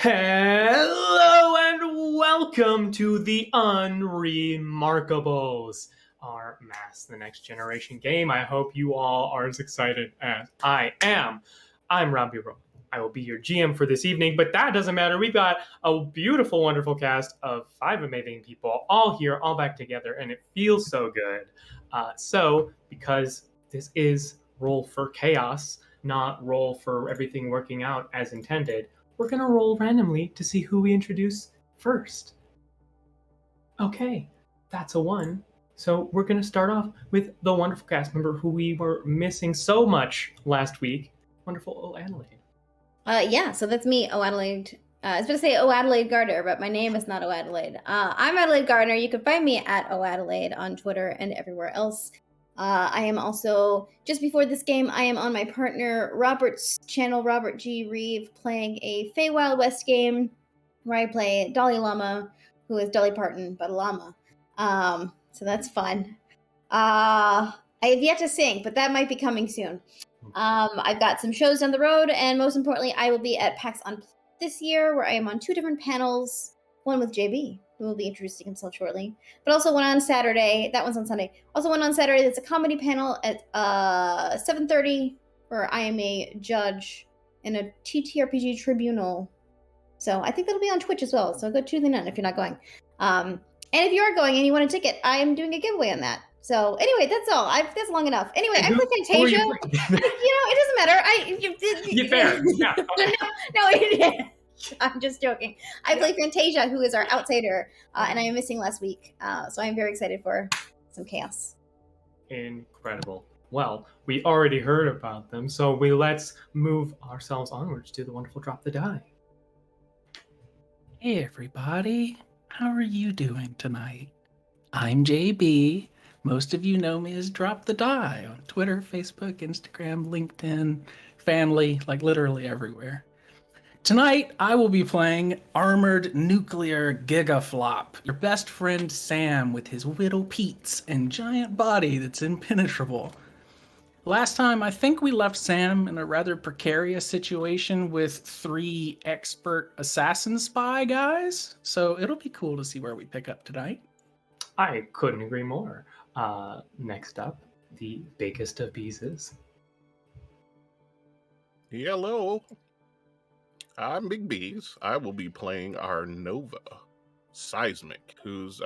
Hello and welcome to the Unremarkables, our Mass the Next Generation game. I hope you all are as excited as I am. I'm Robbie Rowe. I will be your GM for this evening, but that doesn't matter. We've got a beautiful, wonderful cast of 5 amazing people, all here, all back together, and it feels so good. Because this is Roll for Chaos, not roll for everything working out as intended, we're going to roll randomly to see who we introduce first. Okay, that's a 1. So we're going to start off with the wonderful cast member who we were missing so much last week, wonderful O Adelaide. So that's me, O Adelaide. I was going to say O Adelaide Gardner, but my name is not O Adelaide. I'm Adelaide Gardner. You can find me at O Adelaide on Twitter and everywhere else. I am also, just before this game, I am on my partner Robert's channel, Robert G. Reeve, playing a Fey Wild West game where I play Dolly Llama, who is Dolly Parton, but a llama. So that's fun. I have yet to sing, but that might be coming soon. I've got some shows down the road, and most importantly, I will be at PAX Unplugged this year, where I am on 2 different panels, one with JB, who will be introducing himself shortly, but also one on Saturday. That one's on Sunday. Also one on Saturday that's a comedy panel at 7:30, where I am a judge in a TTRPG tribunal. So I think that'll be on Twitch as well, so go tune in if you're not going. And if you are going and you want a ticket, I am doing a giveaway on that. So anyway, that's all. That's long enough. Anyway, I play Fantasia. It doesn't matter. You're fair. Yeah. No, I'm just joking. I play Fantasia, who is our outsider, and I am missing last week. So I am very excited for some chaos. Incredible. Well, we already heard about them, so let's move ourselves onwards to the wonderful Drop the Die. Hey everybody, how are you doing tonight? I'm JB. Most of you know me as Drop the Die on Twitter, Facebook, Instagram, LinkedIn, family, like literally everywhere. Tonight, I will be playing Armored Nuclear Gigaflop, your best friend Sam with his Whittle Peats and giant body that's impenetrable. Last time, I think we left Sam in a rather precarious situation with 3 expert assassin spy guys, so it'll be cool to see where we pick up tonight. I couldn't agree more. Next up, the biggest of beeses. Hello, I'm Big Bees. I will be playing our Nova, Seismic, who's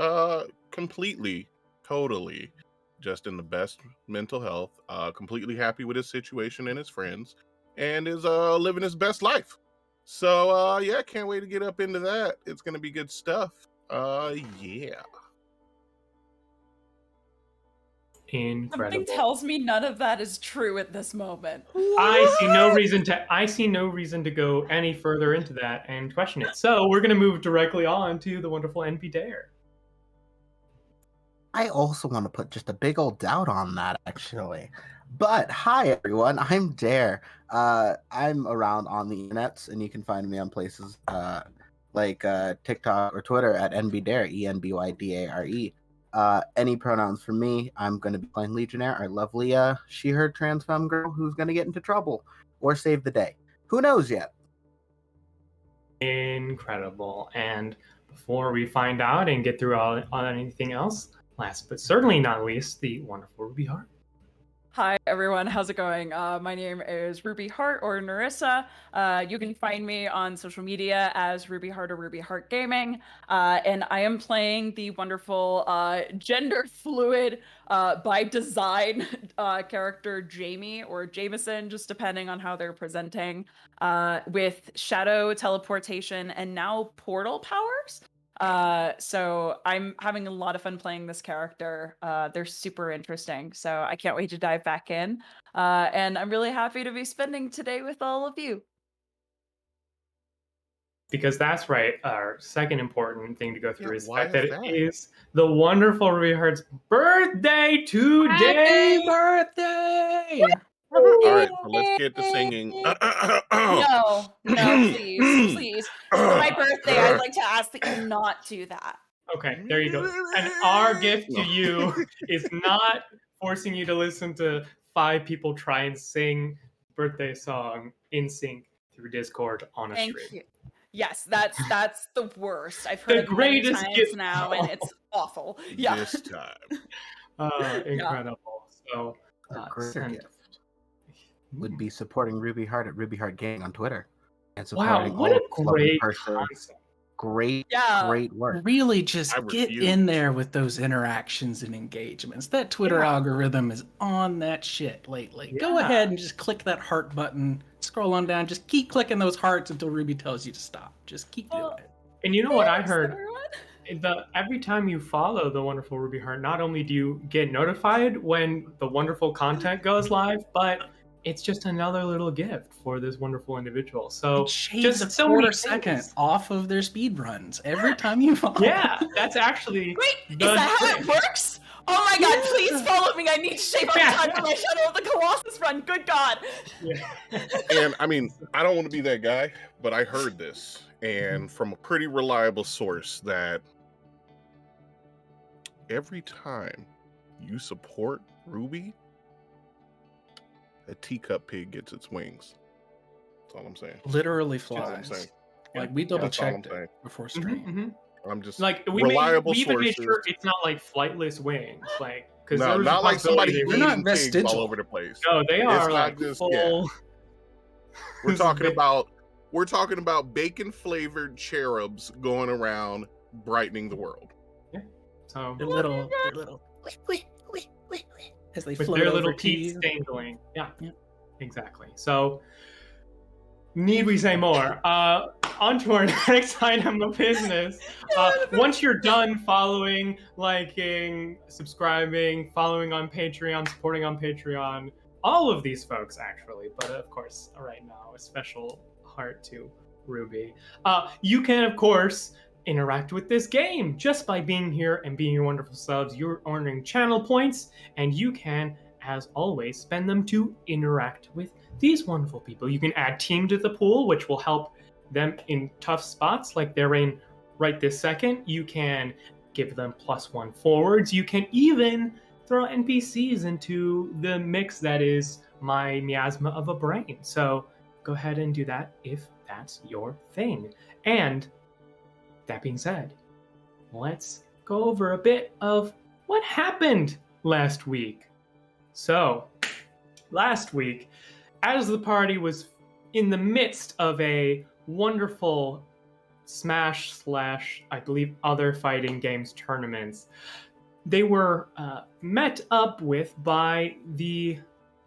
completely, totally just in the best mental health, completely happy with his situation and his friends, and is living his best life. So, yeah, can't wait to get up into that. It's going to be good stuff. Yeah. Incredible. Something tells me none of that is true at this moment. I see no reason to go any further into that and question it. So we're going to move directly on to the wonderful NP Dare. I also want to put just a big old doubt on that, actually. But hi, everyone. I'm Dare. I'm around on the internets, and you can find me on places like TikTok or Twitter at NBDare, ENBYDARE. Any pronouns for me. I'm going to be playing Legionnaire, our lovely she-her trans femme girl who's going to get into trouble or save the day. Who knows yet? Incredible. And before we find out and get through on anything else, last but certainly not least, the wonderful Ruby Hart. Hi everyone, how's it going? My name is Ruby Hart or Narissa. You can find me on social media as Ruby Hart or Ruby Hart Gaming. And I am playing the wonderful gender fluid by design character Jamie or Jameson, just depending on how they're presenting, with shadow teleportation and now portal powers. So I'm having a lot of fun playing this character. They're super interesting, so I can't wait to dive back in. And I'm really happy to be spending today with all of you. Because that's right, our second important thing to go through is the fact that it is the wonderful Ruby Hart's birthday today! Happy birthday! All right, so let's get to singing. No, please. For my birthday, I'd like to ask that you not do that. Okay, there you go. And our gift to you is not forcing you to listen to 5 people try and sing birthday song in sync through Discord on a stream. Yes, that's the worst. I've heard The it many greatest times gift now, of and all. it's awful. Yeah. This time. Incredible. So, A greater send. gift would be supporting Ruby Heart at Ruby Heart Gaming on Twitter and Wow, supporting what all a of this lovely great person. concept. Great work. Really I just get refuse. in there with those interactions and engagements. That Twitter Yeah. algorithm is on that shit lately. Go Yeah. ahead and just click that heart button, scroll on down, just keep clicking those hearts until Ruby tells you to stop. Just keep doing it. And you know what I Thanks, heard? everyone. Every time you follow the wonderful Ruby Heart, not only do you get notified when the wonderful content goes live, but it's just another little gift for this wonderful individual. So It shaves just a so quarter many second things. off of their speed runs every time you follow. Yeah, that's actually Wait, the is that how trick. it works? Oh my god, please follow me. I need to shave off time for my Shadow of the Colossus run. Good god. Yeah. And I mean, I don't want to be that guy, but I heard this and from a pretty reliable source that every time you support Ruby, a teacup pig gets its wings. That's all I'm saying. Literally That's all I'm flies. saying. Like we double That's all I'm checked saying. it before stream. Mhm. I'm just Like we reliable even made sources. sure it's not like flightless wings, like because No, there was not a like somebody possibility They're not eating pigs all vestigial. over the place. No, they It's are not like just- full. We're This talking big- about bacon flavored cherubs going around brightening the world. So They're little as they with float their over little to teeth you. dangling. Yeah, Yeah. exactly. So, need we say more? On to our next item of business. Once you're done following, liking, subscribing, following on Patreon, supporting on Patreon, all of these folks actually, but of course, right now, a special heart to Ruby. You can, of course, interact with this game just by being here and being your wonderful subs. You're earning channel points, and you can, as always, spend them to interact with these wonderful people. You can add team to the pool, which will help them in tough spots like they're in right this second. You can give them +1 forwards. You can even throw NPCs into the mix that is my miasma of a brain. So go ahead and do that if that's your thing. And that being said, let's go over a bit of what happened last week. So, last week, as the party was in the midst of a wonderful Smash / I believe other fighting games tournaments, they were met up with by the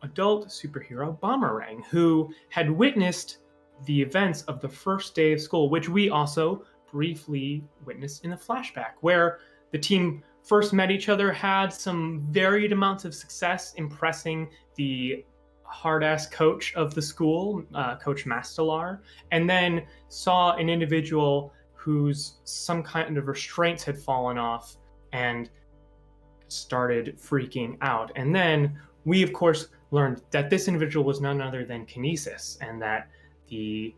adult superhero Boomerang, who had witnessed the events of the first day of school, which we also briefly witnessed in a flashback, where the team first met each other, had some varied amounts of success impressing the hard-ass coach of the school, Coach Mastelar, and then saw an individual whose some kind of restraints had fallen off and started freaking out. And then we, of course, learned that this individual was none other than Kinesis, and that the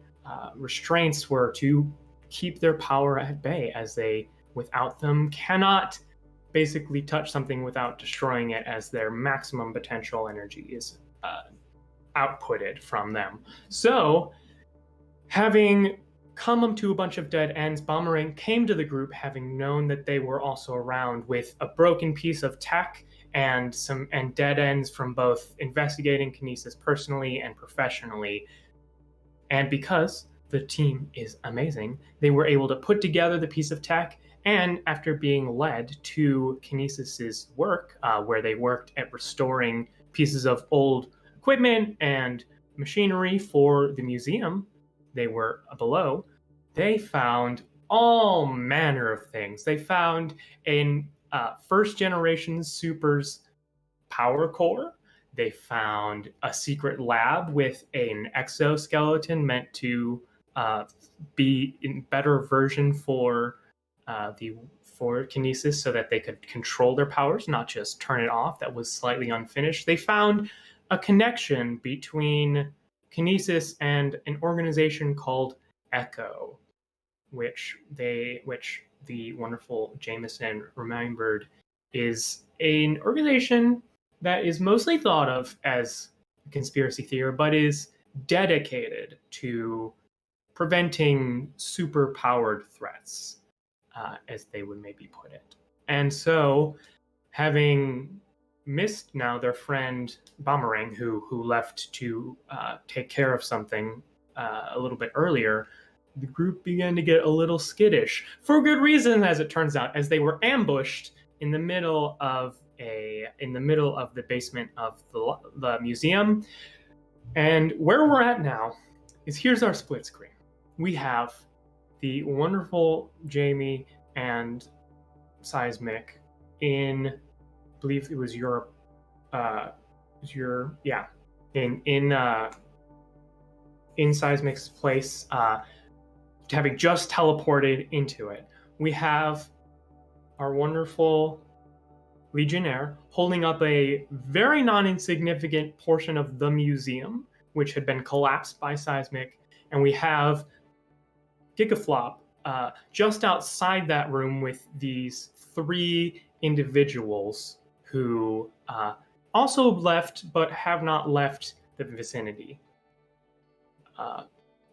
restraints were to keep their power at bay, as they, without them, cannot basically touch something without destroying it, as their maximum potential energy is outputted from them. So, having come to a bunch of dead ends, Boomerang came to the group having known that they were also around with a broken piece of tech and dead ends from both investigating Kinesis personally and professionally. And because the team is amazing, they were able to put together the piece of tech, and after being led to Kinesis's work, where they worked at restoring pieces of old equipment and machinery for the museum they were below, they found all manner of things. They found a first generation Super's power core. They found a secret lab with an exoskeleton meant to be in better version for Kinesis, so that they could control their powers, not just turn it off. That was slightly unfinished. They found a connection between Kinesis and an organization called Echo, which the wonderful Jameson remembered is an organization that is mostly thought of as a conspiracy theory, but is dedicated to preventing super-powered threats, as they would maybe put it. And so, having missed now their friend Bomarang, who left to take care of something a little bit earlier, the group began to get a little skittish for good reason, as it turns out, as they were ambushed in the middle of the basement of the museum. And where we're at now is here's our split screen. We have the wonderful Jamie and Seismic in, I believe it was Europe, in Seismic's place, having just teleported into it. We have our wonderful Legionnaire holding up a very non-insignificant portion of the museum, which had been collapsed by Seismic, and we have Gigaflop just outside that room with these 3 individuals who also left but have not left the vicinity.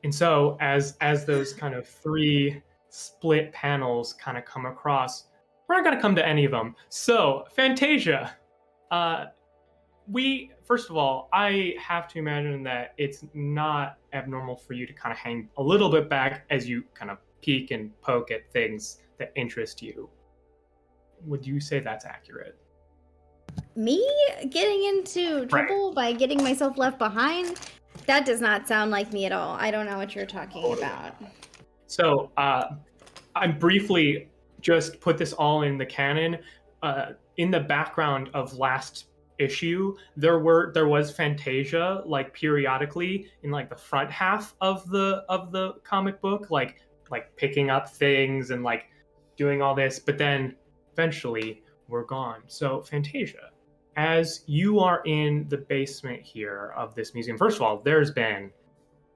And so as those kind of 3 split panels kind of come across, we're not going to come to any of them. So, Fantasia, first of all, I have to imagine that it's not abnormal for you to kind of hang a little bit back as you kind of peek and poke at things that interest you. Would you say that's accurate? Me getting into trouble by getting myself left behind? That does not sound like me at all. I don't know what you're talking about. So, I briefly just put this all in the canon. In the background of last issue, there was Fantasia, like periodically in like the front half of the comic book, like picking up things and like doing all this, but then eventually we're gone. So Fantasia, as you are in the basement here of this museum, first of all, there's been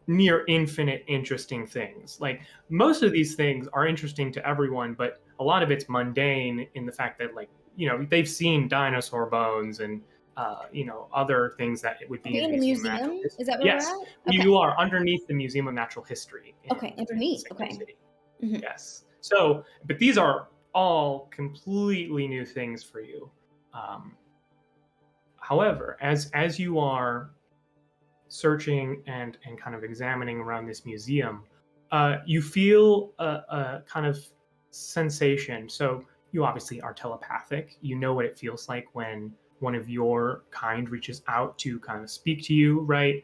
near infinite interesting things. Like most of these things are interesting to everyone, but a lot of it's mundane in the fact that, like, you know, they've seen dinosaur bones and other things that it would be in the museum. Is that where yes, we're at? Okay. You are underneath the Museum of Natural History. Okay, underneath. Okay. Mm-hmm. Yes. So, but these are all completely new things for you. However, as you are searching and kind of examining around this museum, you feel a kind of sensation. So you obviously are telepathic. You know what it feels like when one of your kind reaches out to kind of speak to you, right?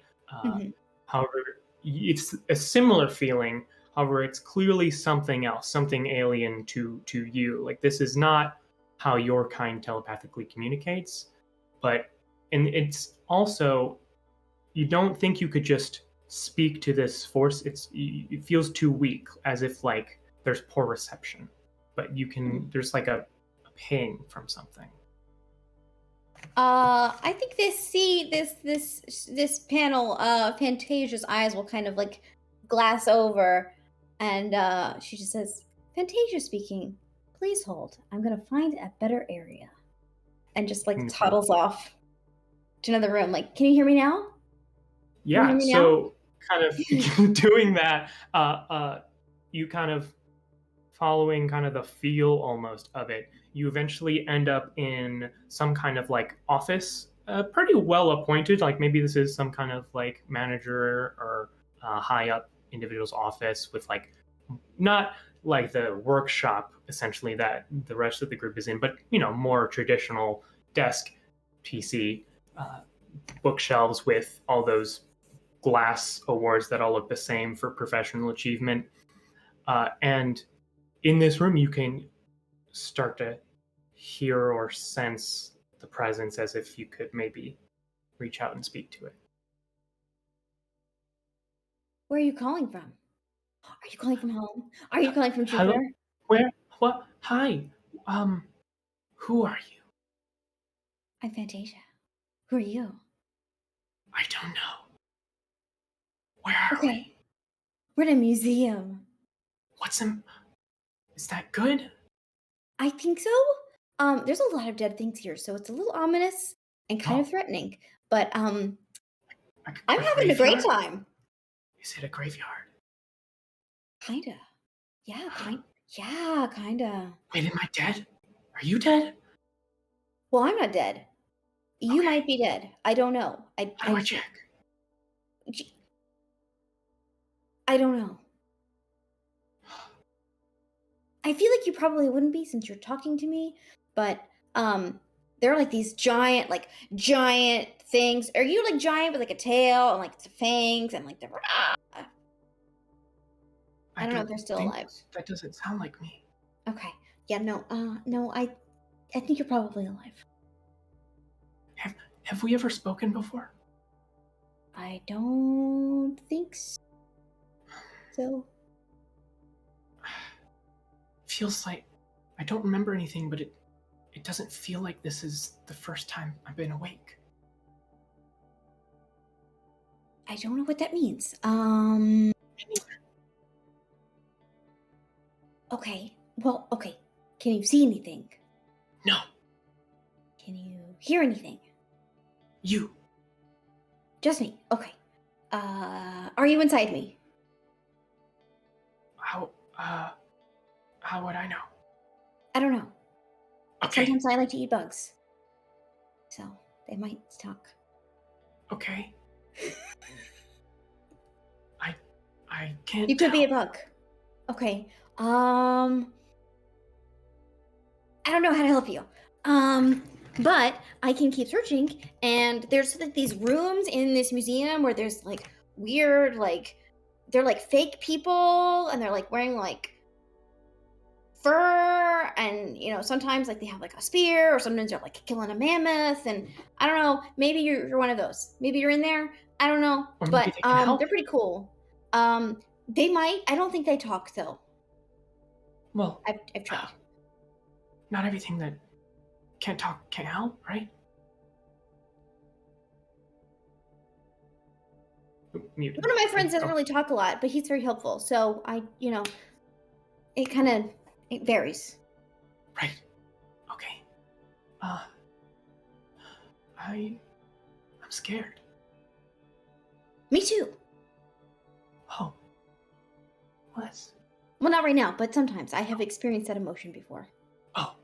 However, it's a similar feeling. However, it's clearly something else, something alien to you. Like this is not how your kind telepathically communicates, and it's also, you don't think you could just speak to this force. It feels too weak, as if like there's poor reception, but you can. There's like a ping from something. I think this panel, Fantasia's eyes will kind of like glass over, and she just says, "Fantasia speaking. Please hold. I'm gonna find a better area," and just like toddles off to another room. Like, can you hear me now? Yeah. So kind of doing that, you kind of following kind of the feel almost of it. You eventually end up in some kind of like office, pretty well appointed. Like maybe this is some kind of like manager or high up individual's office with like, not like the workshop essentially that the rest of the group is in, but more traditional desk, PC, bookshelves with all those glass awards that all look the same for professional achievement. And in this room, you can start to hear or sense the presence as if you could maybe reach out and speak to it. Where are you calling from? Are you calling from home? Are you calling from Jupiter? Hello? Where? What? Hi. Who are you? I'm Fantasia. Who are you? I don't know. Where are we? We're in a museum. Is that good? I think so. There's a lot of dead things here, so it's a little ominous and kind of threatening. But I'm having a great time. Is it a graveyard? Kinda. Yeah, kinda. Wait, am I dead? Are you dead? Well, I'm not dead. You Okay. might be dead. I don't know. How do I check? I don't know. I feel like you probably wouldn't be since you're talking to me, but there are like these giant things. Are you like giant with like a tail and like the fangs and like the I don't know if they're still think alive. that doesn't sound like me. Okay. Yeah, no, I think you're probably alive. Have we ever spoken before? I don't think so. Feels like I don't remember anything, but it doesn't feel like this is the first time I've been awake. I don't know what that means. Me neither. Okay. Well, okay. Can you see anything? No, Can you hear anything? you. Just me. Okay. Are you inside me? How would I know? I don't know. Okay, Sometimes I like to eat bugs. So they might talk. okay. I can't You could be a tell. bug. Okay. I don't know how to help you. But I can keep searching, and there's like these rooms in this museum where there's like weird, like they're like fake people, and they're like wearing like fur, and sometimes like they have like a spear, or sometimes they're like killing a mammoth, and I don't know. Maybe you're one of those. Maybe you're in there. I don't know, Or maybe but they can help. they're pretty cool. They might. I don't think they talk though. Well, I've tried. not everything that can't talk can't help, right? Mute. One of my friends doesn't Oh, really talk a lot, but he's very helpful. So it kind of it varies. right. Okay. I'm scared. Me too. Oh. What? Well, not right now, but sometimes I have experienced that emotion before. Oh.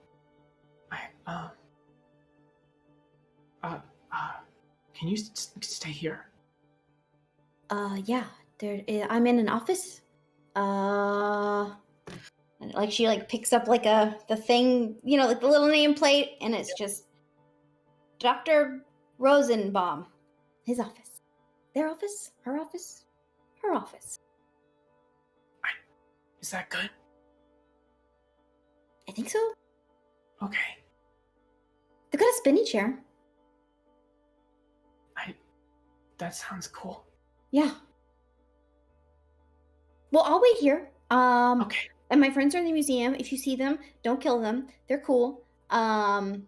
Can you stay here? Yeah. I'm in an office. And like she like picks up like the thing, like the little nameplate, and it's just Dr. Rosenbaum, his office, their office, her office, her office. Is that good? I think so. Okay. They've got a spinny chair. That sounds cool. Yeah. Well, I'll wait here. Okay. And my friends are in the museum. If you see them, don't kill them. They're cool. And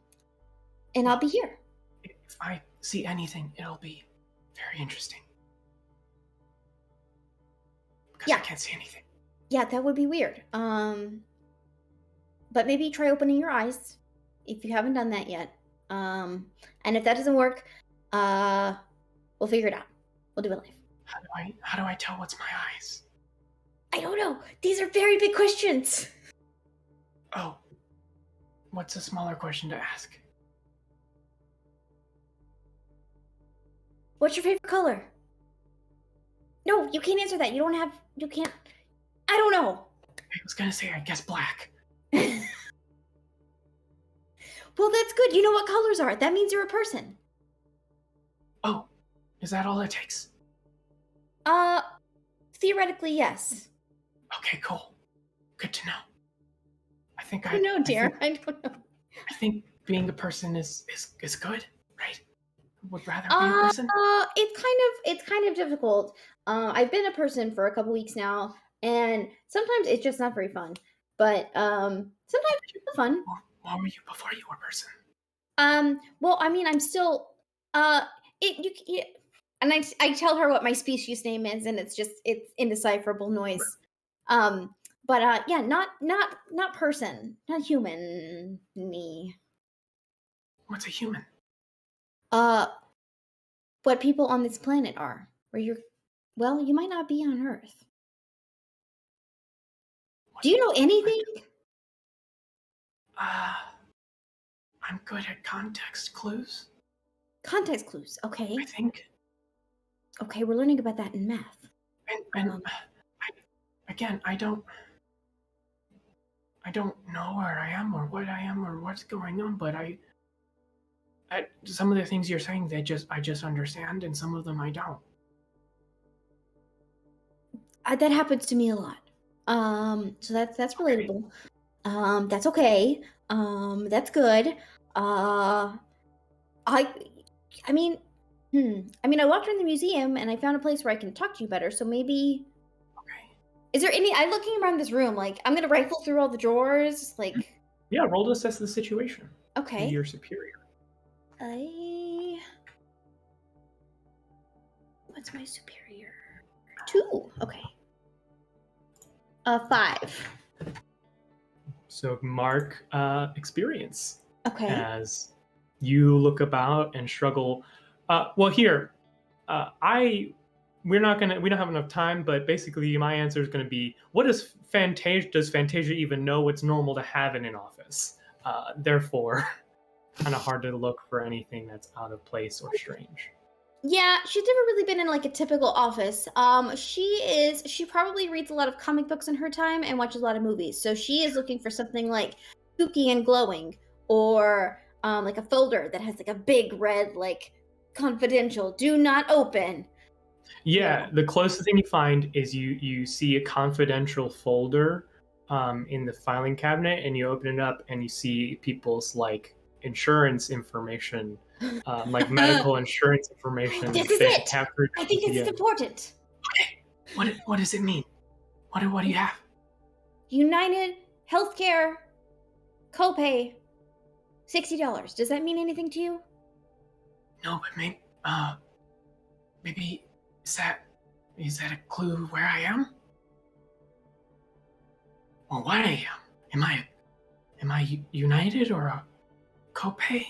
I'll be here. If I see anything, it'll be very interesting. Because I Yeah. can't see anything. Yeah, that would be weird. But maybe try opening your eyes if you haven't done that yet. And if that doesn't work, we'll figure it out. We'll do it live. How do I tell what's my eyes? I don't know. These are very big questions. Oh. What's a smaller question to ask? What's your favorite color? No, you can't answer that. You can't. I don't know. I was gonna say, I guess black. Well, that's good. You know what colors are. That means you're a person. Oh. Is that all it takes? Theoretically, yes. Okay, cool. Good to know. I think I don't know, dear. I don't know. I think being a person is good, right? Would rather be a person. It's kind of difficult. I've been a person for a couple weeks now, and sometimes it's just not very fun. But sometimes it's fun. What were you before you were a person? Well, I mean, I'm still and I tell her what my species name is, and it's indecipherable noise. But yeah, not person, not human, me. What's a human? What people on this planet are. You might not be on Earth. Do you know anything? I'm good at context clues, Context clues. Okay. I think. Okay, we're learning about that in math. And Um, again, I don't know where I am or what I am or what's going on, but I some of the things you're saying, I just understand, and some of them I don't. that happens to me a lot. So that's Okay. relatable. That's okay. That's good. I mean, I walked around the museum and I found a place where I can talk to you better. So maybe, Okay. is there any? I'm looking around this room. Like, I'm gonna rifle through all the drawers. Like, Yeah, roll to assess the situation. okay. Be your superior. What's my superior? 2. Okay. 5. So mark experience Okay. as you look about and struggle. Well, here, we don't have enough time, but basically my answer is going to be, what does Fantasia even know what's normal to have in an office? Therefore, kind of hard to look for anything that's out of place or strange. Yeah, she's never really been in like a typical office. She probably reads a lot of comic books in her time and watches a lot of movies. So she is looking for something like spooky and glowing, or like a folder that has like a big red like confidential, do not open. Yeah, know. the closest thing you find is you see a confidential folder in the filing cabinet, and you open it up and you see people's like insurance information, like medical insurance information. This is They it. captured. I think this is Yeah. important. What does it mean? What do you have? United Healthcare copay $60. Does that mean anything to you? No, but maybe is that a clue where I am? Or what I am? Am I United or a copay?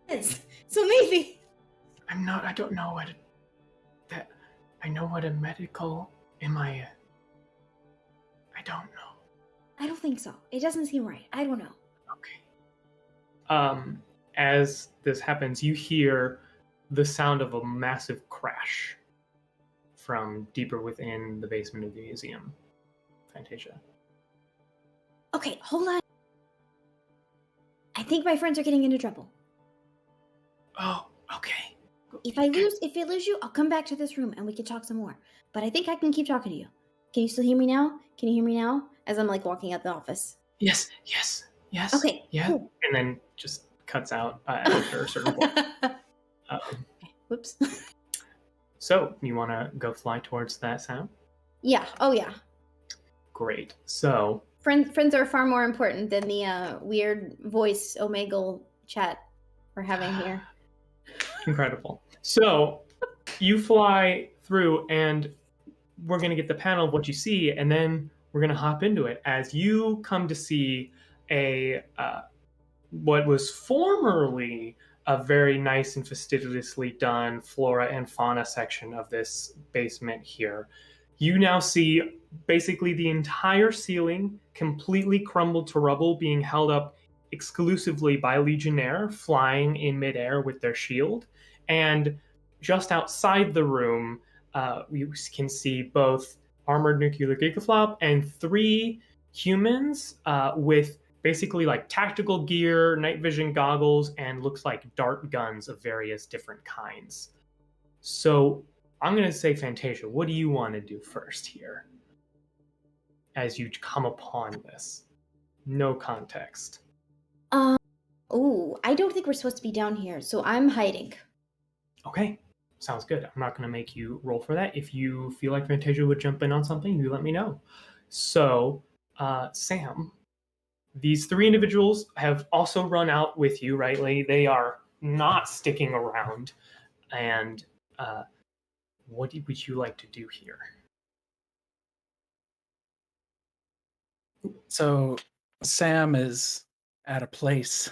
Yes. So maybe. I'm not. I don't know what that. I know what a medical. Am I? I don't know. I don't think so. It doesn't seem right. I don't know. Okay. As this happens, you hear the sound of a massive crash from deeper within the basement of the museum. Fantasia. Okay, hold on. I think my friends are getting into trouble. Oh, okay. If I lose you, I'll come back to this room and we can talk some more. But I think I can keep talking to you. Can you still hear me now? Can you hear me now? As I'm like walking out the office. Yes. Okay. Yeah. Cool. And then just cuts out after a certain point. Whoops. So you want to go fly towards that sound? Yeah. Oh yeah. Great. So Friends are far more important than the weird voice Omegle chat we're having here. incredible. So you fly through, and we're going to get the panel of what you see, and then we're going to hop into it as you come to see a what was formerly a very nice and fastidiously done flora and fauna section of this basement here. You now see basically the entire ceiling completely crumbled to rubble, being held up exclusively by Legionnaire flying in midair with their shield. And just outside the room, you can see both armored nuclear gigaflop and 3 humans with basically like tactical gear, night vision goggles, and looks like dart guns of various different kinds. So I'm going to say, Fantasia, what do you want to do first here as you come upon this? No context. I don't think we're supposed to be down here, so I'm hiding. Okay, sounds good. I'm not going to make you roll for that. If you feel like Fantasia would jump in on something, you let me know. So, Sam, these 3 individuals have also run out with you, right? They are not sticking around. And what would you like to do here? So Sam is at a place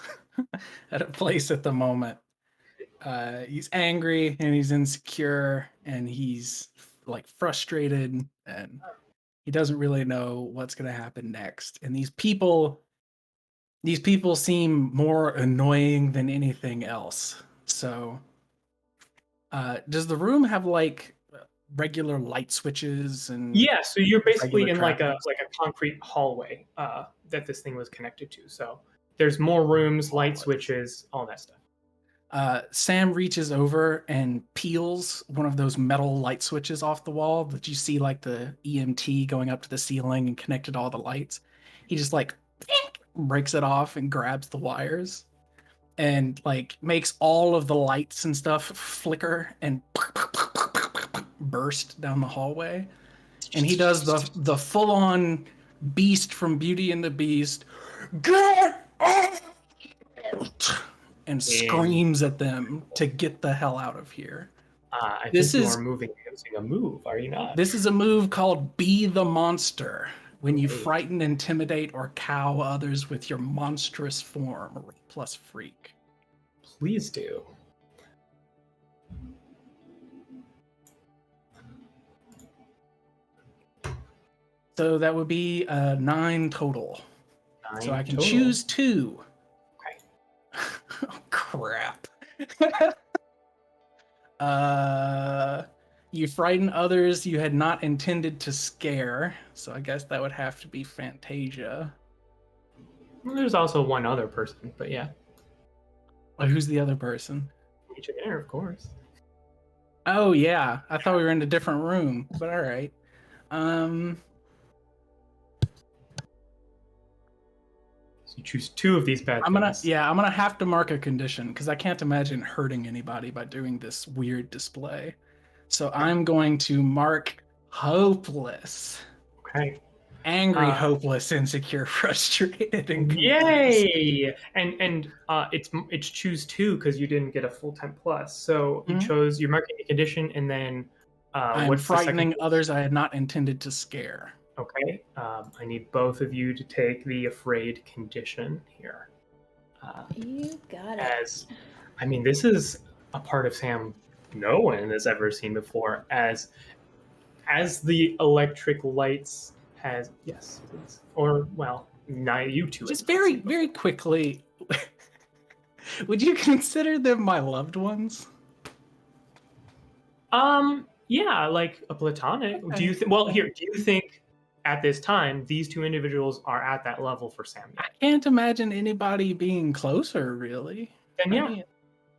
at the moment. He's angry and he's insecure and he's like frustrated and He doesn't really know what's going to happen next. And these people seem more annoying than anything else. So, does the room have like regular light switches and Yeah, so you're basically regular in like a trappings? concrete hallway that this thing was connected to. So there's more rooms, light Hallways. switches, all that stuff. Sam reaches over and peels one of those metal light switches off the wall that you see like the EMT going up to the ceiling and connected all the lights. He just like breaks it off and grabs the wires and like makes all of the lights and stuff flicker and burst down the hallway. And he does the full-on Beast from Beauty and the Beast, get out! And screams at them to get the hell out of here. I This think you is- are moving using a move, are you not? This is a move called Be the Monster. When you Okay. frighten, intimidate, or cow others with your monstrous form, plus freak. Please do. So that would be 9 total. 9 So I can total. choose 2. Okay. Oh, crap. You frighten others you had not intended to scare. So I guess that would have to be Fantasia. There's also one other person, but yeah. Well, who's the other person? Legionnaire, of course. Oh yeah, I thought we were in a different room, but all right. So you choose 2 of these bad I'm things. gonna have to mark a condition because I can't imagine hurting anybody by doing this weird display. So I'm going to mark hopeless, Okay. angry, hopeless, insecure, frustrated, and confused. Yay! And it's choose 2 because you didn't get a full 10 plus. So you Mhm. chose, you're marking a condition, and then I'm what's the second? frightening others I had not intended to scare. Okay. I need both of you to take the afraid condition here. You got it. As I mean, this is a part of Sam no one has ever seen before. As the electric lights has, yes, please, or well, not you two. Just have not very, seen very quickly, would you consider them my loved ones? Yeah, like a platonic. Okay. Do you think? Well, here, do you think at this time these 2 individuals are at that level for Sam I yet? can't imagine anybody being closer, really. Then yeah. I mean,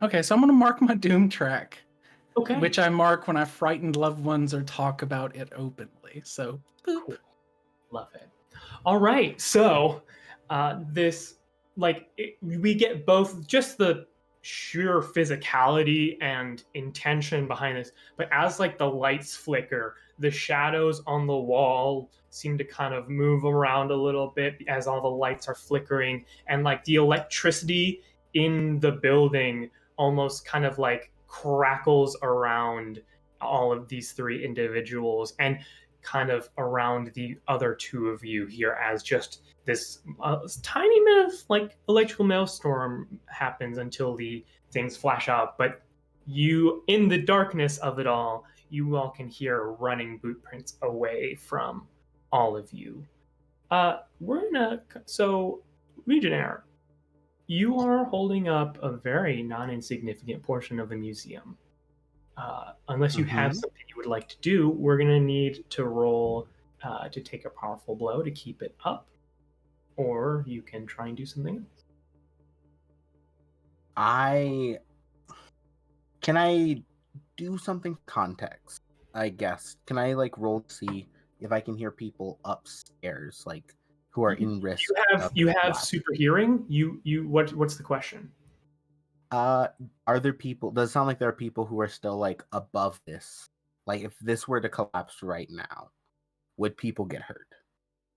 okay, so I'm gonna mark my doom track, Okay. which I mark when I frightened loved ones or talk about it openly. So, boop. Cool. Love it. All right. So, this, we get both just the sheer physicality and intention behind this, but as like the lights flicker, the shadows on the wall seem to kind of move around a little bit as all the lights are flickering, and like the electricity in the building almost kind of like crackles around all of these 3 individuals and kind of around the other 2 of you here as just this tiny bit of like electrical maelstrom happens until the things flash out. But you, in the darkness of it all, you all can hear running boot prints away from all of you. So Legionnaire, you are holding up a very non-insignificant portion of the museum. Unless you have something you would like to do, we're going to need to roll to take a powerful blow to keep it up, or you can try and do something else. Can I do something context? I guess. Can I like roll to see if I can hear people upstairs, like who are in risk? You have collapse? super hearing. What's the question? Are there people? Does it sound like there are people who are still like above this? Like if this were to collapse right now, would people get hurt?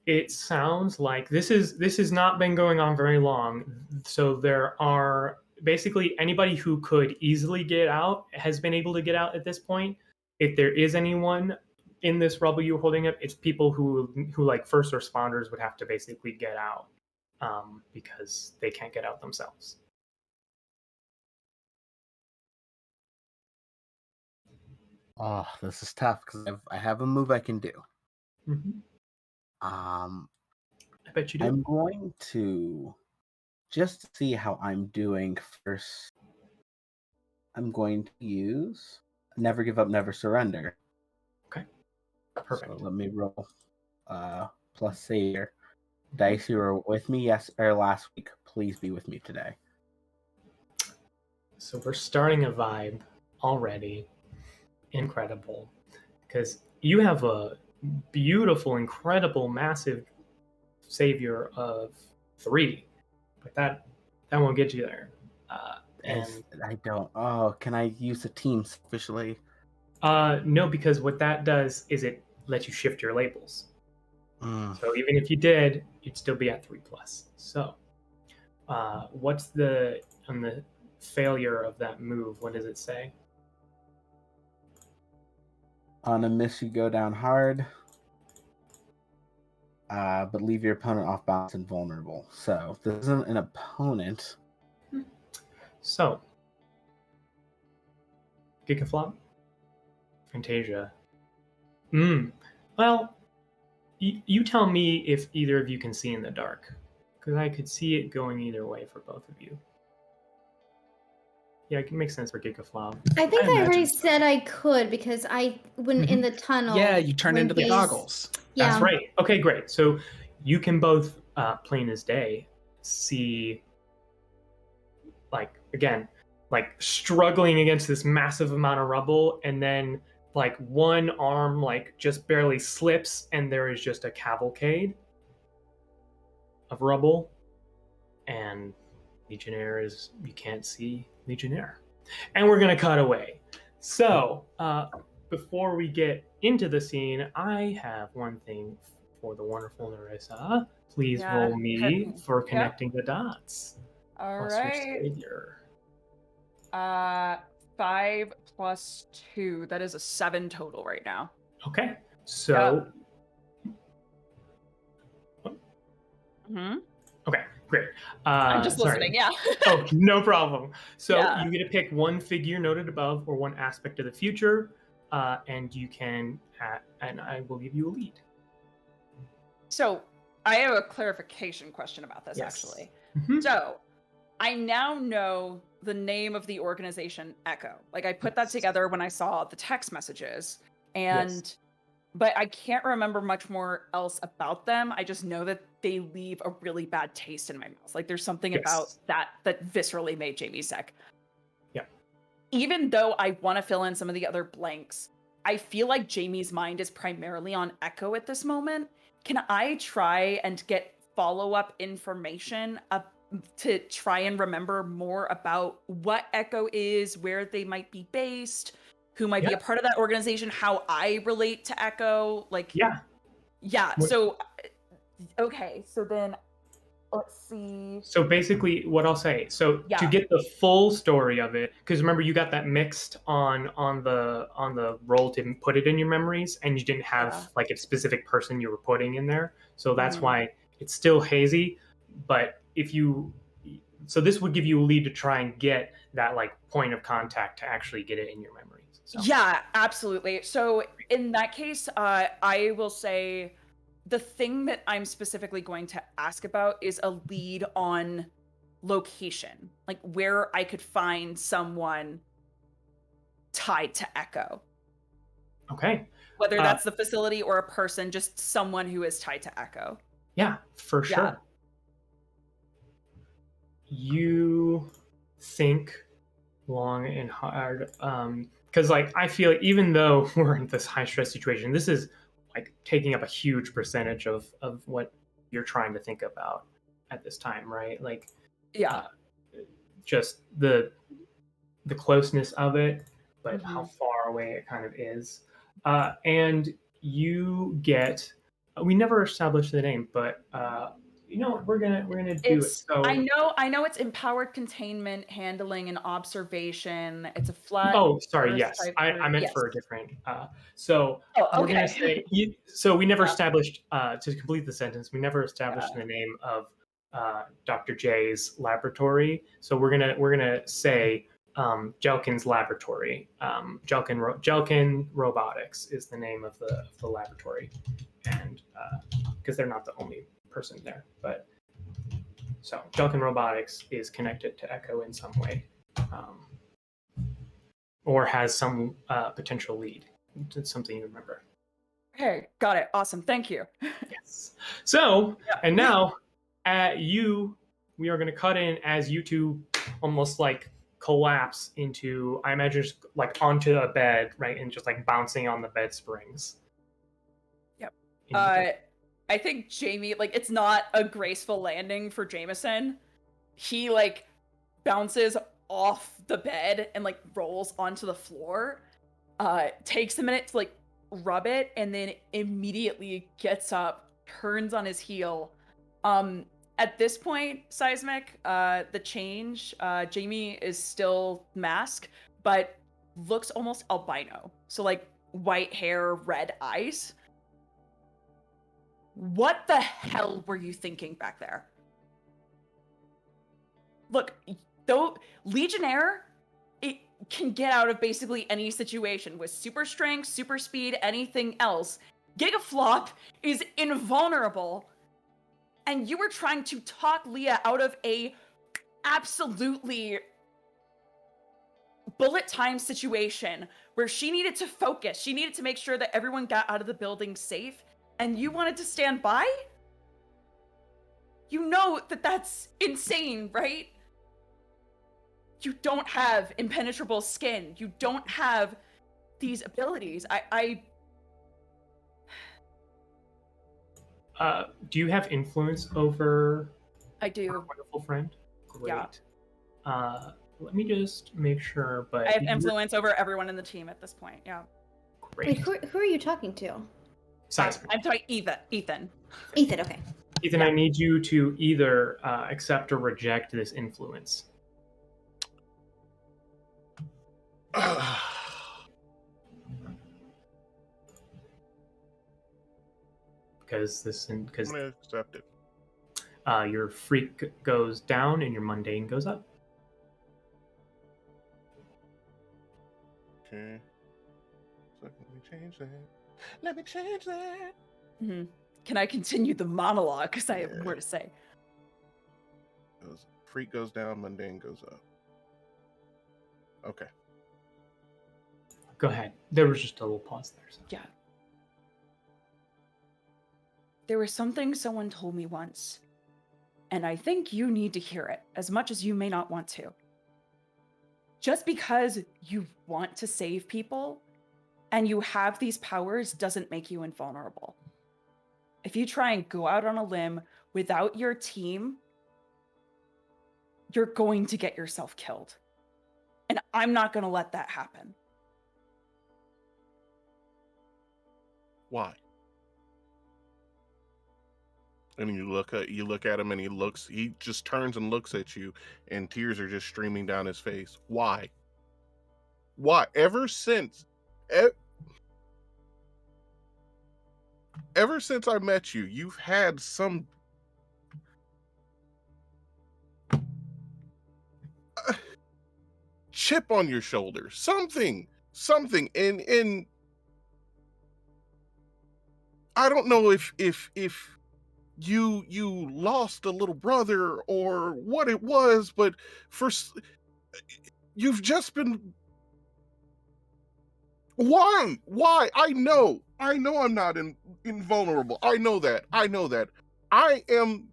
It sounds like this has not been going on very long. So there are basically anybody who could easily get out has been able to get out at this point. If there is anyone in this rubble you're holding up, it's people who like first responders would have to basically get out because they can't get out themselves. Oh, this is tough because I have a move I can do. Mm-hmm. Um, I bet you do. I'm going to just see how I'm doing first. I'm going to use Never Give Up, Never Surrender. Perfect. So let me roll plus Savior. Dice, you were with me last week. Please be with me today. So we're starting a vibe already. Incredible. Because you have a beautiful, incredible, massive savior of 3. But that won't get you there. And I don't. Oh, can I use the team officially? no, because what that does is it lets you shift your labels. Mm. So even if you did, you'd still be at 3+. So what's on the failure of that move? What does it say? On a miss, you go down hard, but leave your opponent off balance and vulnerable. So this isn't an opponent. So Gigaflop, Fantasia. Well, you tell me if either of you can see in the dark, because I could see it going either way for both of you. Yeah, it can make sense for Gigaflop. I think I already imagine so. said I could because when in the tunnel. Yeah, you turn when into the he's- goggles. Yeah. That's right. Okay, great. So you can both, plain as day, see, like, again, like struggling against this massive amount of rubble, and then like one arm like just barely slips, and there is just a cavalcade of rubble, and Legionnaire is, you can't see Legionnaire. And we're gonna cut away. So before we get into the scene, I have one thing for the wonderful Nerissa. Please Yeah, roll me hit me. for Yep. connecting the dots. All Plus your right. savior. 5 plus 2. That is a 7 total right now. Okay. So okay, great. I'm just sorry. listening. Yeah. Oh, no problem. So Yeah. you get to pick one figure noted above or one aspect of the future, and you can, and I will give you a lead. So I have a clarification question about this, Yes. actually. Mhm. So I now know the name of the organization Echo. Like I put that Yes. together when I saw the text messages, and Yes. but I can't remember much more else about them. I just know that they leave a really bad taste in my mouth. Like there's something Yes. about that viscerally made Jamie sick. Yeah. Even though I want to fill in some of the other blanks, I feel like Jamie's mind is primarily on Echo at this moment. Can I try and get follow-up information to try and remember more about what Echo is, where they might be based, who might be a part of that organization, how I relate to Echo? Like, Yeah. So, okay. So then, let's see. So basically, what I'll say. So to get the full story of it, because remember you got that mixed on the roll to put it in your memories, and you didn't have like a specific person you were putting in there. So that's why it's still hazy. But so this would give you a lead to try and get that like point of contact to actually get it in your memories. So. Yeah, absolutely. So in that case, I will say the thing that I'm specifically going to ask about is a lead on location, like where I could find someone tied to Echo. Okay. Whether that's the facility or a person, just someone who is tied to Echo. Yeah, for sure. You think long and hard, because like I feel like even though we're in this high stress situation, this is like taking up a huge percentage of what you're trying to think about at this time, right? Like, just the closeness of it, but how far away it kind of is, and you get. We never established the name, but you know what, we're gonna do it. So I know it's empowered containment, handling, and observation. It's a flat. Oh, sorry. Yes, I meant for a different. So we're gonna say. So we never established, to complete the sentence. We never established the name of Dr. J's laboratory. So we're gonna say Jelkin's laboratory. Jelkin Robotics is the name of the laboratory, and because they're not the only person there, but so Jelkin Robotics is connected to Echo in some way, or has some potential lead. It's something you remember. Okay, got it. Awesome. Thank you. Yes. So, Yeah. and now we are going to cut in as you two almost like collapse into, I imagine, just like onto a bed, right? And just like bouncing on the bed springs. Yep. In the I think Jamie, like, it's not a graceful landing for Jameson. He, like, bounces off the bed and, like, rolls onto the floor. Takes a minute to, like, rub it, and then immediately gets up, turns on his heel. At this point, Seismic, the change, Jamie is still masked, but looks almost albino. So, like, white hair, red eyes. What the hell were you thinking back there? Look, though Legionnaire, it can get out of basically any situation with super strength, super speed, anything else. Gigaflop is invulnerable, and you were trying to talk Leah out of a absolutely bullet time situation where she needed to focus. She needed to make sure that everyone got out of the building safe, and you wanted to stand by? You know that that's insane, right? You don't have impenetrable skin. You don't have these abilities. Do you have influence over I our do. wonderful friend? Great. Yeah. Let me just make sure. But I have influence over everyone in the team at this point. Yeah. Wait, Great. who are you talking to? Seismic. I'm talking Ethan. Ethan, okay. Ethan, I need you to either accept or reject this influence. Because I'm gonna accept it. Your freak goes down and your mundane goes up. Okay. So let me change that. Let me change that. Mm-hmm. Can I continue the monologue? Because I have Yeah. more to say. Freak goes down, mundane goes up. Okay. Go ahead. There was just a little pause there. So. Yeah. There was something someone told me once, and I think you need to hear it, as much as you may not want to. Just because you want to save people and you have these powers doesn't make you invulnerable. If you try and go out on a limb without your team, you're going to get yourself killed. And I'm not going to let that happen. Why? And you look at him, and he just turns and looks at you, and tears are just streaming down his face. Why? Ever since I met you, you've had some chip on your shoulder, something, and I don't know if you lost a little brother or what it was, but you've just been. Why? I know I'm not invulnerable. I know that. I am,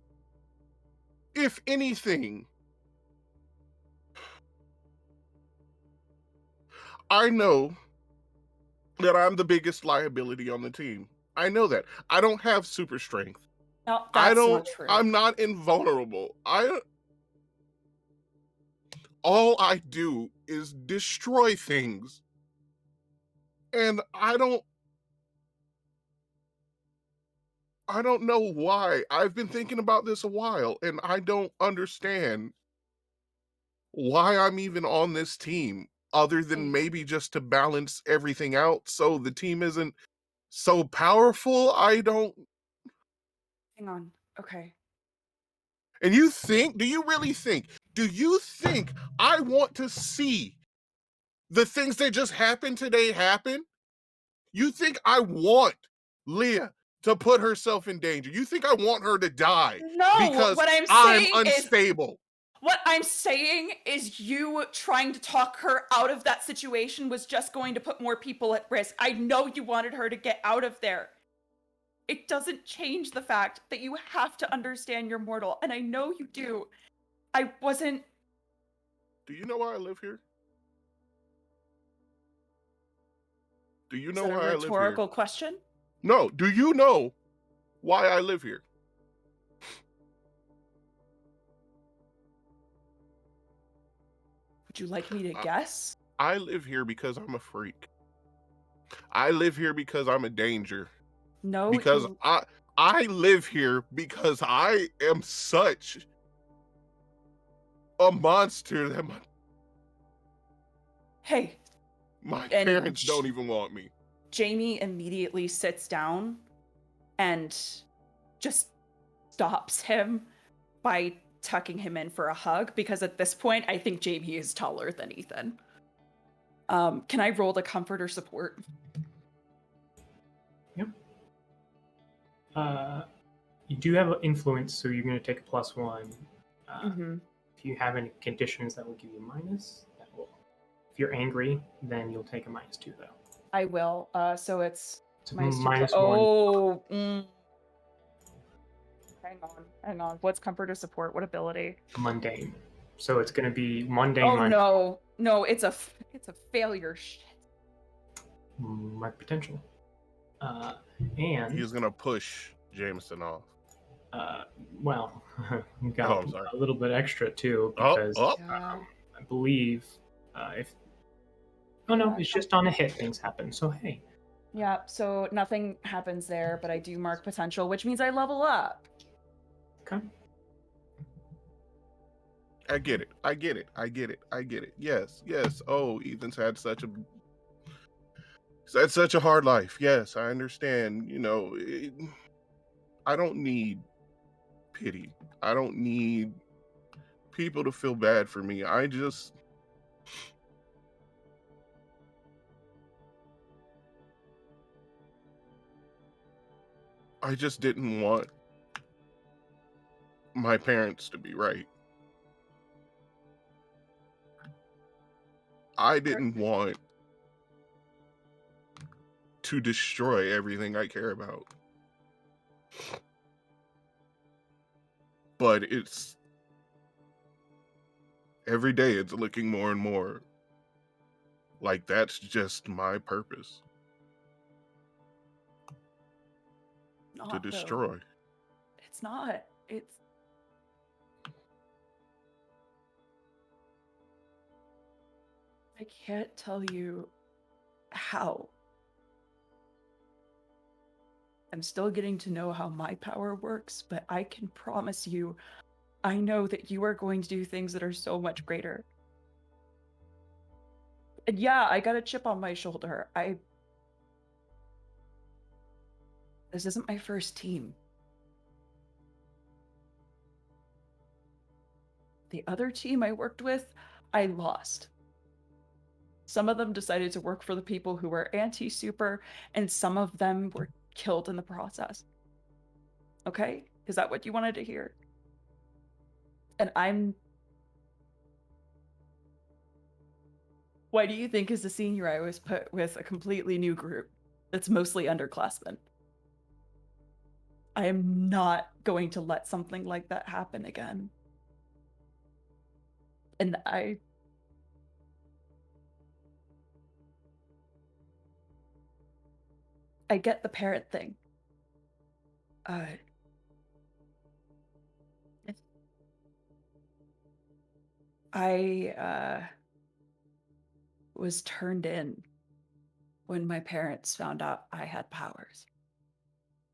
if anything, I know that I'm the biggest liability on the team. I know that. I don't have super strength. No, that's not true. I'm not invulnerable. All I do is destroy things. And I don't know why. I've been thinking about this a while, and I don't understand why I'm even on this team, other than maybe just to balance everything out so the team isn't so powerful. I don't. Hang on. Okay. And do you really think I want to see the things that just happened today happen? You think I want Leah to put herself in danger? You think I want her to die No, because what I'm I'm saying is unstable? what I'm saying is you trying to talk her out of that situation was just going to put more people at risk. I know you wanted her to get out of there. It doesn't change the fact that you have to understand you're mortal, and I know you do. I wasn't. Do you know why I live here? Do you Is know that a why I live here? rhetorical question? No, do you know why I live here? Would you like me to guess? I live here because I'm a freak. I live here because I'm a danger. No, Because I live here because I am such a monster that Hey, my And parents don't even want me. Jamie immediately sits down and just stops him by tucking him in for a hug, because at this point, I think Jamie is taller than Ethan. Can I roll the comfort or support? Yep. You do have influence, so you're going to take a +1. If you have any conditions, that will give you minus. If you're angry, then you'll take a -2, though. I will. So it's -1. Oh. Hang on. What's comfort or support? What ability? Mundane. So it's going to be mundane. Oh no! It's a failure. Shit. Mark potential. And he's gonna push Jameson off. Well, you got a little bit extra too, because I believe if it's just on a hit, things happen. So hey. Yeah, so nothing happens there, but I do mark potential, which means I level up. Okay. I get it. Yes. Oh, Ethan's had such a hard life. Yes, I understand. I don't need pity. I don't need people to feel bad for me. I just didn't want my parents to be right. I didn't want to destroy everything I care about. But every day it's looking more and more like that's just my purpose. To destroy. Though. It's not. I can't tell you how. I'm still getting to know how my power works, but I can promise you, I know that you are going to do things that are so much greater. And yeah, I got a chip on my shoulder. This isn't my first team. The other team I worked with, I lost. Some of them decided to work for the people who were anti-super, and some of them were killed in the process. Okay? Is that what you wanted to hear? And why do you think as a senior I was put with a completely new group that's mostly underclassmen? I am not going to let something like that happen again. And I get the parent thing. I was turned in when my parents found out I had powers.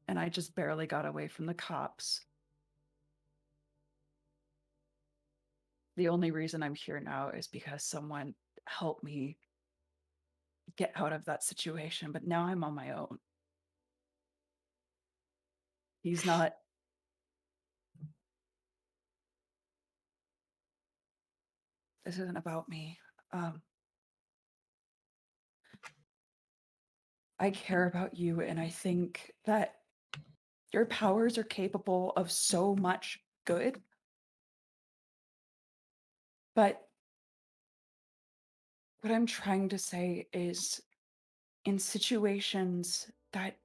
And I just barely got away from the cops. The only reason I'm here now is because someone helped me get out of that situation, but now I'm on my own. He's not this isn't about me. I care about you, and I think that your powers are capable of so much good. But what I'm trying to say is, in situations that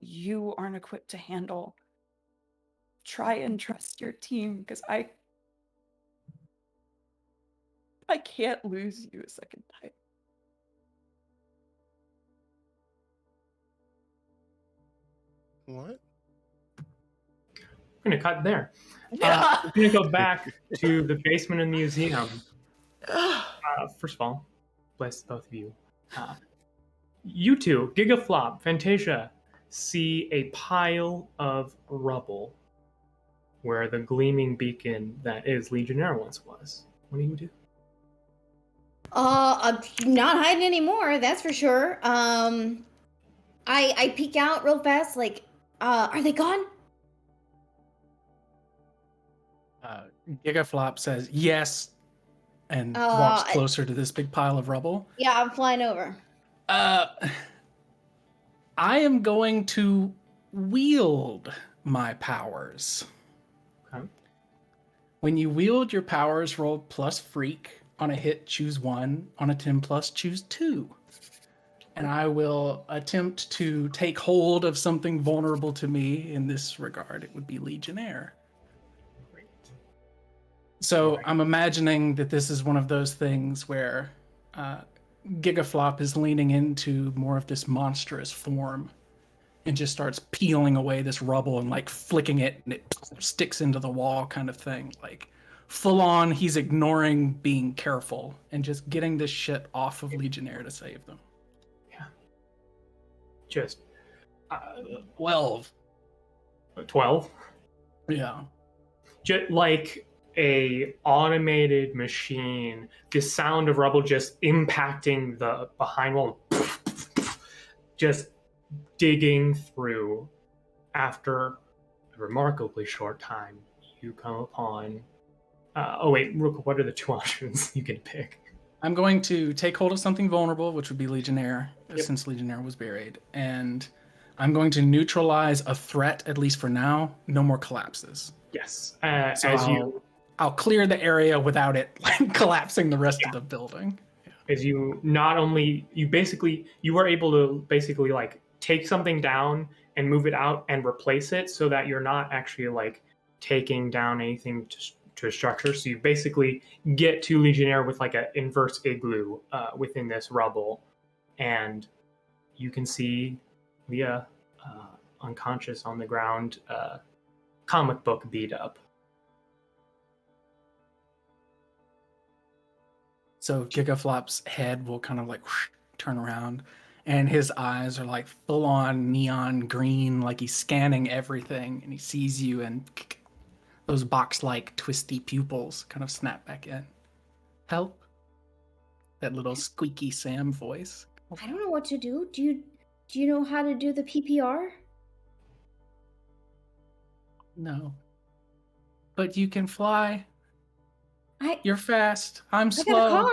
you aren't equipped to handle, try and trust your team, because I can't lose you a second time. What? We're going to cut there. We're going to go back to the basement of the museum. First of all, bless both of you. You two, Gigaflop, Fantasia, see a pile of rubble where the gleaming beacon that is Legionnaire once was. What do you do? I'm not hiding anymore, that's for sure. I peek out real fast, like, are they gone? Gigaflop says yes and walks closer to this big pile of rubble. Yeah, I'm flying over. I am going to wield my powers. Okay. When you wield your powers, roll plus freak. On a hit, choose 1. On a 10 plus, choose 2. And I will attempt to take hold of something vulnerable to me. In this regard, it would be Legionnaire. Great. So I'm imagining that this is one of those things where Gigaflop is leaning into more of this monstrous form and just starts peeling away this rubble and like flicking it, and it sticks into the wall kind of thing. Like full on, he's ignoring being careful and just getting this shit off of Legionnaire to save them. Yeah. Just 12. 12? Yeah. Just like a automated machine, the sound of rubble just impacting the behind wall, just digging through. After a remarkably short time, you come upon Rook, what are the 2 options you can pick? I'm going to take hold of something vulnerable, which would be Legionnaire, Yep. since Legionnaire was buried. And I'm going to neutralize a threat, at least for now. No more collapses. Yes. So I'll clear the area without it like collapsing the rest of the building. As you were able to basically like take something down and move it out and replace it so that you're not actually like taking down anything to a structure. So you basically get to Legionnaire with like an inverse igloo within this rubble, and you can see Leah unconscious on the ground, comic book beat up. So Gigaflop's head will kind of like whoosh, turn around, and his eyes are like full on neon green, like he's scanning everything, and he sees you, and those box-like twisty pupils kind of snap back in. Help? That little squeaky Sam voice. I don't know what to do. Do you know how to do the PPR? No. But you can fly. You're fast. I'm slow.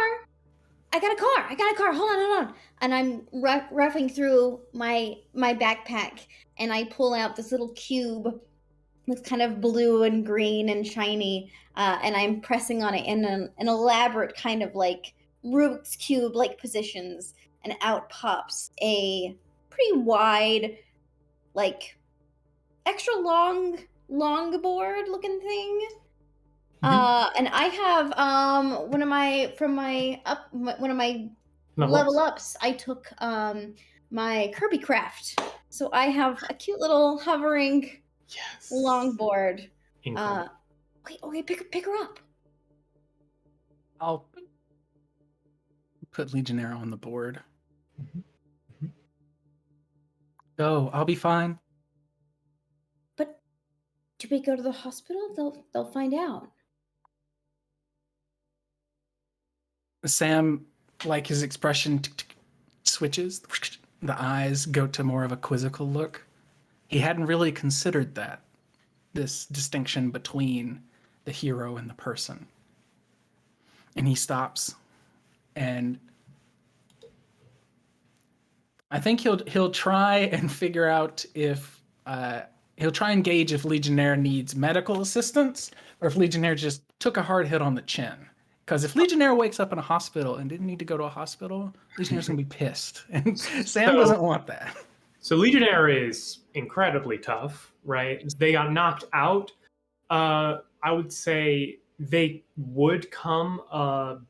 I got a car. Hold on. And I'm ruffling through my backpack, and I pull out this little cube that's kind of blue and green and shiny, and I'm pressing on it in an elaborate kind of like Rubik's Cube like positions, and out pops a pretty wide, like extra long board looking thing. And I have one of my level ups. I took my Kirby Craft, so I have a cute little hovering longboard. Wait, pick her up. I'll put Legionnaire on the board. Go, I'll be fine. But do we go to the hospital? They'll find out. Sam, like his expression switches. The eyes go to more of a quizzical look. He hadn't really considered this distinction between the hero and the person. And he stops, and I think he'll try and figure out if he'll try and gauge if Legionnaire needs medical assistance or if Legionnaire just took a hard hit on the chin. Because if Legionnaire wakes up in a hospital and didn't need to go to a hospital, Legionnaire's gonna be pissed, and Sam doesn't want that. So Legionnaire is incredibly tough, right? They got knocked out. I would say they would come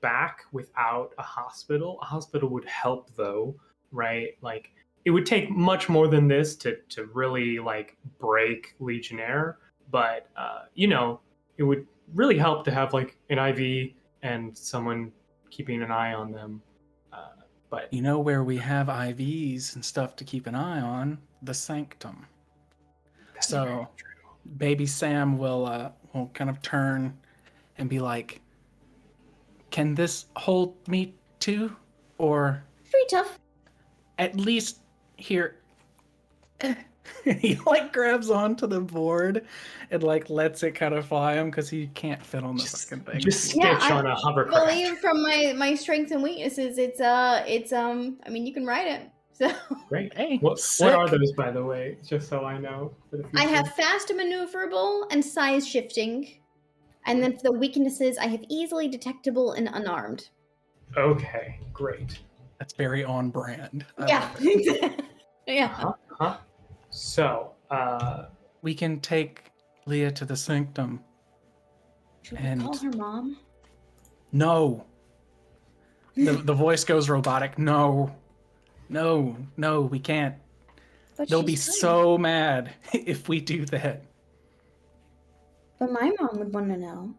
back without a hospital. A hospital would help, though, right? Like, it would take much more than this to really like break Legionnaire, but it would really help to have like an IV and someone keeping an eye on them. But You know where we have IVs and stuff to keep an eye on? The Sanctum. So baby Sam will kind of turn and be like, "Can this hold me too? Or Pretty tough. at least here." He like grabs onto the board and like lets it kind of fly him because he can't fit on the fucking thing. just Stitch Yeah, I on a hovercraft. believe from my strengths and weaknesses, it's I mean, you can write it. So Great. Hey, What sick. are those, by the way? Just so I know for the future. I have fast and maneuverable and size shifting. And then for the weaknesses, I have easily detectable and unarmed. Okay, great. That's very on brand. I Yeah. love it. Yeah. Huh? So, We can take Leah to the Sanctum. Should we And- call her mom? No. The voice goes robotic. No, we can't. But They'll be she's fine. so mad if we do that. But my mom would want to know.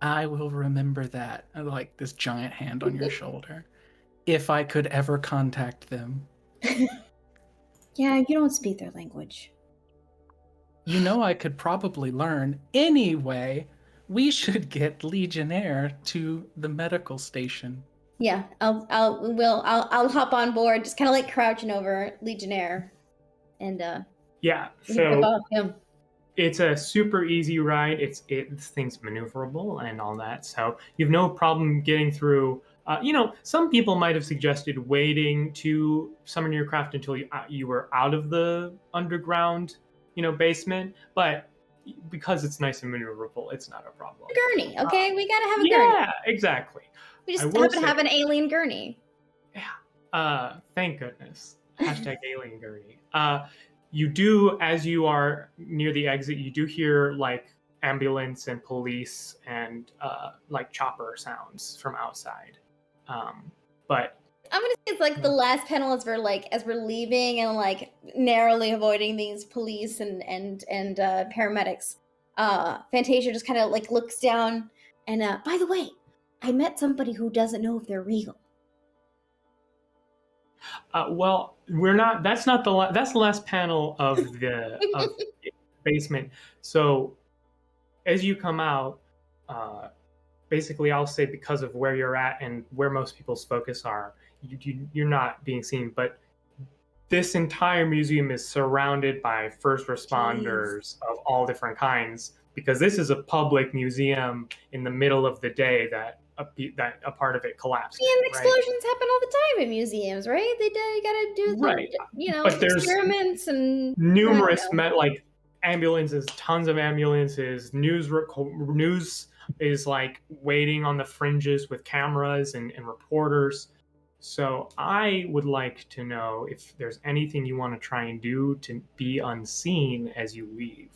I will remember that. I like this giant hand on your shoulder. If I could ever contact them. Yeah, you don't speak their language. You know I could probably learn. Anyway, we should get Legionnaire to the medical station. Yeah, I'll hop on board, just kind of like crouching over Legionnaire, and yeah. we can rip So off him. it's a super easy ride. This thing's maneuverable and all that, so you have no problem getting through. Some people might have suggested waiting to summon your craft until you were out of the underground, basement. But because it's nice and maneuverable, it's not a problem. Gurney, okay? We gotta have a gurney. Yeah, exactly. We just I will happen to say- have an alien gurney. Thank goodness. Hashtag alien gurney. You do, as you are near the exit, you do hear like ambulance and police and like chopper sounds from outside. But I'm gonna say it's like the last panel as we're leaving and like narrowly avoiding these police and paramedics. Fantasia just kind of like looks down and by the way, I met somebody who doesn't know if they're real. well, we're not. That's not the. That's the last panel of the of basement. So, as you come out, basically, I'll say because of where you're at and where most people's focus are, you're not being seen. But this entire museum is surrounded by first responders of all different kinds because this is a public museum in the middle of the day that a part of it collapsed. And right? explosions happen all the time in museums, right? They gotta do Right. But there's experiments and numerous like ambulances, tons of ambulances. News is like waiting on the fringes with cameras and reporters. So I would like to know if there's anything you want to try and do to be unseen as you leave.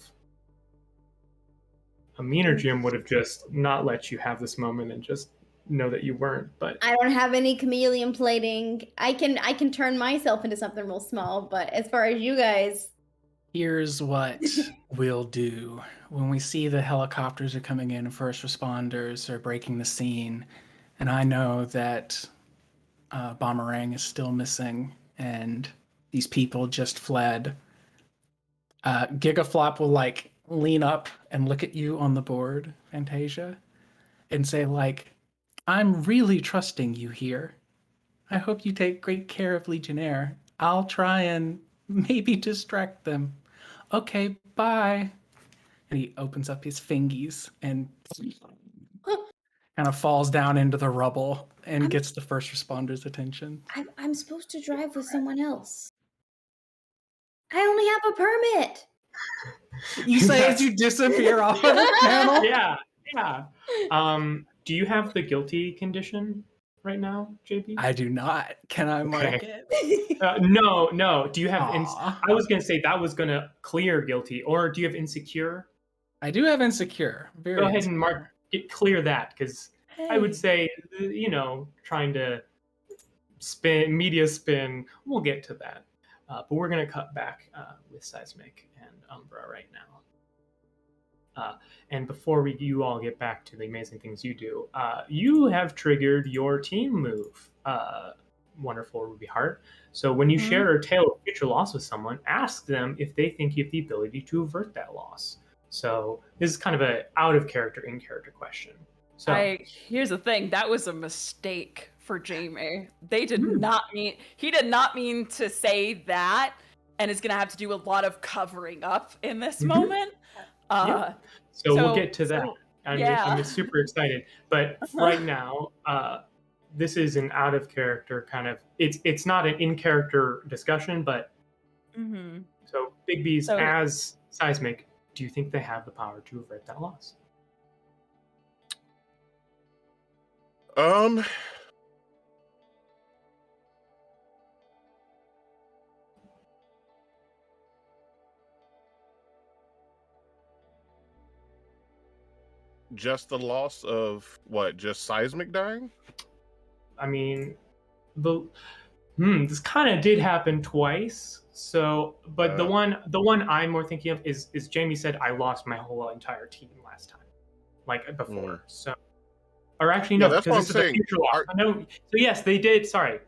A meaner Jim would have just not let you have this moment and just know that you weren't. But I don't have any chameleon plating. I can turn myself into something real small, but as far as you guys, Here's what we'll do. When we see the helicopters are coming in and first responders are breaking the scene, and I know that Bomberang is still missing and these people just fled, Gigaflop will like lean up and look at you on the board, Fantasia, and say like, "I'm really trusting you here. I hope you take great care of Legionnaire. I'll try and maybe distract them. Okay, bye." And he opens up his fingies and kind of falls down into the rubble and gets the first responders' attention. I'm supposed to drive with someone else. I only have a permit. You say as you disappear off of the panel? Yeah. Do you have the guilty condition right now, JB? I do not. Can I mark it? No. Do you have? Aw. I was gonna say that was gonna clear guilty, or do you have insecure? I do have insecure. Very Go ahead insecure. and clear that, because I would Hey. say, trying to media spin. We'll get to that, but we're gonna cut back with Seismic and Umbra right now. And before you all get back to the amazing things you do, you have triggered your team move, wonderful Ruby Heart. So when you share a tale of future loss with someone, ask them if they think you have the ability to avert that loss. So this is kind of a out of character, in character question. So Here's the thing, that was a mistake for Jamie. He did not mean to say that, and is gonna have to do a lot of covering up in this moment. So we'll get to that. I'm super excited. But right now, this is an out of character kind of. It's not an in character discussion, but so Big B's as Seismic. Do you think they have the power to avert that loss? Just the loss of what? Just Seismic dying? I mean, this kind of did happen twice. So, but the one I'm more thinking of is Jamie said I lost my whole entire team last time, like before. So, or actually no, that's what I'm saying. No, so yes, they did. Sorry.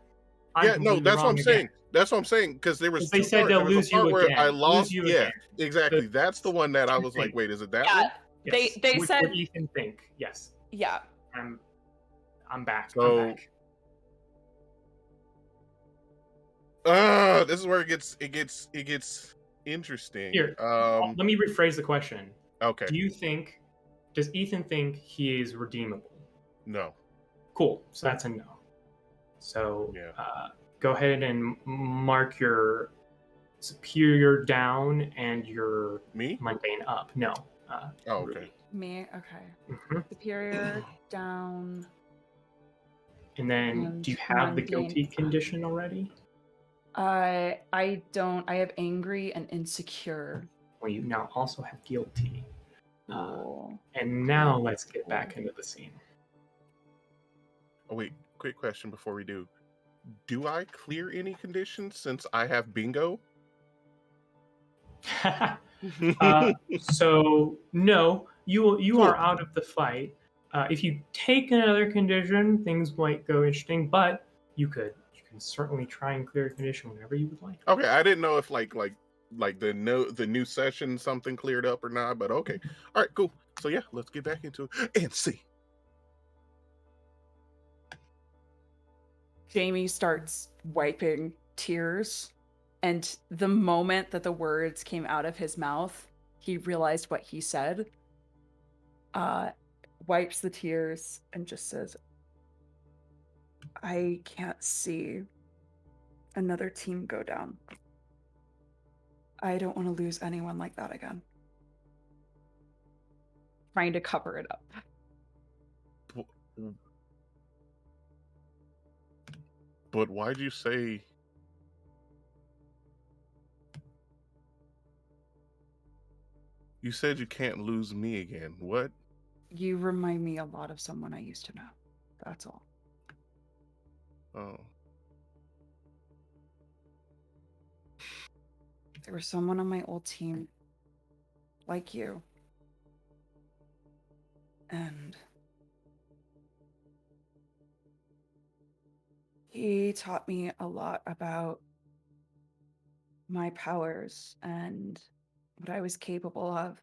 That's what I'm saying. That's what I'm saying, because there was. They said they'll lose you again. Where I lost. Again. Exactly. That's the one that I was like, wait, is it that one? Yes. They said. What Ethan think? Yes. Yeah. I'm back. So, I'm back. This is where it gets interesting. Here, let me rephrase the question. Okay. Does Ethan think he is redeemable? No. Cool. So that's a no. So go ahead and mark your superior down and your mundane up. No. Okay. Me? Okay. Superior down. And then do you have the guilty condition already? I don't. I have angry and insecure. Well, you now also have guilty. And now let's get back into the scene. Oh wait, quick question before we do. Do I clear any conditions since I have bingo? So no, you are out of the fight. If you take another condition, things might go interesting, but you can certainly try and clear a condition whenever you would like. Okay, I didn't know if like the new session something cleared up or not, but okay. All right, cool. So yeah, let's get back into it and see. Jamie starts wiping tears, and the moment that the words came out of his mouth, he realized what he said. Wipes the tears and just says, I can't see another team go down. I don't want to lose anyone like that again. Trying to cover it up. But why'd you say... You said you can't lose me again. What? You remind me a lot of someone I used to know. That's all. Oh. There was someone on my old team, like you. And he taught me a lot about my powers and what I was capable of.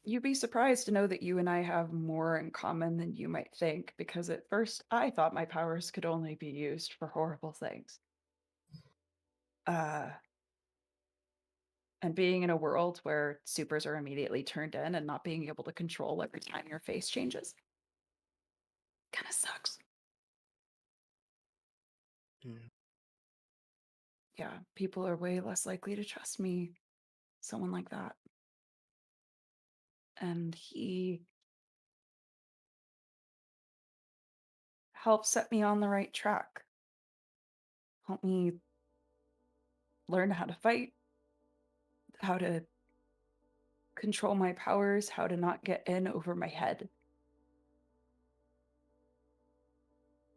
You'd be surprised to know that you and I have more in common than you might think, because at first I thought my powers could only be used for horrible things. And being in a world where supers are immediately turned in and not being able to control every time your face changes kind of sucks. Yeah. Yeah, people are way less likely to trust me, someone like that. And he helped set me on the right track, helped me learn how to fight, how to control my powers, how to not get in over my head.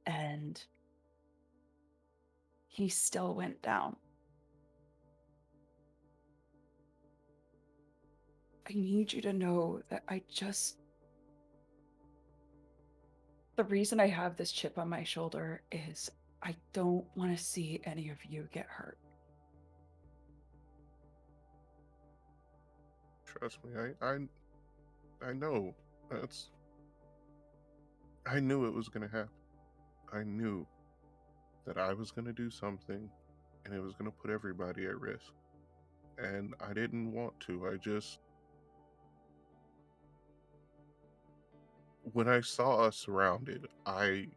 And he still went down. I need you to know that the reason I have this chip on my shoulder is I don't want to see any of you get hurt. Trust me, I know. I knew it was gonna happen. I knew that I was gonna do something and it was gonna put everybody at risk. And I didn't want to. When I saw us surrounded, I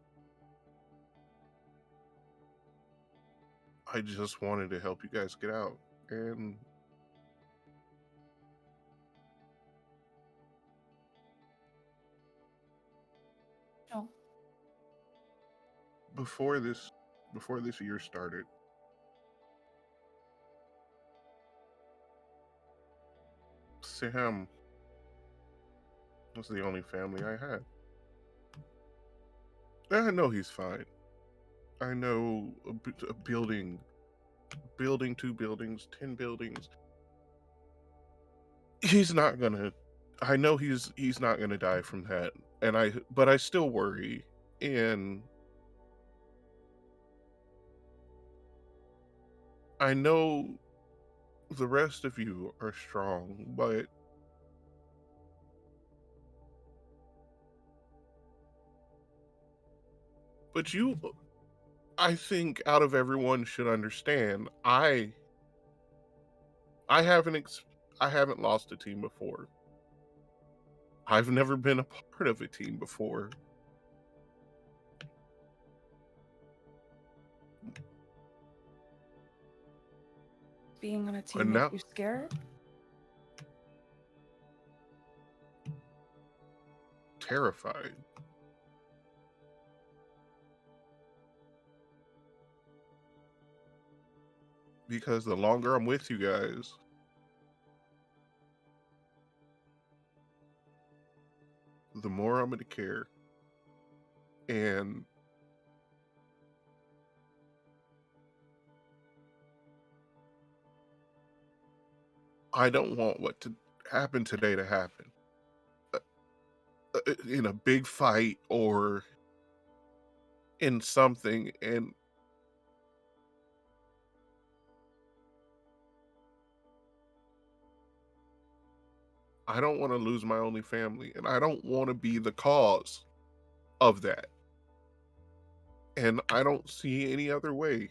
just wanted to help you guys get out. And No. before this year started, Sam was the only family I had. And I know he's fine. I know a building, 2 buildings, 10 buildings. He's not gonna. I know he's not gonna die from that. But I still worry. And I know the rest of you are strong, but you, I think, out of everyone, should understand. I haven't I haven't lost a team before. I've never been a part of a team before. Being on a team And make now, you scared? terrified. Because the longer I'm with you guys, the more I'm going to care. And I don't want what to happen today to happen. In a big fight or in something. And I don't want to lose my only family. And I don't want to be the cause of that. And I don't see any other way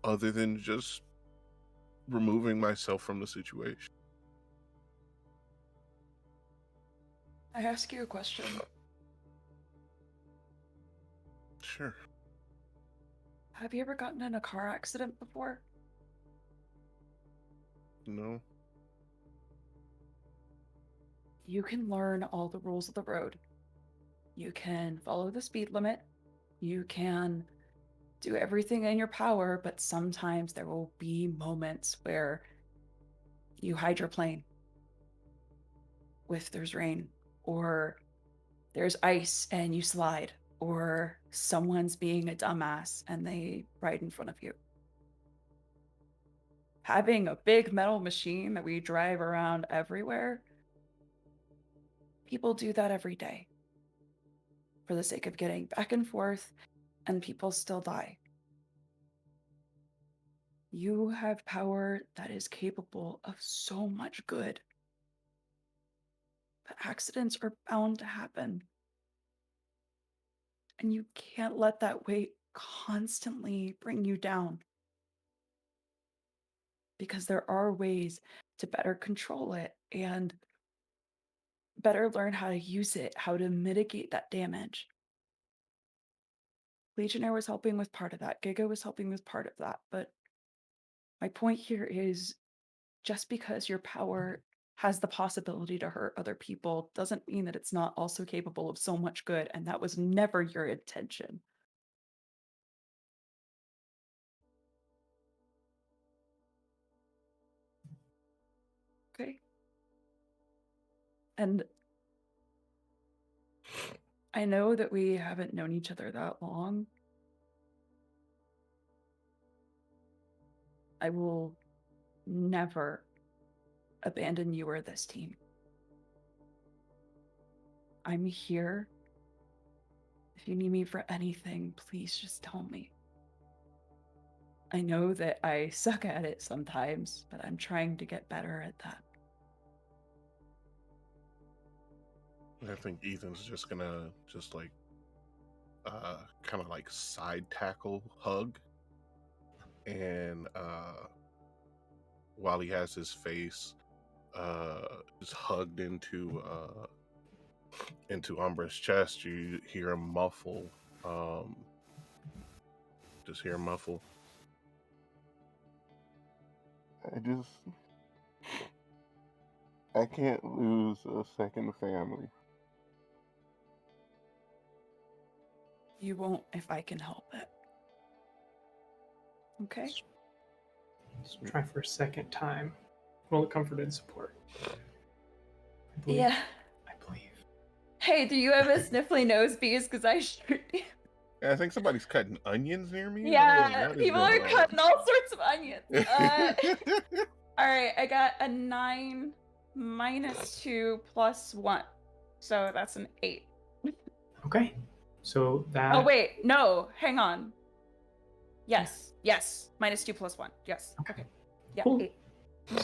other than just removing myself from the situation. I ask you a question. Sure. Have you ever gotten in a car accident before? No. You can learn all the rules of the road. You can follow the speed limit. You can do everything in your power, but sometimes there will be moments where you hydroplane if there's rain, or there's ice and you slide, or someone's being a dumbass and they ride in front of you. Having a big metal machine that we drive around everywhere, people do that every day for the sake of getting back and forth, and people still die. You have power that is capable of so much good. But accidents are bound to happen. And you can't let that weight constantly bring you down. because there are ways to better control it and better learn how to use it, how to mitigate that damage. Legionnaire was helping with part of that. Giga was helping with part of that. But my point here is just because your power has the possibility to hurt other people doesn't mean that it's not also capable of so much good. And that was never your intention. Okay. And I know that we haven't known each other that long. I will never abandon you or this team. I'm here. If you need me for anything, please just tell me. I know that I suck at it sometimes, but I'm trying to get better at that. I think Ethan's just gonna kind of like side tackle hug, and while he has his face just hugged into Umbra's chest, you hear him muffle. Just hear him muffle. I can't lose a second family. You won't if I can help it. Okay? Let's try for a second time. Roll comfort and support. I believe. Yeah. I believe. Hey, do you have a sniffly nose, Bees? Because I sure do. I think somebody's cutting onions near me. Yeah, What is people are going on? cutting all sorts of onions. All right, I got a 9 minus 2 plus 1. So that's an 8. Okay. So that. Oh, wait. No, hang on. Yes. Yes. Minus 2 plus 1. Yes. Okay. Yeah, Cool. 8.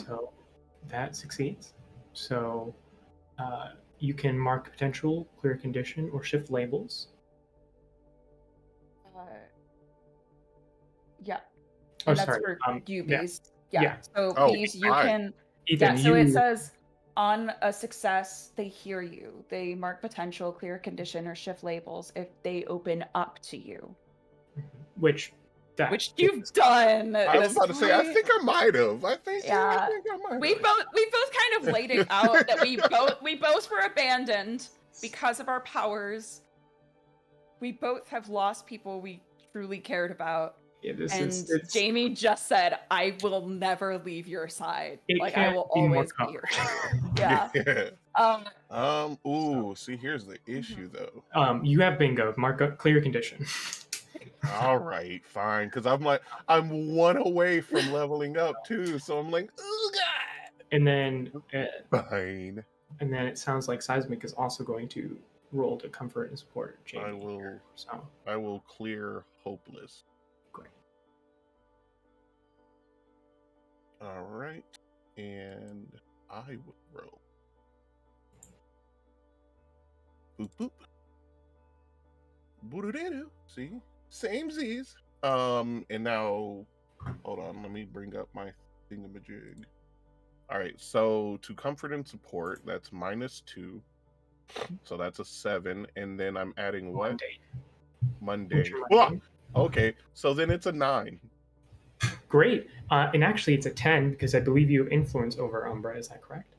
So that succeeds. So you can mark potential, clear condition, or shift labels. Yeah. Oh, And that's sorry. for you, yeah. Bees. Yeah. Yeah. So, Oh, Bees, you hi. can... Ethan, Yeah, so it you. says on a success, they hear you. They mark potential, clear condition, or shift labels if they open up to you. Which You've done. I was about to say, I think I might have. I think I might have. We both kind of laid it out that we both were abandoned because of our powers. We both have lost people we truly cared about. Yeah, and Jamie just said, I will never leave your side. Like, I will always be here. Yeah. Ooh, see, here's the issue, though. You have bingo. Mark up clear condition. All right, fine. Because I'm 1 away from leveling up, too. So I'm like, oh, God. And then... fine. And then it sounds like Seismic is also going to roll to comfort and support Jamie. I will clear hopeless. Great. All right, and I will roll. Boop boop. Boo-doo-doo-doo. See, same Z's. And now, hold on. Let me bring up my thingamajig. All right, so to comfort and support, that's -2. So that's a 7, and then I'm adding what? Monday. Okay, so then it's a 9. Great. And actually, it's a 10 because I believe you have influence over Umbra. Is that correct?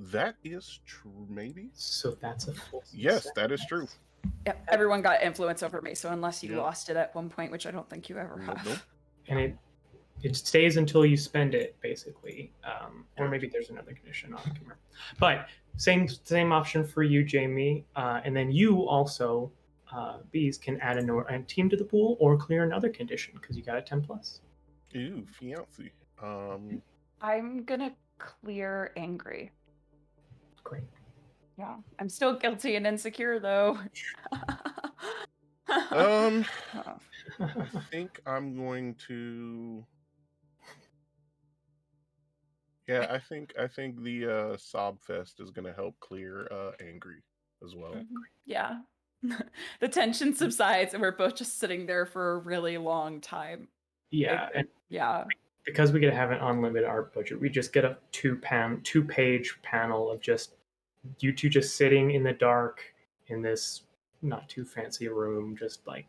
That is true, maybe. So that's a full. Yes, that is true. Yep, everyone got influence over me. So unless you lost it at one point, which I don't think you ever have. Nope. And it stays until you spend it, basically. Or maybe there's another condition. I don't remember. But same option for you, Jamie. And then you also, Bees, can add a team to the pool or clear another condition because you got a 10 plus. Ew, fancy. I'm gonna clear angry. Great. Yeah, I'm still guilty and insecure though. I think I'm going to. Yeah, I think the Sob Fest is gonna help clear angry as well. Yeah. The tension subsides and we're both just sitting there for a really long time. Yeah. Yeah. because we could have an unlimited art budget, we just get a two-page panel of just you two just sitting in the dark in this not too fancy room, just like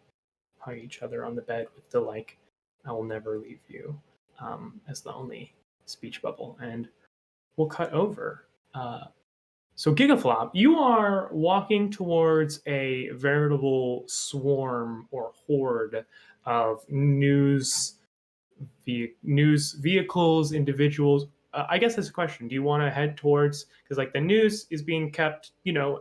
hug each other on the bed with the like "I will never leave you" as the only speech bubble, and we'll cut over. So Gigaflop, you are walking towards a veritable swarm or horde of news vehicles, individuals. I guess that's a question. Do you want to head towards, because like the news is being kept,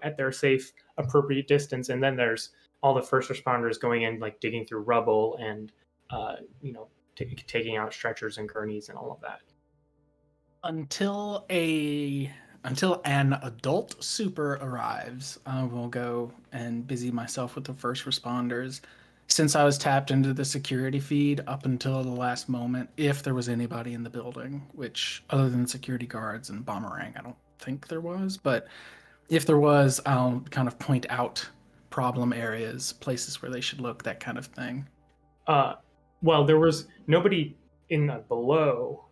at their safe, appropriate distance, and then there's all the first responders going in, like digging through rubble and, uh, you know, taking out stretchers and gurneys and all of that. Until an adult super arrives, I will go and busy myself with the first responders. Since I was tapped into the security feed up until the last moment, if there was anybody in the building, which other than security guards and Bomberang, I don't think there was, but if there was, I'll kind of point out problem areas, places where they should look, that kind of thing. Well, there was nobody in the below,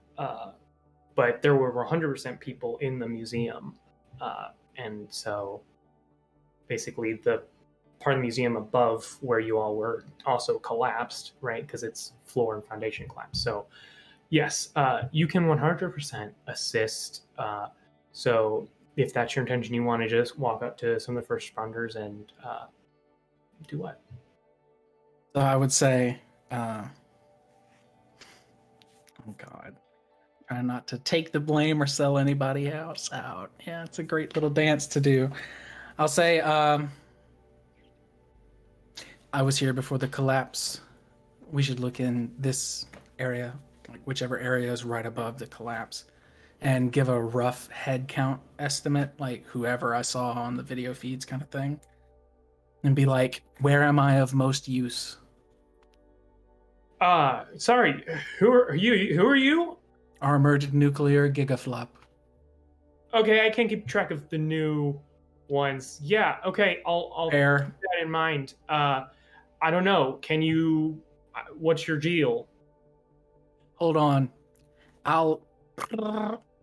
but there were 100% people in the museum, and so basically the part of the museum above where you all were also collapsed, right? Because it's floor and foundation collapse. So yes, you can 100% assist. So if that's your intention, you want to just walk up to some of the first responders and do what? So I would say, oh God, try not to take the blame or sell anybody else out. Yeah, it's a great little dance to do. I'll say, I was here before the collapse. We should look in this area, like whichever area is right above the collapse, and give a rough head count estimate, like whoever I saw on the video feeds kind of thing. And be like, where am I of most use? Sorry, who are you? Who are you? Armored nuclear gigaflop. Okay, I can't keep track of the new ones. Yeah, okay, I'll keep Fair. that in mind. I don't know. Can you? What's your deal? Hold on. I'll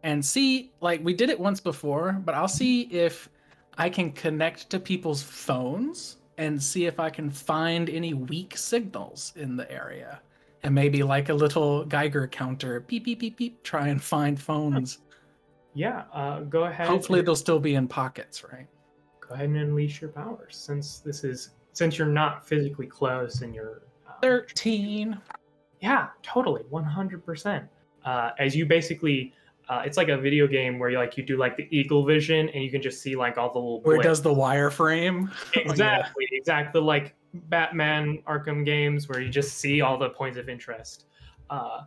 and see, like we did it once before, but I'll see if I can connect to people's phones and see if I can find any weak signals in the area. And maybe like a little Geiger counter, beep, beep, beep, beep, try and find phones. Yeah, go ahead. Hopefully they'll still be in pockets, right? Go ahead and unleash your powers, since you're not physically close and you're 13. Yeah, totally, 100%. As you basically, it's like a video game where you do like the eagle vision and you can just see like all the little Where it blips. does the wireframe. Exactly, like Batman Arkham games where you just see all the points of interest. And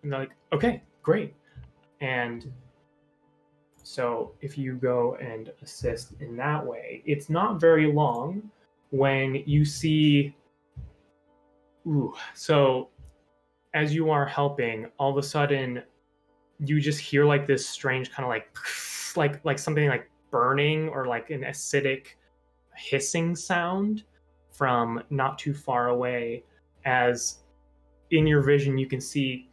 they're like, okay, great. And so if you go and assist in that way, it's not very long when you see. So as you are helping, all of a sudden you just hear like this strange kind of like something like burning or like an acidic hissing sound from not too far away. As in your vision you can see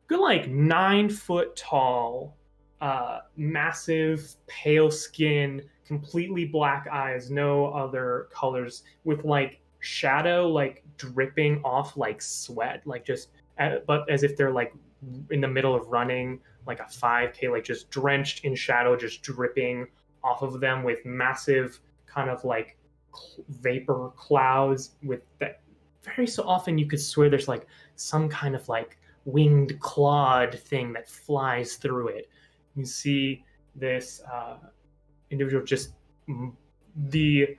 good like 9 foot tall, massive, pale skin, completely black eyes, no other colors, with like shadow like dripping off like sweat, like just but as if they're like in the middle of running like a 5K, like just drenched in shadow, just dripping off of them with massive kind of like vapor clouds with that. Very so often you could swear there's like some kind of like winged clawed thing that flies through it. You see this individual, just the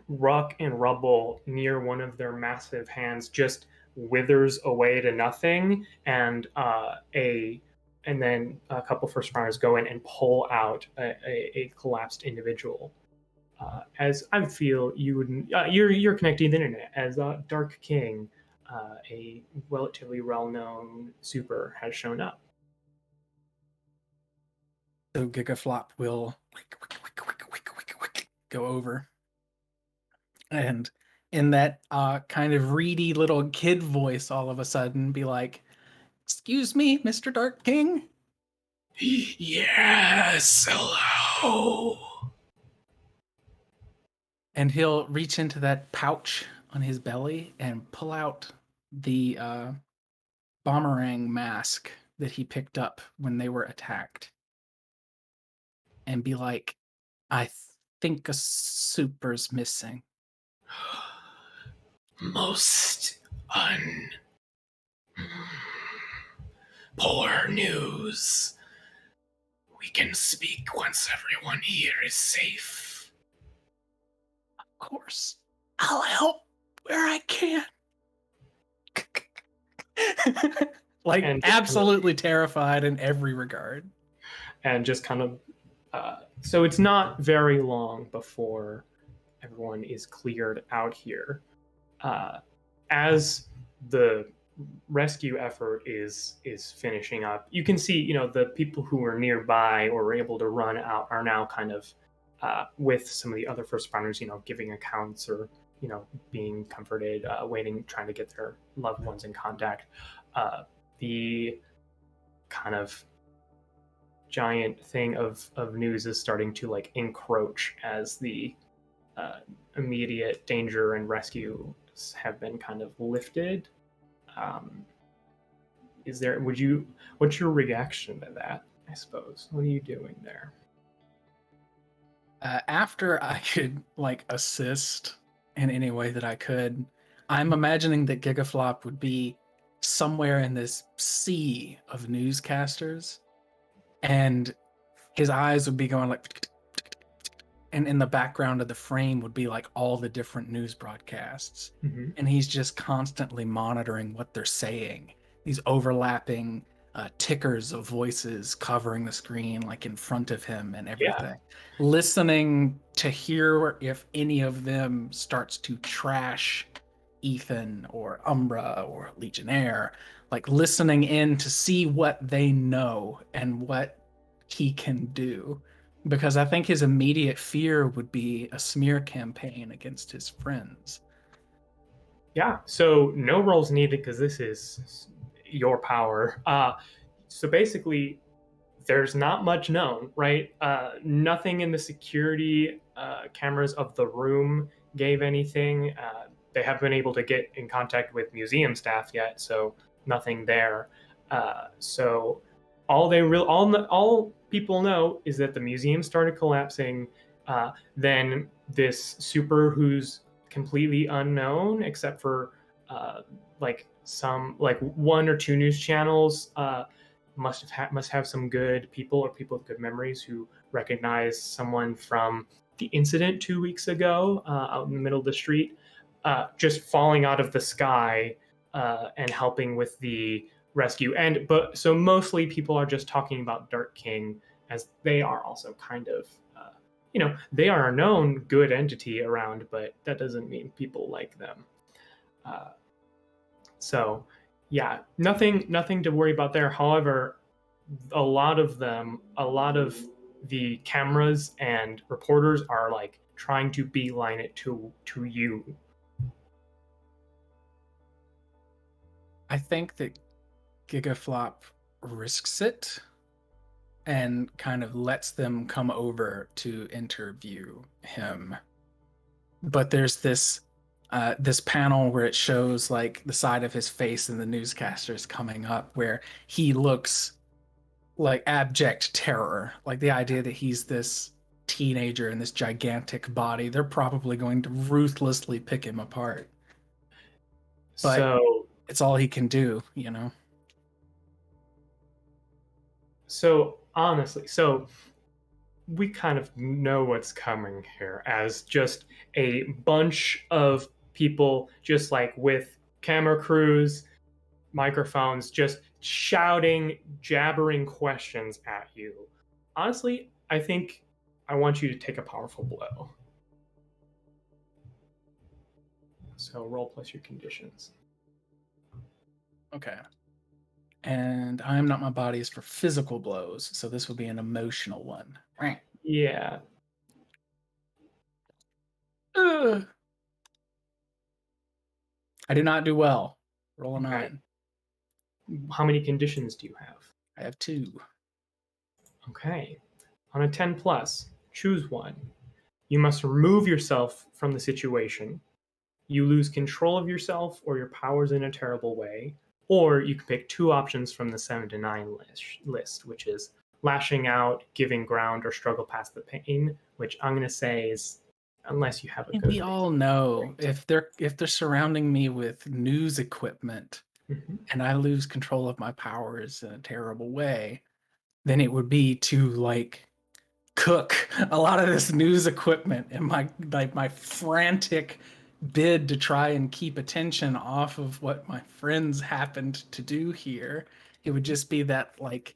rock and rubble near one of their massive hands just withers away to nothing, and then a couple first responders go in and pull out a collapsed individual. As I feel you would, you're connecting the internet as Dark King, a relatively well-known super, has shown up. So Gigaflop will go over. And in that kind of reedy little kid voice, all of a sudden be like, Excuse me, Mr. Dark King? Yes, hello. And he'll reach into that pouch on his belly and pull out the Bomberang mask that he picked up when they were attacked. And be like, I think a super's missing. Most poor news. We can speak once everyone here is safe. Of course, I'll help where I can. Like, And absolutely terrified in every regard. And just kind of, so it's not very long before everyone is cleared out here. As the rescue effort is finishing up, you can see, the people who were nearby or were able to run out are now kind of with some of the other first responders, giving accounts or being comforted, waiting, trying to get their loved ones in contact. The kind of giant thing of news is starting to like encroach as the immediate danger and rescue have been kind of lifted. What's your reaction to that, I suppose? What are you doing there? After I could like assist in any way that I could, I'm imagining that Gigaflop would be somewhere in this sea of newscasters, and his eyes would be going like, and in the background of the frame would be like all the different news broadcasts. Mm-hmm. And he's just constantly monitoring what they're saying. These overlapping tickers of voices covering the screen, like in front of him and everything. Listening to hear if any of them starts to trash Ethan or Umbra or Legionnaire, like listening in to see what they know and what he can do. Because I think his immediate fear would be a smear campaign against his friends. Yeah, so no rolls needed because this is your power. So basically, there's not much known, right? Nothing in the security cameras of the room gave anything. They haven't been able to get in contact with museum staff yet, so nothing there. So all people know is that the museum started collapsing. Then this super who's completely unknown, except for like one or two news channels. Must have some good people or people with good memories who recognize someone from the incident 2 weeks ago out in the middle of the street, just falling out of the sky and helping with the rescue. But so mostly people are just talking about Dark King, as they are also kind of they are a known good entity around, but that doesn't mean people like them. So yeah, nothing to worry about there. However, a lot of the cameras and reporters are like trying to beeline it to you. I think that Gigaflop risks it and kind of lets them come over to interview him. But there's this panel where it shows like the side of his face and the newscasters coming up where he looks like abject terror. Like the idea that he's this teenager in this gigantic body, they're probably going to ruthlessly pick him apart. But So it's all he can do, you know? So honestly, we kind of know what's coming here as just a bunch of people just like with camera crews, microphones, just shouting, jabbering questions at you. Honestly, I think I want you to take a powerful blow. So roll plus your conditions. Okay. And I am not my body is for physical blows, so this would be an emotional one. Yeah. Ugh. I do not do well. Roll a Okay. 9. How many conditions do you have? I have 2. Okay. On a 10 plus, choose one. You must remove yourself from the situation. You lose control of yourself or your powers in a terrible way. Or you can pick 2 options from the 7 to 9 list, which is lashing out, giving ground, or struggle past the pain, which I'm going to say is unless you have a good We all know Great. if they're surrounding me with news equipment and I lose control of my powers in a terrible way, then it would be to like cook a lot of this news equipment and my frantic bid to try and keep attention off of what my friends happened to do here. It would just be that like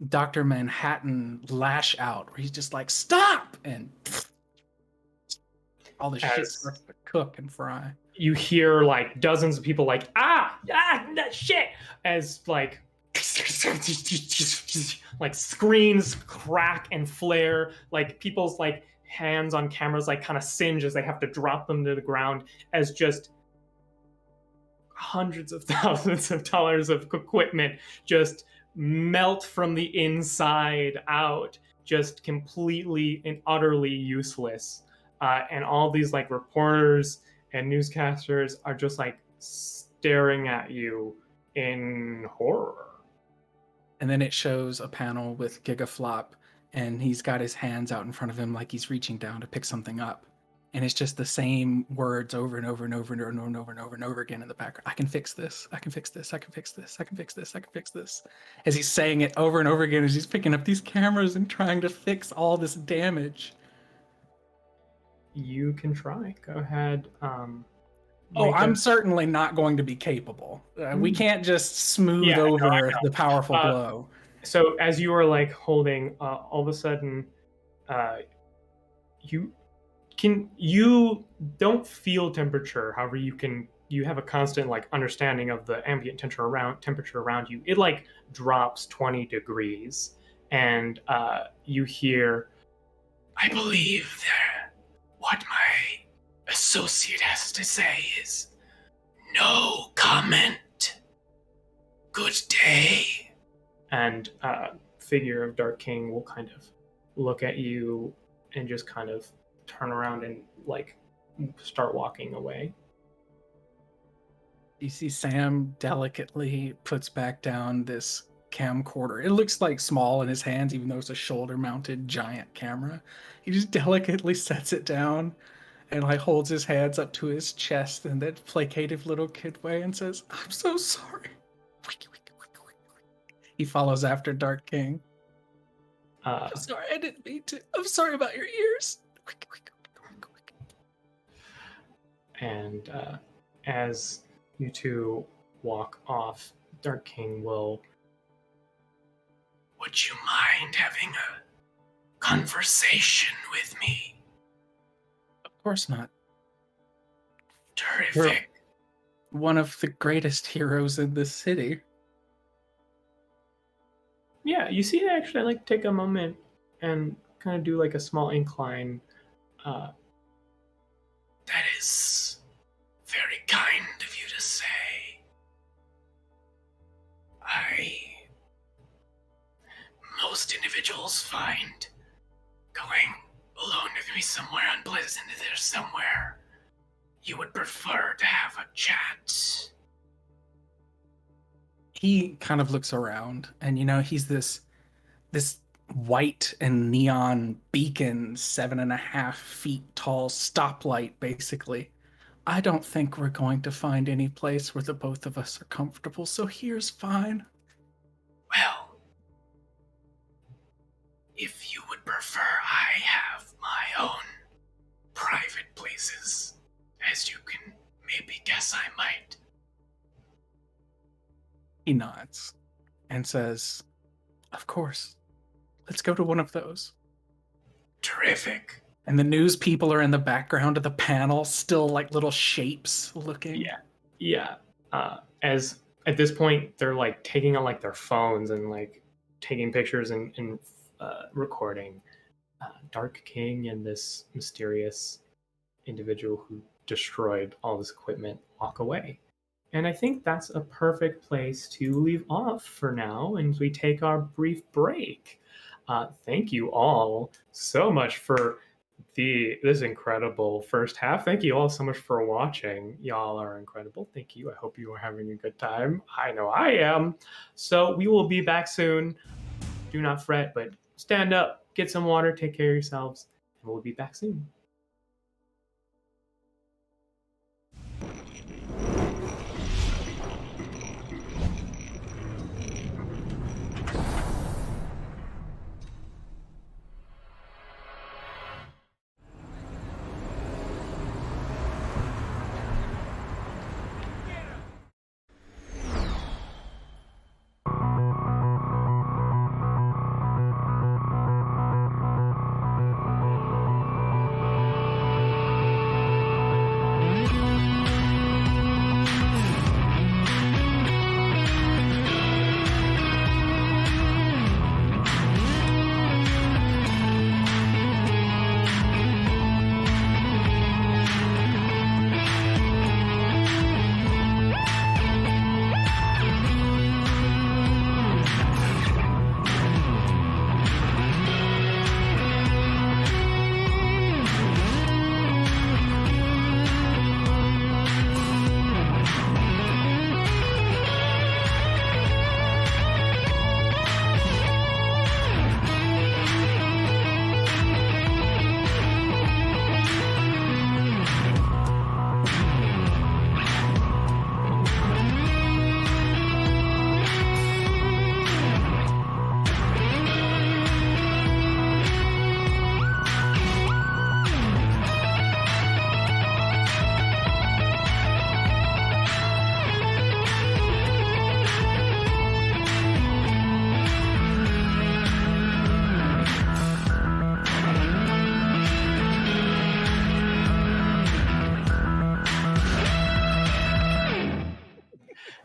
Dr. Manhattan lash out where he's just like, stop! And all the shit starts to cook and fry. You hear like dozens of people like, that shit, as like like screens crack and flare, like people's like hands on cameras like kind of singe as they have to drop them to the ground, as just hundreds of thousands of dollars of equipment just melt from the inside out, just completely and utterly useless. And all these like reporters and newscasters are just like staring at you in horror. And then it shows a panel with Gigaflop, and he's got his hands out in front of him like he's reaching down to pick something up. And it's just the same words over and over and over and over and over and over and over again in the background. I can fix this. I can fix this. I can fix this. I can fix this. I can fix this. As he's saying it over and over again, as he's picking up these cameras and trying to fix all this damage. You can try. Go ahead. I'm certainly not going to be capable. We can't just smooth over the powerful blow. So as you are like holding, all of a sudden, you don't feel temperature. However, you have a constant like understanding of the ambient temperature around you. It like drops 20 degrees, and you hear, I believe what my associate has to say is no comment. Good day. And figure of Dark King will kind of look at you and just kind of turn around and like start walking away. You see Sam delicately puts back down this camcorder. It looks like small in his hands, even though it's a shoulder-mounted giant camera. He just delicately sets it down and like holds his hands up to his chest in that placative little kid way and says, I'm so sorry. He follows after Dark King. I'm sorry, I didn't mean to. I'm sorry about your ears. And as you two walk off, Dark King will, would you mind having a conversation with me? Of course not. Terrific. You're one of the greatest heroes in this city. Yeah, you see, actually, I like take a moment and kind of do like a small incline. That is very kind of you to say. Most individuals find going alone with me somewhere unpleasant. If there's somewhere you would prefer to have a chat. He kind of looks around, and he's this white and neon beacon, 7.5 feet tall stoplight, basically. I don't think we're going to find any place where the both of us are comfortable, so here's fine. Well, if you would prefer, I have my own private places. As you can maybe guess, I might. He nods and says, of course. Let's go to one of those. Terrific. And the news people are in the background of the panel, still like little shapes looking. Yeah. As at this point, they're like taking out like their phones and like taking pictures and recording. Dark King and this mysterious individual who destroyed all this equipment walk away. And I think that's a perfect place to leave off for now, and we take our brief break. Thank you all so much for this incredible first half. Thank you all so much for watching. Y'all are incredible. Thank you. I hope you are having a good time. I know I am. So we will be back soon. Do not fret, but stand up, get some water, take care of yourselves, and we'll be back soon.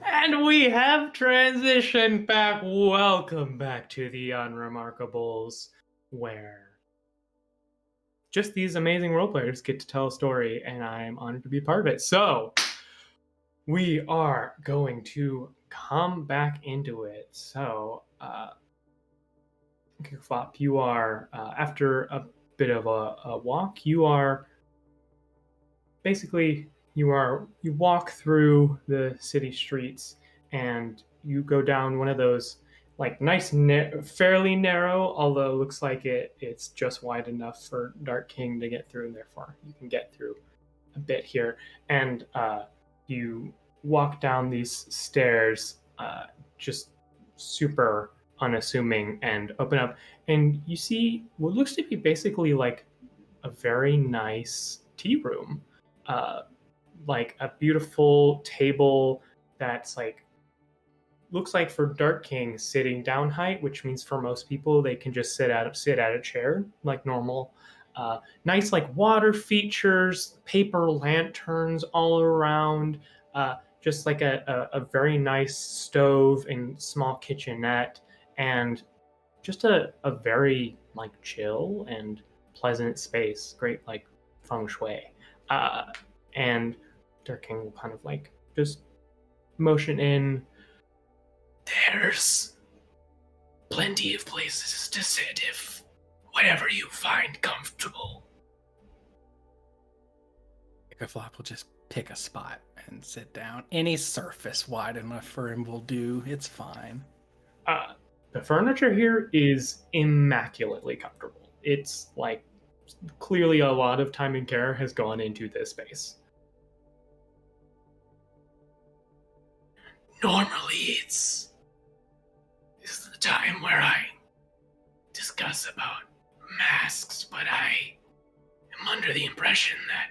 And we have transitioned back. Welcome back to the Unremarkables, where just these amazing role players get to tell a story, and I am honored to be part of it. So, we are going to come back into it. So, Flop, you are, after a bit of a walk, you are basically you walk through the city streets and you go down one of those like nice fairly narrow, although it looks like it's just wide enough for Dark King to get through, and therefore you can get through a bit here. And you walk down these stairs, just super unassuming, and open up, and you see what looks to be basically like a very nice tea room, uh, like a beautiful table that's like looks like for Dark King sitting down height, which means for most people they can just sit at a chair like normal. Nice like water features, paper lanterns all around. Just like a very nice stove and small kitchenette, and just a very like chill and pleasant space. Great like feng shui. And Dark King will kind of like just motion in. There's plenty of places to sit if whatever you find comfortable. Flop will just pick a spot and sit down. Any surface wide enough for him will do. It's fine. The furniture here is immaculately comfortable. It's like clearly a lot of time and care has gone into this space. Normally this is the time where I discuss about masks, but I am under the impression that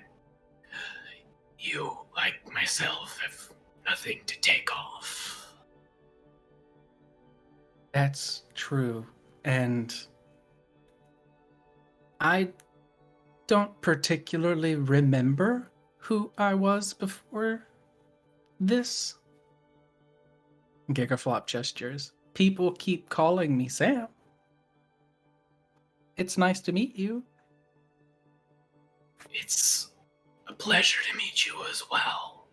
you, like myself, have nothing to take off. That's true. And I don't particularly remember who I was before this. Gigaflop gestures. People keep calling me Sam. It's nice to meet you. It's a pleasure to meet you as well.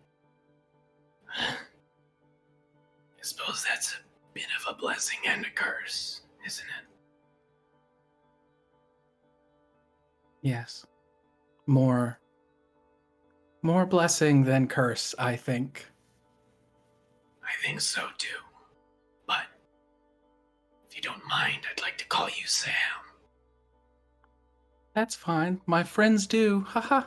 I suppose that's a bit of a blessing and a curse, isn't it? Yes. More blessing than curse, I think. I think so too. But if you don't mind, I'd like to call you Sam. That's fine. My friends do. Haha.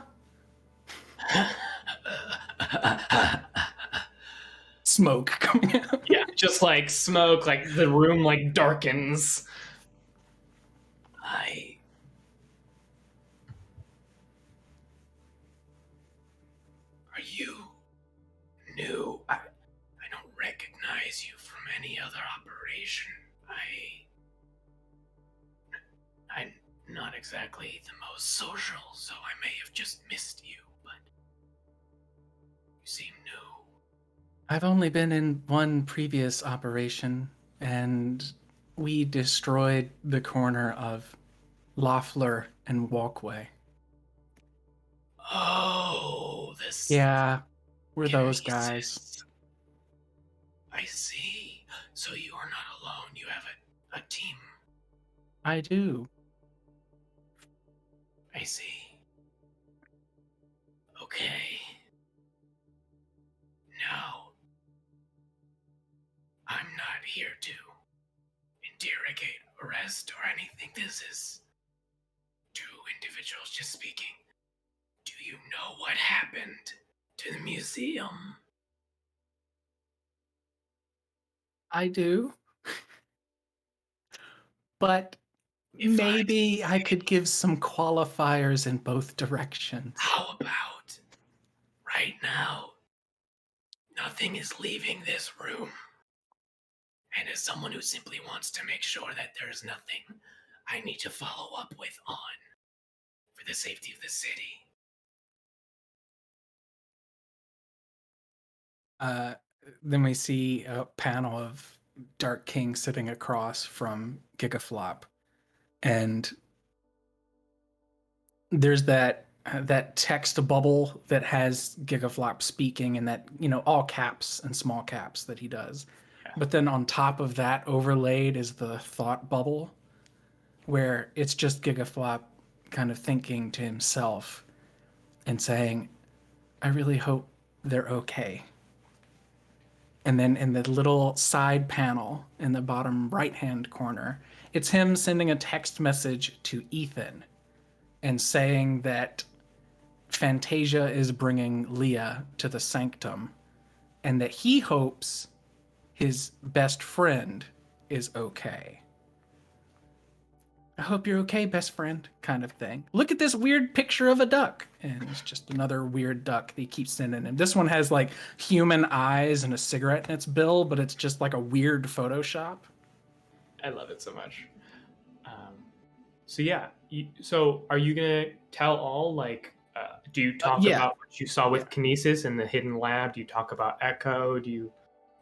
Smoke coming out. Yeah, just like smoke, like the room like darkens. Are you new? I don't recognize you from any other operation. I'm not exactly the most social, so I may have just missed you, but you seem new. I've only been in one previous operation, and we destroyed the corner of Loeffler and Walkway. Oh, this... Yeah, we're those Kinesis. guys. I see. So you are not alone. You have a team. I do. I see. Okay. Now, I'm not here to interrogate, arrest, or anything. This is two individuals just speaking. Do you know what happened to the museum? I do. But If maybe I could give some qualifiers in both directions. How about right now, nothing is leaving this room. And as someone who simply wants to make sure that there's nothing I need to follow up with on for the safety of the city. Then we see a panel of Dark King sitting across from Gigaflop, and there's that text bubble that has Gigaflop speaking, and that, you know, all caps and small caps that he does. Yeah. But then on top of that overlaid is the thought bubble, where it's just Gigaflop kind of thinking to himself and saying, I really hope they're okay. And then in the little side panel in the bottom right-hand corner, it's him sending a text message to Ethan and saying that Fantasia is bringing Leah to the sanctum and that he hopes his best friend is okay. I hope you're okay, best friend, kind of thing. Look at this weird picture of a duck. And it's just another weird duck that he keeps sending him. This one has like human eyes and a cigarette in its bill, but it's just like a weird Photoshop. I love it so much. So yeah, so are you gonna tell all, like, do you talk Yeah. about what you saw with Kinesis in the hidden lab? Do you talk about Echo? Do you,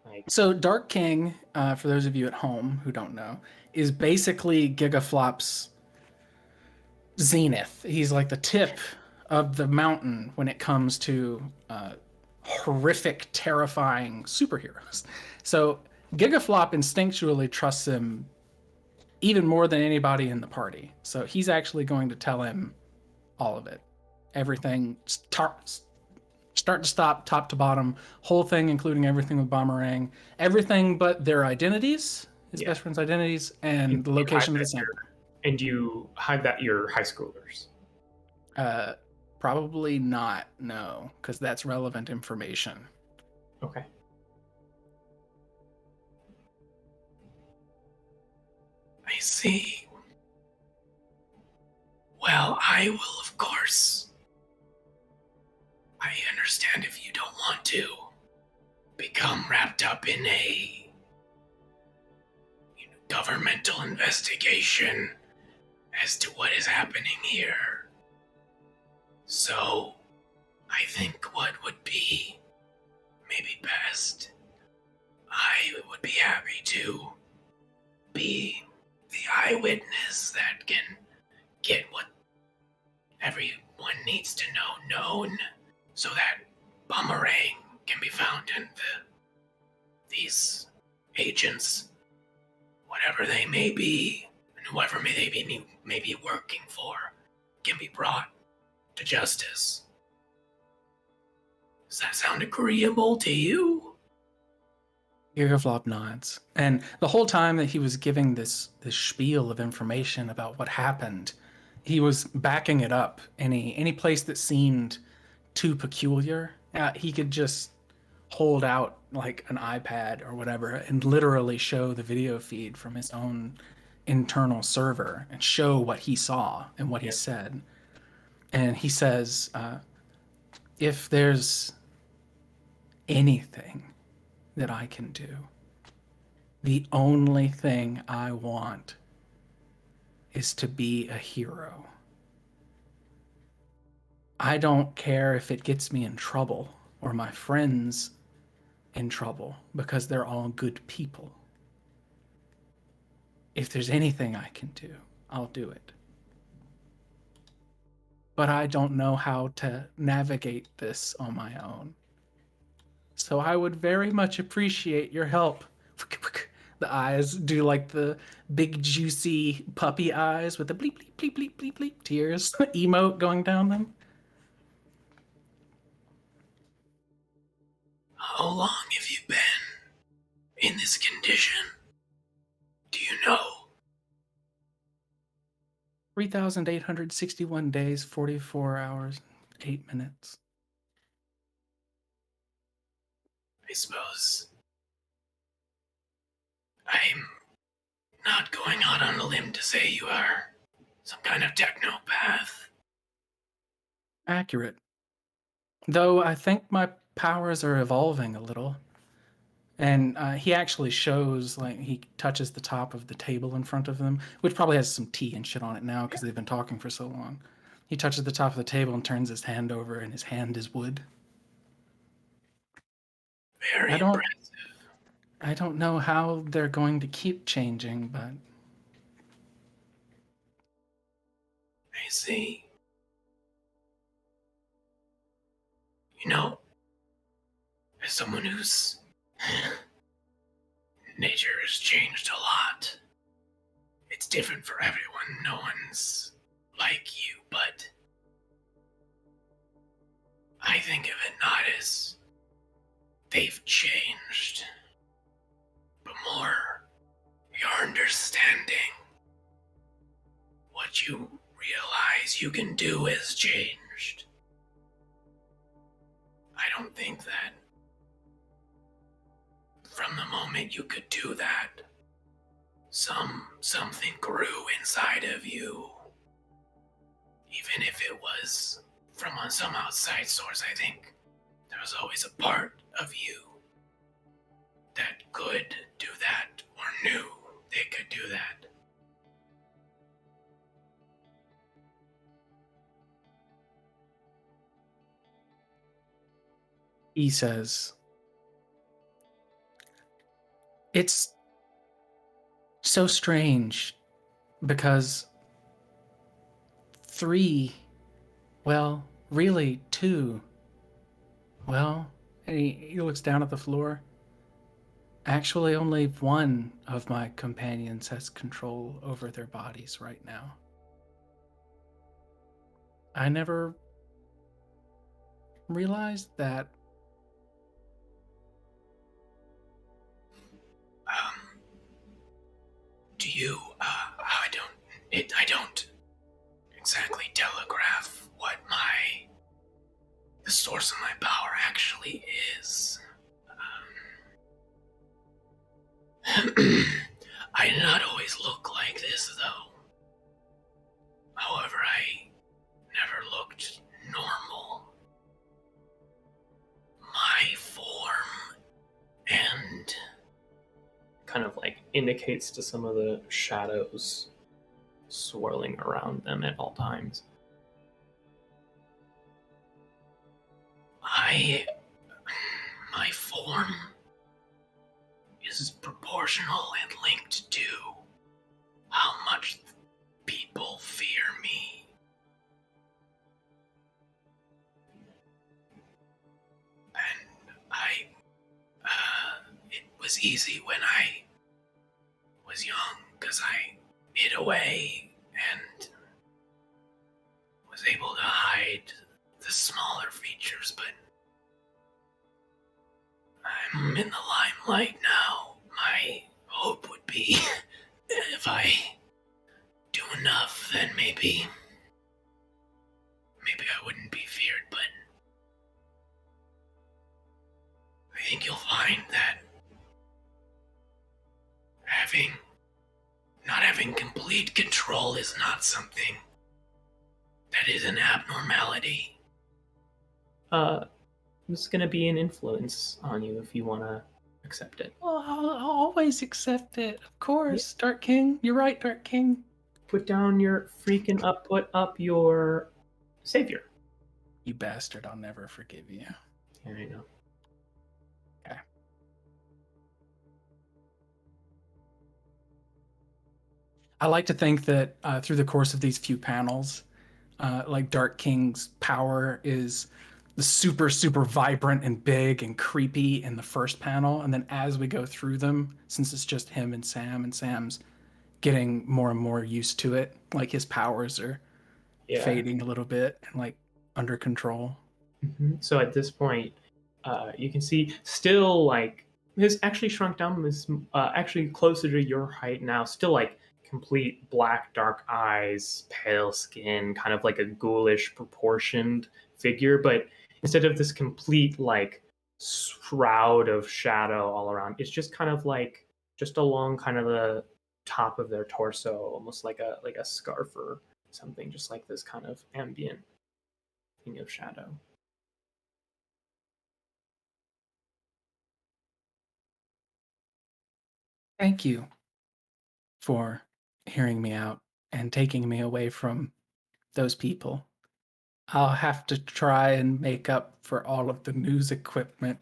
like... So Dark King, for those of you at home who don't know, is basically Gigaflop's zenith. He's like the tip of the mountain when it comes to horrific, terrifying superheroes. So Gigaflop instinctually trusts him even more than anybody in the party. So he's actually going to tell him all of it. Everything, start to stop, top to bottom, whole thing, including everything with Boomerang, everything but their identities, his best friend's identities, and the location of the sanctum. And you hide that your high schoolers? Probably not, no, because that's relevant information. Okay. I see. Well, I will, of course. I understand if you don't want to become wrapped up in a governmental investigation as to what is happening here. So, I think what would be maybe best, I would be happy to be the eyewitness that can get what everyone needs to know known, so that Boomerang can be found and the these agents, whatever they may be, and whoever they may be working for, can be brought to justice. Does that sound agreeable to you? Girgavlop nods. And the whole time that he was giving this spiel of information about what happened, he was backing it up. Any place that seemed too peculiar, he could just hold out like an iPad or whatever and literally show the video feed from his own internal server and show what he saw and what he said. And he says, if there's anything that I can do, the only thing I want is to be a hero. I don't care if it gets me in trouble or my friends in trouble, because they're all good people. If there's anything I can do, I'll do it. But I don't know how to navigate this on my own. So I would very much appreciate your help. The eyes do like the big juicy puppy eyes with the bleep bleep bleep bleep bleep bleep tears emote going down them. How long have you been in this condition? Do you know? 3,861 days, 44 hours, 8 minutes. I suppose I'm not going out on a limb to say you are some kind of technopath. Accurate. Though I think my powers are evolving a little. And he actually shows, like, he touches the top of the table in front of them, which probably has some tea and shit on it now because they've been talking for so long. He touches the top of the table and turns his hand over, and his hand is wood. Very impressive. I don't know how they're going to keep changing, but I see. You know, as someone whose nature has changed a lot, it's different for everyone. No one's like you, but I think of it not as they've changed, but more your understanding. What you realize you can do has changed. I don't think that from the moment you could do that, something grew inside of you. Even if it was from some outside source, I think there was always a part of you that could do that or knew they could do that. he says, it's so strange because 3, well, really 2, well, and he looks down at the floor. Actually, only 1 of my companions has control over their bodies right now. I never realized that. Do you, I don't exactly telegraph what the source of my power actually is. I did not always look like this, though. However, I never looked normal. My form and kind of like indicates to some of the shadows swirling around them at all times. My form is proportional and linked to how much people fear me. And it was was easy when I was young, because I hid away and was able to hide the smaller features, but I'm in the limelight now. My hope would be if I do enough, then maybe I wouldn't be feared, but I think you'll find that not having complete control is not something that is an abnormality. It's going to be an influence on you if you want to accept it. Well, I'll always accept it, of course. Yeah. Dark King, you're right, Dark King. Put down your freaking put up your savior. You bastard, I'll never forgive you. There you go. Okay. I like to think that through the course of these few panels, like Dark King's power is the super, super vibrant and big and creepy in the first panel. And then as we go through them, since it's just him and Sam's getting more and more used to it, like his powers are fading a little bit and like under control. Mm-hmm. So at this point, you can see still like his actually shrunk down, is actually closer to your height now, still like complete black, dark eyes, pale skin, kind of like a ghoulish proportioned figure, but instead of this complete like shroud of shadow all around, it's just kind of like just along kind of the top of their torso, almost like a scarf or something, just like this kind of ambient thing of shadow. Thank you for hearing me out and taking me away from those people. I'll have to try and make up for all of the news equipment.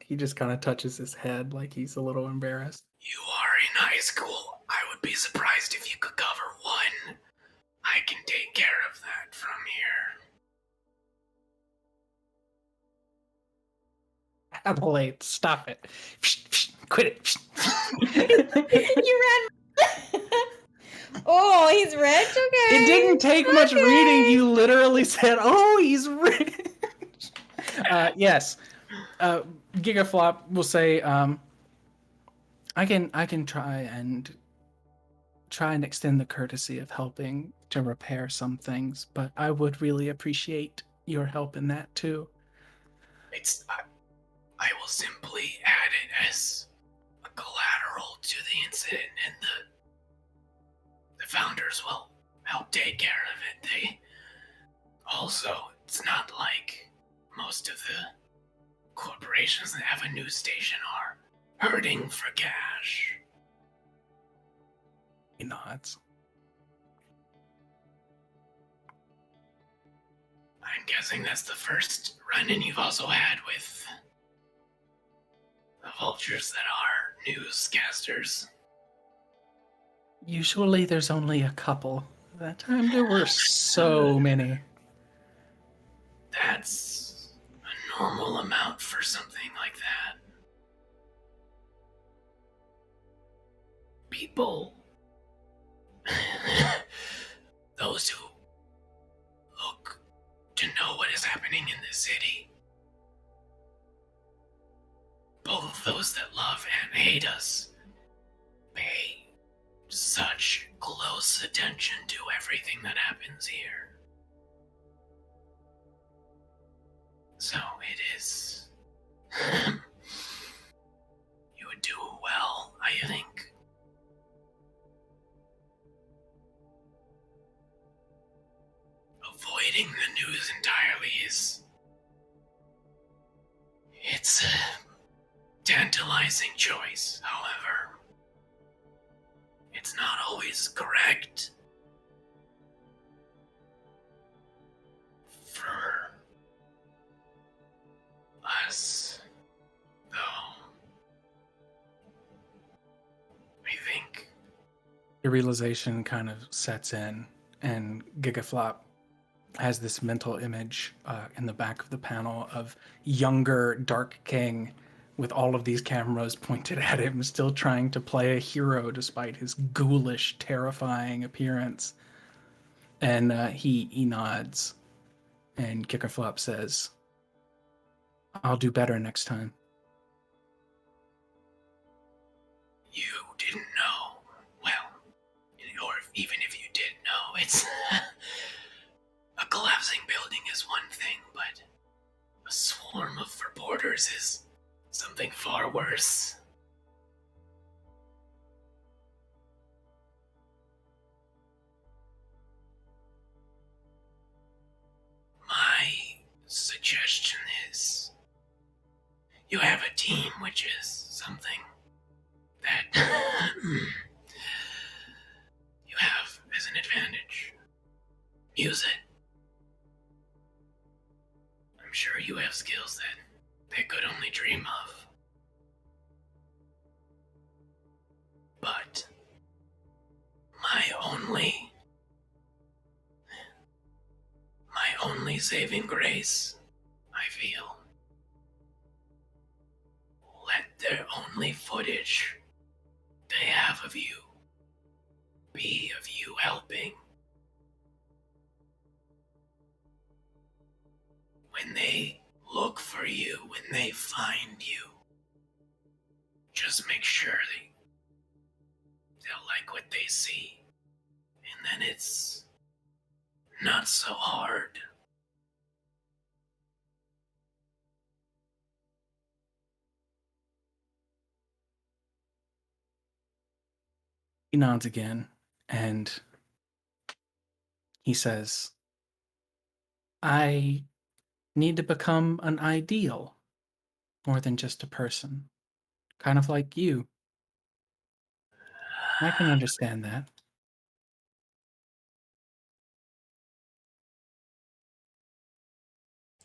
He just kind of touches his head like he's a little embarrassed. You are in high school. I would be surprised if you could cover one. I can take care of that from here. Adelaide, stop it. Quit it. You ran. Oh, he's rich? Okay. It didn't take much reading. You literally said, oh, he's rich. Yes. Gigaflop will say, I can try and extend the courtesy of helping to repair some things, but I would really appreciate your help in that too. I will simply add it as a collateral to the incident, and the founders will help take care of it. It's not like most of the corporations that have a news station are hurting for cash. He nods. I'm guessing that's the first run-in you've also had with the vultures that are newscasters. Usually there's only a couple. That time there were so many. That's a normal amount for something like that. People, those who look to know what is happening in the city, both those that love and hate us, pay such close attention to everything that happens here. So it is. You would do well, I think. Avoiding the news entirely it's a tantalizing choice, however. It's not always correct. For us, though, I think the realization kind of sets in, and Gigaflop has this mental image in the back of the panel of younger Dark King with all of these cameras pointed at him, still trying to play a hero despite his ghoulish, terrifying appearance. And he nods, and Kickerflop says, "I'll do better next time." You didn't know. Well, or even if you did know, it's a collapsing building is one thing, but a swarm of reporters is something far worse. My suggestion is you have a team, which is something that you have as an advantage. Use it. I'm sure you have skills that they could only dream of. But my only saving grace, I feel, let their only footage they have of you be of you helping. When they look for you, when they find you, just make sure they'll like what they see. And then it's not so hard. He nods again, and he says, "I need to become an ideal more than just a person. Kind of like you. I can understand that."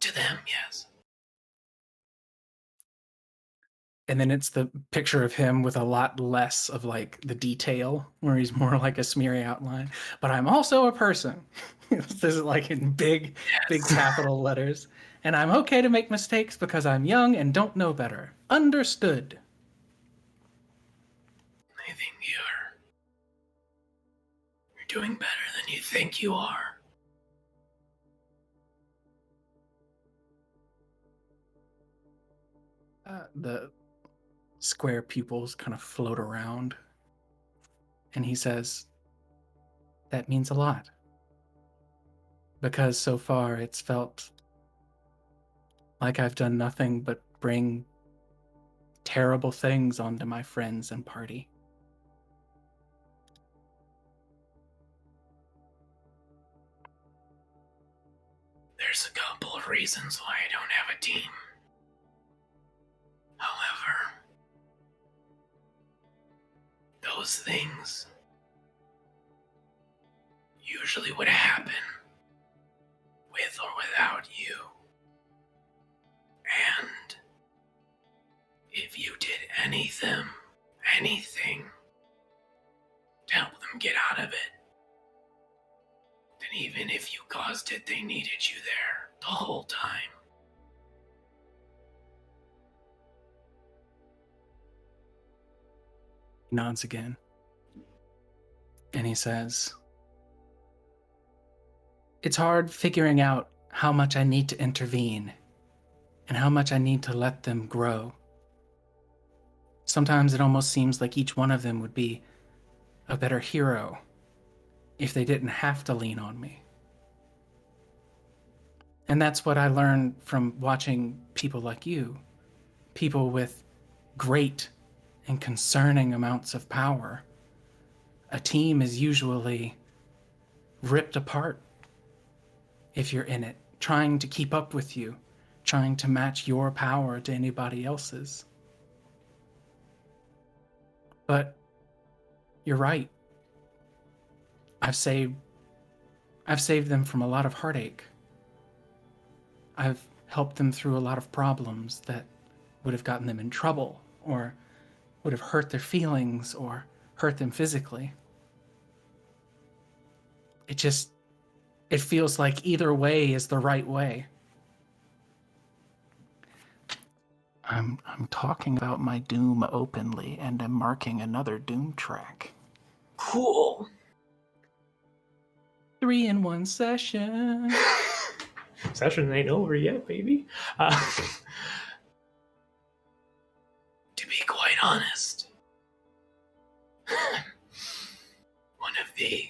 To them, yes. And then it's the picture of him with a lot less of like the detail, where he's more like a smeary outline. "But I'm also a person." This is like in big capital letters. "And I'm okay to make mistakes because I'm young and don't know better. Understood." I think you're doing better than you think you are. The square pupils kind of float around. And he says, "That means a lot. Because so far it's felt like I've done nothing but bring terrible things onto my friends and party." There's a couple of reasons why I don't have a team. However, those things usually would happen with or without you. And if you did anything to help them get out of it, then even if you caused it, they needed you there the whole time. He nods again. And he says, "It's hard figuring out how much I need to intervene and how much I need to let them grow. Sometimes it almost seems like each one of them would be a better hero if they didn't have to lean on me. And that's what I learned from watching people like you, people with great and concerning amounts of power. A team is usually ripped apart if you're in it, trying to keep up with you, trying to match your power to anybody else's. But you're right. I've saved them from a lot of heartache. I've helped them through a lot of problems that would have gotten them in trouble or would have hurt their feelings or hurt them physically. It feels like either way is the right way. I'm talking about my doom openly, and I'm marking another doom track. Cool. 3 in 1 session. Session ain't over yet, baby. Uh, To be quite honest, one of the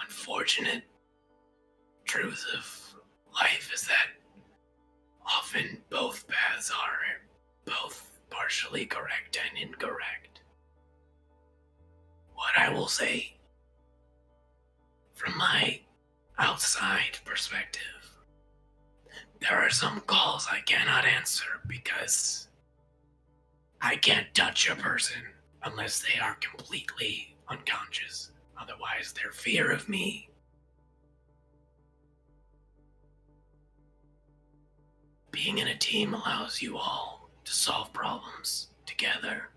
unfortunate truths of life is that often both paths are both partially correct and incorrect. What I will say, from my outside perspective, there are some calls I cannot answer because I can't touch a person unless they are completely unconscious. Otherwise, their fear of me. Being in a team allows you all to solve problems together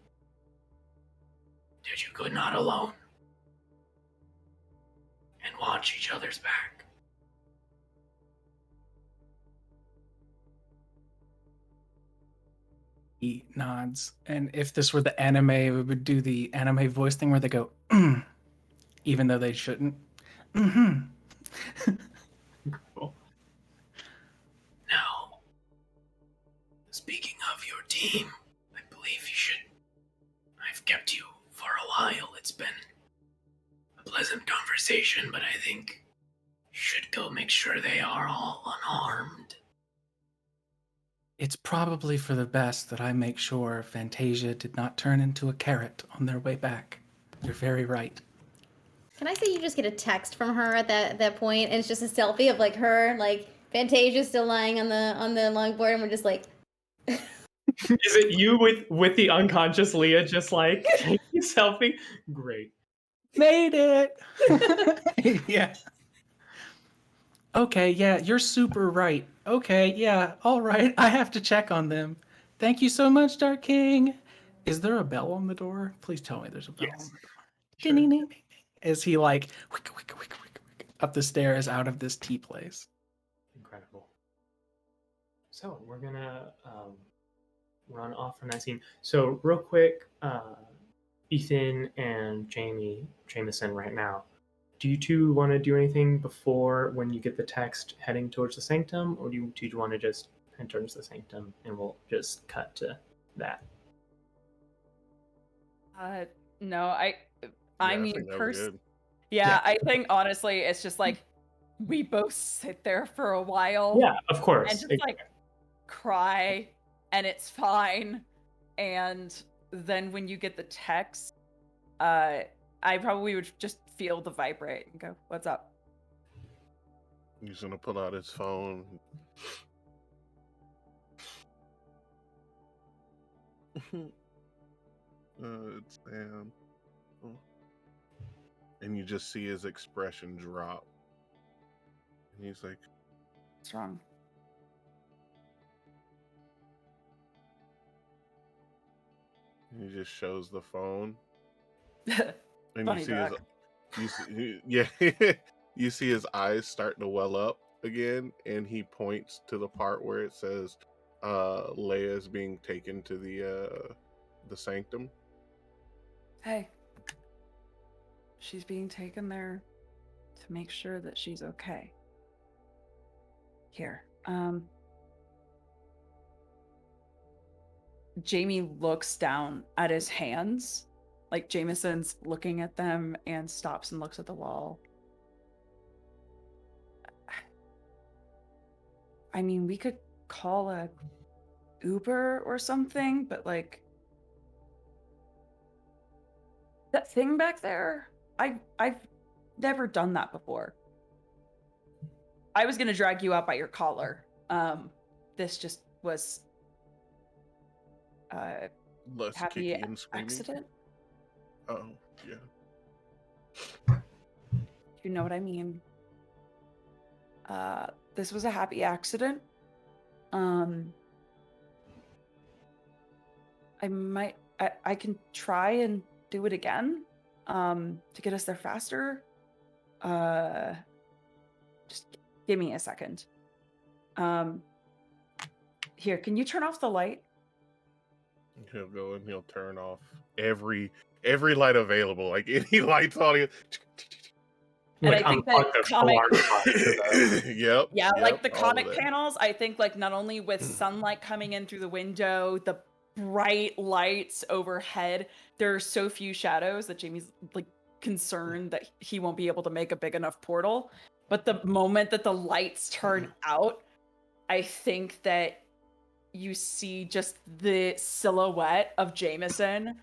that you could not alone, and watch each other's back. He nods, and if this were the anime, we would do the anime voice thing where they go, even though they shouldn't. Mm-hmm. cool. Now, speaking of your team, I believe you should. I've kept you for a while. It's been a pleasant conversation, but I think you should go make sure they are all unharmed. It's probably for the best that I make sure Fantasia did not turn into a carrot on their way back. You're very right. Can I say you just get a text from her at that point, and it's just a selfie of like her, like Fantasia still lying on the longboard, and we're just like, Is it you with the unconscious Leah just like taking a selfie? Great. Made it! Yeah. Okay, yeah, you're super right. Okay, yeah, all right. I have to check on them. Thank you so much, Dark King. Is there a bell on the door? Please tell me there's a bell Yes. on the door. Sure. Ding, ding, ding, ding. As he like up the stairs out of this tea place. Incredible. So we're gonna run off from that scene. So real quick, Ethan and Jameson right now. Do you two want to do anything before when you get the text heading towards the sanctum, or do you want to just head towards the sanctum and we'll just cut to that? No, I mean, think that was good. yeah, I think honestly, it's just like we both sit there for a while. Yeah, of course. And just like cry, and it's fine. And then when you get the text, I probably would just feel the vibrate and go, "What's up?" He's gonna pull out his phone. It's Sam. Oh. And you just see his expression drop. And he's like, What's wrong? and he just shows the phone. And Funny you see Doc. you see his eyes starting to well up again, and he points to the part where it says Leia is being taken to the sanctum. Hey, she's being taken there to make sure that she's okay. Here, Jamie looks down at his hands, like Jameson's looking at them, and stops and looks at the wall. I mean, we could call a Uber or something, but like that thing back there, I've never done that before. I was gonna drag you out by your collar. This just was Less happy kicking and screaming. accident. Oh, yeah. You know what I mean. This was a happy accident. I can try and do it again to get us there faster. Just give me a second. Here, can you turn off the light? He'll go and he'll turn off every light available, like any lights on it. And Like I think unplug that the comic, alarm clock to the- Yep. yeah, yep, like the all of comic it. panels, I think like not only with sunlight coming in through the window, the bright lights overhead, there are so few shadows that Jamie's like concerned that he won't be able to make a big enough portal. But the moment that the lights turn out, I think that you see just the silhouette of Jameson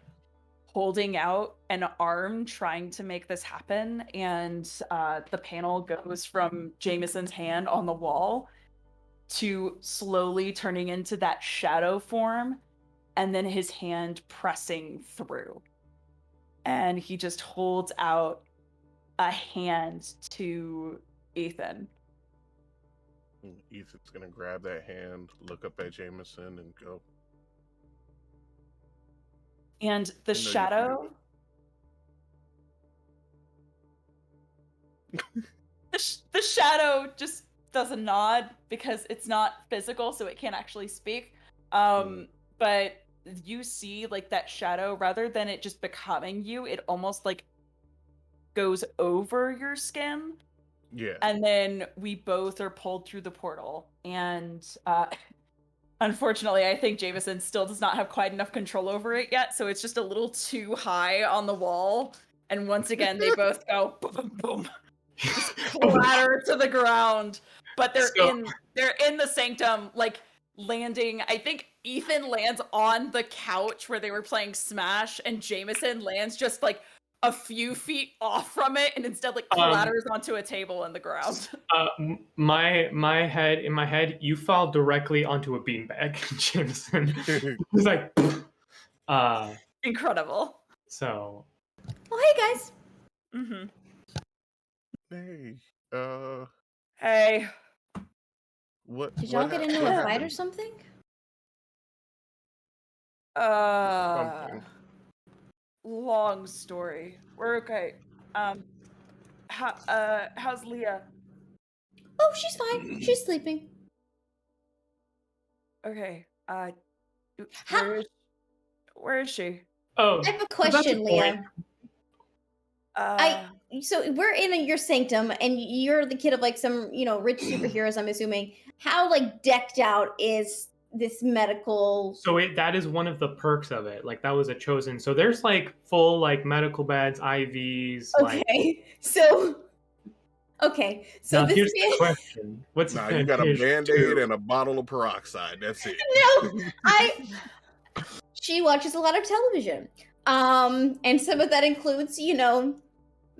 holding out an arm trying to make this happen, and the panel goes from Jameson's hand on the wall to slowly turning into that shadow form, and then his hand pressing through, and he just holds out a hand to Ethan. Ethan's gonna grab that hand, look up at Jameson, and go. And the I know you shadow the shadow just does a nod because it's not physical, so it can't actually speak. But you see like that shadow, rather than it just becoming you, it almost like goes over your skin. Yeah. And then we both are pulled through the portal. And unfortunately, I think Jameson still does not have quite enough control over it yet, so it's just a little too high on the wall. And once again, they both go boom, boom, boom, just clatter to the ground. But they're in the sanctum, like landing. I think Ethan lands on the couch where they were playing Smash, and Jameson lands just like a few feet off from it, and instead like clatters onto a table in the ground. My head, you fall directly onto a beanbag, Jameson. He's like, Incredible. So. Oh, hey guys. Mm-hmm. Hey. Hey. What? Did y'all get into a fight or something? Something. Long story. We're okay. How's Leah? Oh, she's fine. She's sleeping. Okay. How- Where is she? Oh, I have a question, Leah. Uh, So we're in your sanctum, and you're the kid of like some, rich superheroes, I'm assuming. How like decked out is this medical? So that is one of the perks of it. Like that was a chosen. So there's like full like medical beds, IVs. Okay, so now this here's the question: what's Nah, you got a Band-Aid and a bottle of peroxide. That's it. No, she watches a lot of television, and some of that includes,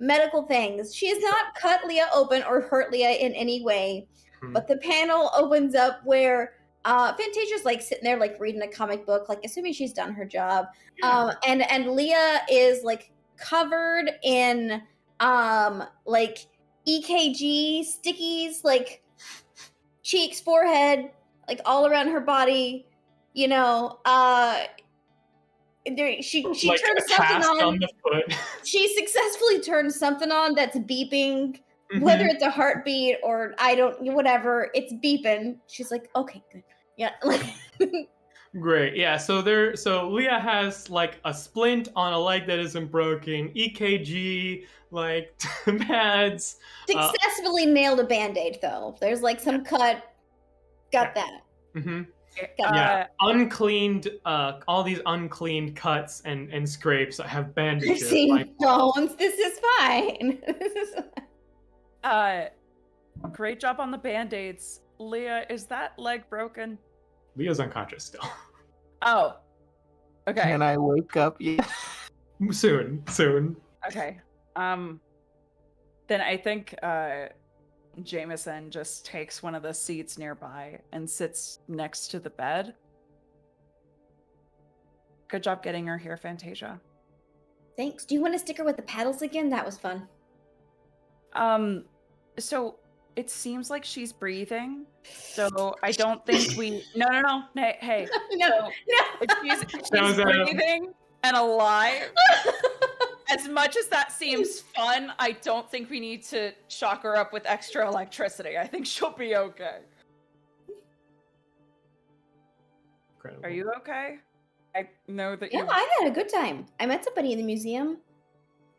medical things. She has not cut Leah open or hurt Leah in any way, but the panel opens up where Fantasia's like sitting there like reading a comic book, like assuming she's done her job. And Leah is like covered in like EKG stickies, like cheeks, forehead, like all around her body. She like turned a something cast on the foot. She successfully turned something on that's beeping, whether it's a heartbeat or whatever, it's beeping. She's like, okay, good. Yeah. Great. Yeah. So Leah has like a splint on a leg that isn't broken, EKG, like pads. Successfully nailed a Band-Aid though. There's like some cut. Got that. Mm-hmm. Yeah, uncleaned. All these uncleaned cuts and scrapes have bandages. I've seen bones. This is fine. Great job on the Band-Aids. Leah, is that leg broken? Leah's unconscious still. Oh. Okay. Can I wake up yet? Soon. Okay. Then I think Jameson just takes one of the seats nearby and sits next to the bed. Good job getting her here, Fantasia. Thanks. Do you want to stick her with the paddles again? That was fun. So it seems like she's breathing. So I don't think we. No. Hey. No. If she's breathing and alive. As much as that seems fun, I don't think we need to shock her up with extra electricity. I think she'll be okay. Incredible. Are you okay? I know that Yeah, you. I had a good time. I met somebody in the museum.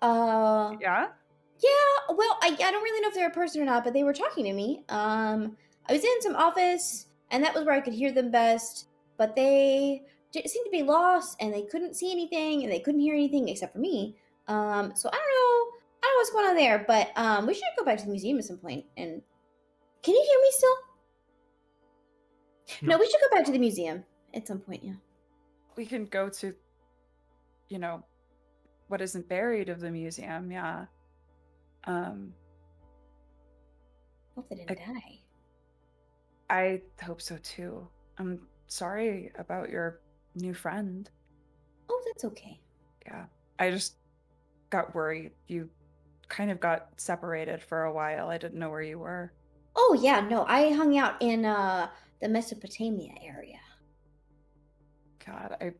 Yeah. Yeah, well, I don't really know if they're a person or not, but they were talking to me. I was in some office, and that was where I could hear them best, but they seemed to be lost, and they couldn't see anything, and they couldn't hear anything except for me. So I don't know what's going on there, but we should go back to the museum at some point. And can you hear me still? No, we should go back to the museum at some point. Yeah. We can go to, what isn't buried of the museum. Yeah. Hope they didn't die. I hope so too. I'm sorry about your new friend. Oh, that's okay. Yeah. I just got worried. You kind of got separated for a while. I didn't know where you were. Oh yeah, no, I hung out in the Mesopotamia area. God,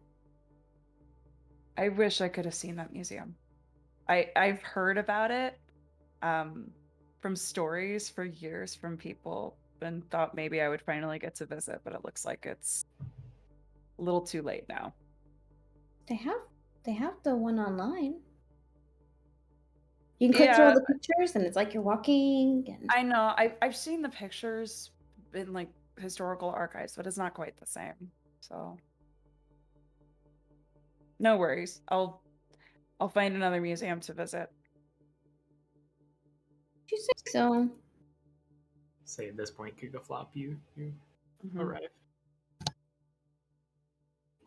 I wish I could have seen that museum. I've heard about it from stories for years from people and thought maybe I would finally get to visit, but it looks like it's a little too late now. They have the one online. You can click through all the pictures, and it's like you're walking. And... I know. I've seen the pictures in like historical archives, but it's not quite the same. So no worries. I'll find another museum to visit. You think so? Say at this point, Gigaflop, you arrive.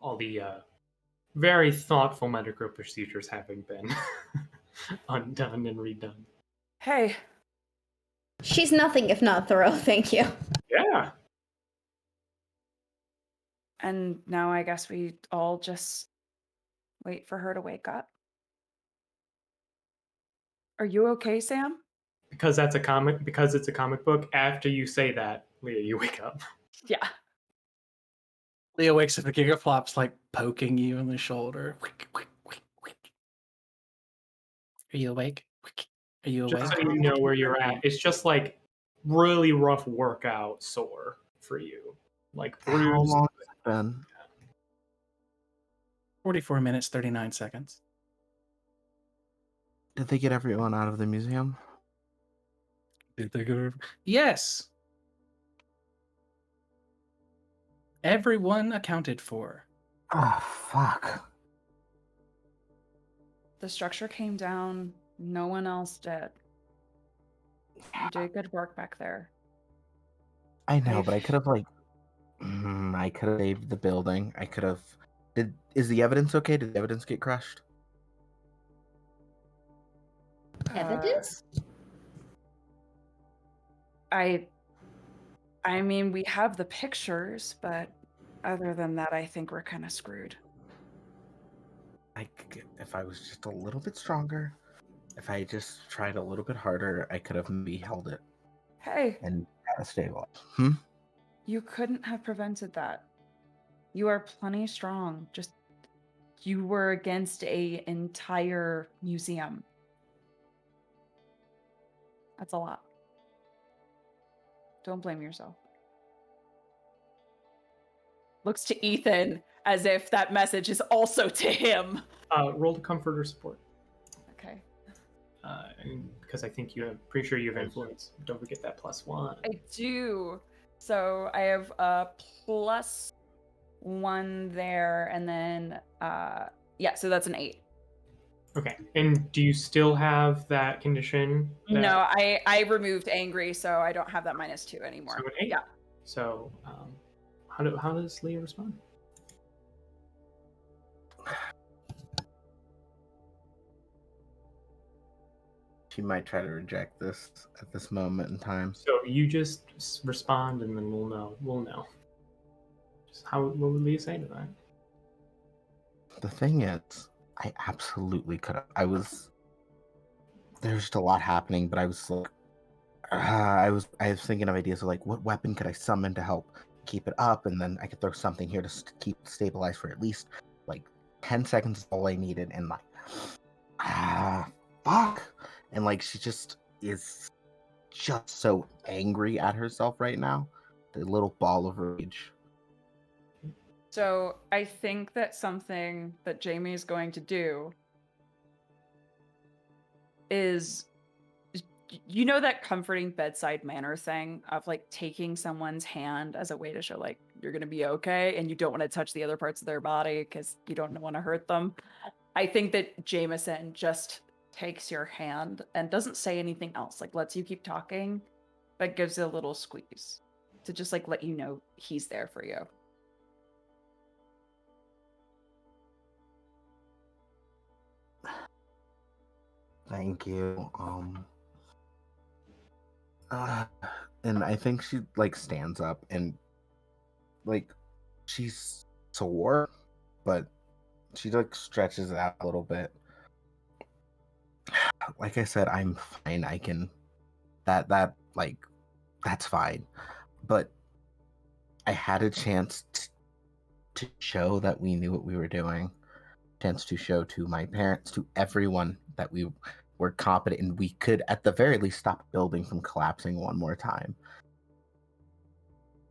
All the very thoughtful medical procedures having been undone and redone. Hey. She's nothing if not thorough, thank you. Yeah. And now I guess we all just wait for her to wake up. Are you okay, Sam? Because it's a comic book, after you say that, Leah, you wake up. Yeah. Leah wakes up and Gigaflop's like poking you in the shoulder. Are you awake? Are you awake? Just so you know where you're at. It's just like really rough workout sore for you. Like bruised. How long has it been? 44 minutes, 39 seconds. Did they get everyone out of the museum? Did they go? Yes. Everyone accounted for. Oh, fuck. The structure came down. No one else did. You did good work back there. I know, but I could have I could have saved the building. I could have. Is the evidence okay? Did the evidence get crushed? Evidence? I mean, we have the pictures, but other than that, I think we're kind of screwed. If I was just a little bit stronger, if I just tried a little bit harder, I could have maybe held it. Hey. And stabilized. You couldn't have prevented that. You are plenty strong. Just, you were against a entire museum. That's a lot. Don't blame yourself. Looks to Ethan as if that message is also to him. Roll to comfort or support. Okay. Because I think pretty sure you have influence. Don't forget that +1. I do. So I have a +1 there, and then so that's an 8. Okay. And do you still have that condition? No, I removed angry, so I don't have that -2 anymore. So an 8? Yeah. So how does Leah respond? She might try to reject this at this moment in time. So you just respond, and then we'll know. Just what would Leah say to that? The thing is, I absolutely could have. There's just a lot happening, but I was like, I was thinking of ideas of like, what weapon could I summon to help keep it up, and then I could throw something here to keep it stabilized for at least like 10 seconds is all I needed, and like, fuck. And like, she just is just so angry at herself right now. The little ball of rage. So I think that something that Jamie is going to do is, you know, that comforting bedside manner thing of like taking someone's hand as a way to show like you're going to be okay and you don't want to touch the other parts of their body because you don't want to hurt them. I think that Jameson just takes your hand and doesn't say anything else, like lets you keep talking, but gives it a little squeeze to just like let you know he's there for you. Thank you. And I think she like stands up and like she's sore, but she like stretches it out a little bit. Like I said, I'm fine. I can that's fine. But I had a chance to show that we knew what we were doing. Chance to show to my parents, to everyone, that we were competent and we could at the very least stop the building from collapsing one more time.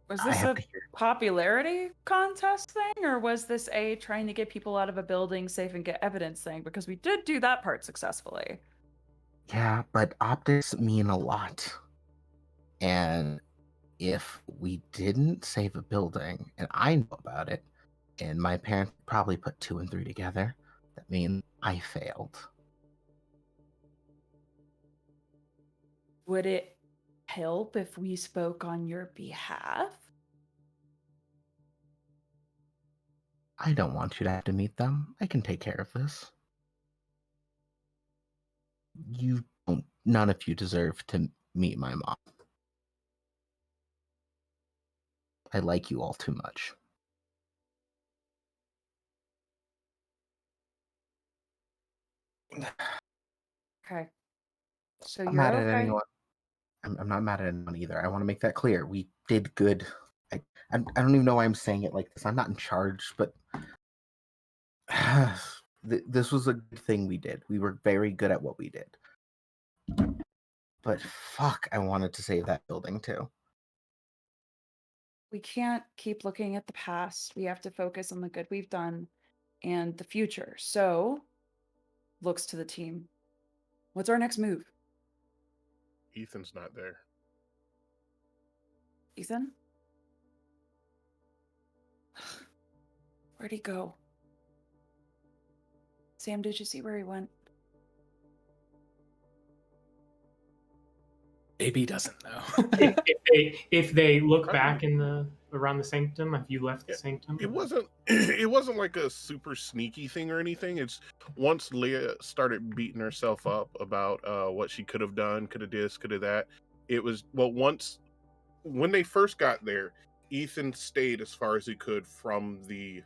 Was this a popularity contest thing, or was this a trying to get people out of a building safe and get evidence thing? Because we did do that part successfully. Yeah, but optics mean a lot. And if we didn't save a building, and I know about it, and my parents probably put 2 and 3 together, that means I failed. Would it help if we spoke on your behalf? I don't want you to have to meet them. I can take care of this. None of you deserve to meet my mom. I like you all too much. Okay. So I'm you're mad at okay. anyone. I'm not mad at anyone either. I want to make that clear. We did good. I don't even know why I'm saying it like this. I'm not in charge, but this was a good thing we did. We were very good at what we did. But fuck, I wanted to save that building too. We can't keep looking at the past. We have to focus on the good we've done and the future. So, looks to the team. What's our next move? Ethan's not there. Ethan? Where'd he go? Sam, did you see where he went? Baby doesn't know. if they look back in around the sanctum, have you left the sanctum? It wasn't like a super sneaky thing or anything. It's once Leah started beating herself up about what she could have done, could have this, could have that. It was when they first got there, Ethan stayed as far as he could from the